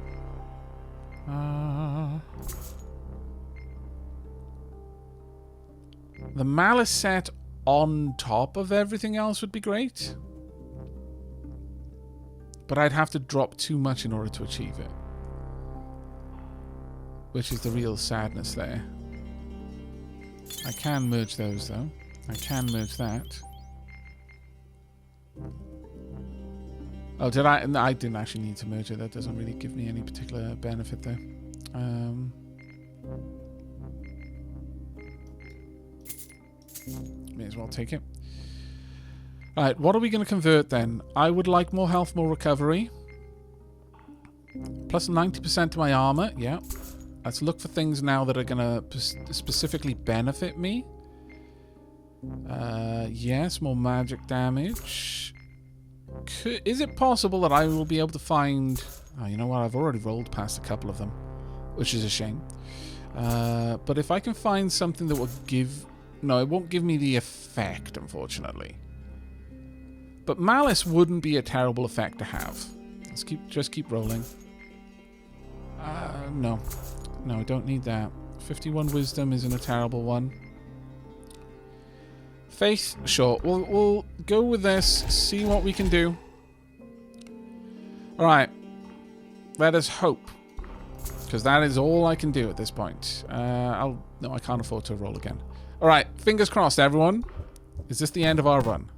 The Malice set on top of everything else would be great. But I'd have to drop too much in order to achieve it. Which is the real sadness there. I can merge those, though. I can merge that. Oh, did I? No, I didn't actually need to merge it. That doesn't really give me any particular benefit there. May as well take it. Alright, what are we going to convert then? I would like more health, more recovery. Plus 90% to my armor. Yeah. Let's look for things now that are going to specifically benefit me. Yes, more magic damage. Is it possible that I will be able to find... Oh, you know what? I've already rolled past a couple of them, which is a shame. But if I can find something that will give... No, it won't give me the effect, unfortunately. But Malice wouldn't be a terrible effect to have. Let's just keep rolling. No. No, I don't need that. 51 Wisdom isn't a terrible one. Faith, sure. We'll go with this, see what we can do. Alright. Let us hope. Because that is all I can do at this point. No, I can't afford to roll again. Alright, fingers crossed, everyone. Is this the end of our run?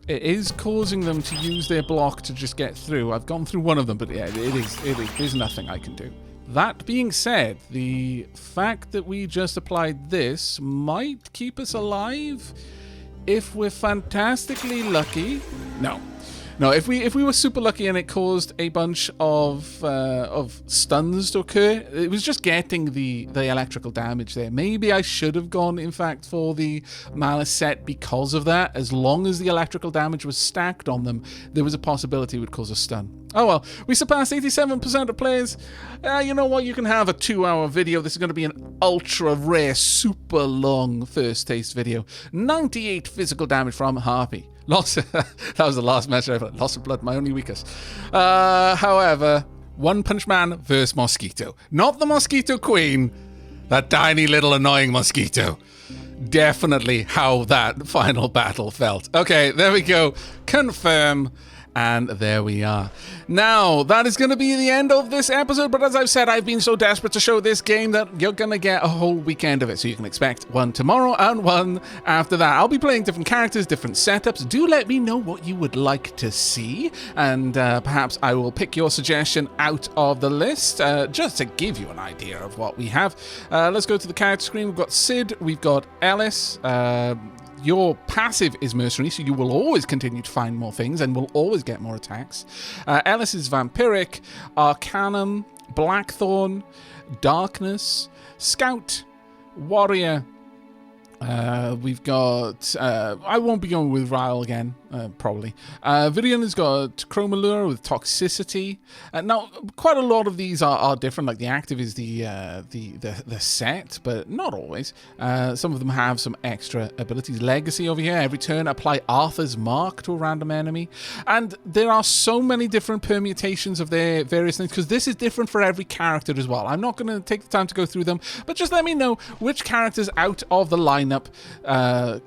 It is causing them to use their block to just get through. I've gone through one of them, but yeah, there's nothing I can do. That being said, the fact that we just applied this might keep us alive if we're fantastically lucky. No, if we were super lucky and it caused a bunch of stuns to occur, it was just getting the electrical damage there. Maybe I should have gone, in fact, for the Malice set because of that. As long as the electrical damage was stacked on them, there was a possibility it would cause a stun. Oh well, we surpassed 87% of players. You know what? You can have a 2-hour video. This is going to be an ultra rare, super long first taste video. 98 physical damage from Harpy. That was the last match ever. Loss of blood, my only weakness. However, One Punch Man versus Mosquito. Not the Mosquito Queen. That tiny little annoying mosquito. Definitely how that final battle felt. Okay, there we go. Confirm. And there we are. Now, that is going to be the end of this episode, but as I've said, I've been so desperate to show this game that you're going to get a whole weekend of it, so you can expect one tomorrow and one after that. I'll be playing different characters, different setups. Do let me know what you would like to see, and perhaps I will pick your suggestion out of the list, just to give you an idea of what we have. Let's go to the character screen. We've got Sid, we've got Ellis, your passive is Mercenary, so you will always continue to find more things and will always get more attacks. Ellis is Vampiric, Arcanum, Blackthorn, Darkness, Scout, Warrior. We've got... I won't be going with Ryle again, probably. Viridian has got Chromalure with Toxicity. Now, quite a lot of these are different. Like, the active is the set, but not always. Some of them have some extra abilities. Legacy over here. Every turn, apply Arthur's Mark to a random enemy. And there are so many different permutations of their various things, because this is different for every character as well. I'm not going to take the time to go through them, but just let me know which characters out of the lineup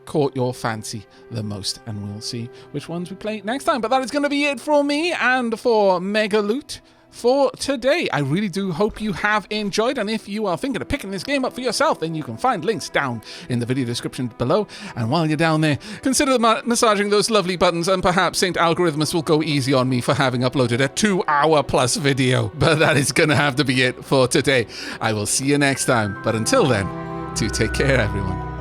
caught your fancy the most, and we'll see which ones we play next time. But that is going to be it for me and for Megaloot for today. I really do hope you have enjoyed, and if you are thinking of picking this game up for yourself, then you can find links down in the video description below. And while you're down there, consider massaging those lovely buttons, and perhaps St. Algorithmus will go easy on me for having uploaded a 2-hour plus video. But that is going to have to be it for today. I will see you next time, but until then, do take care, everyone.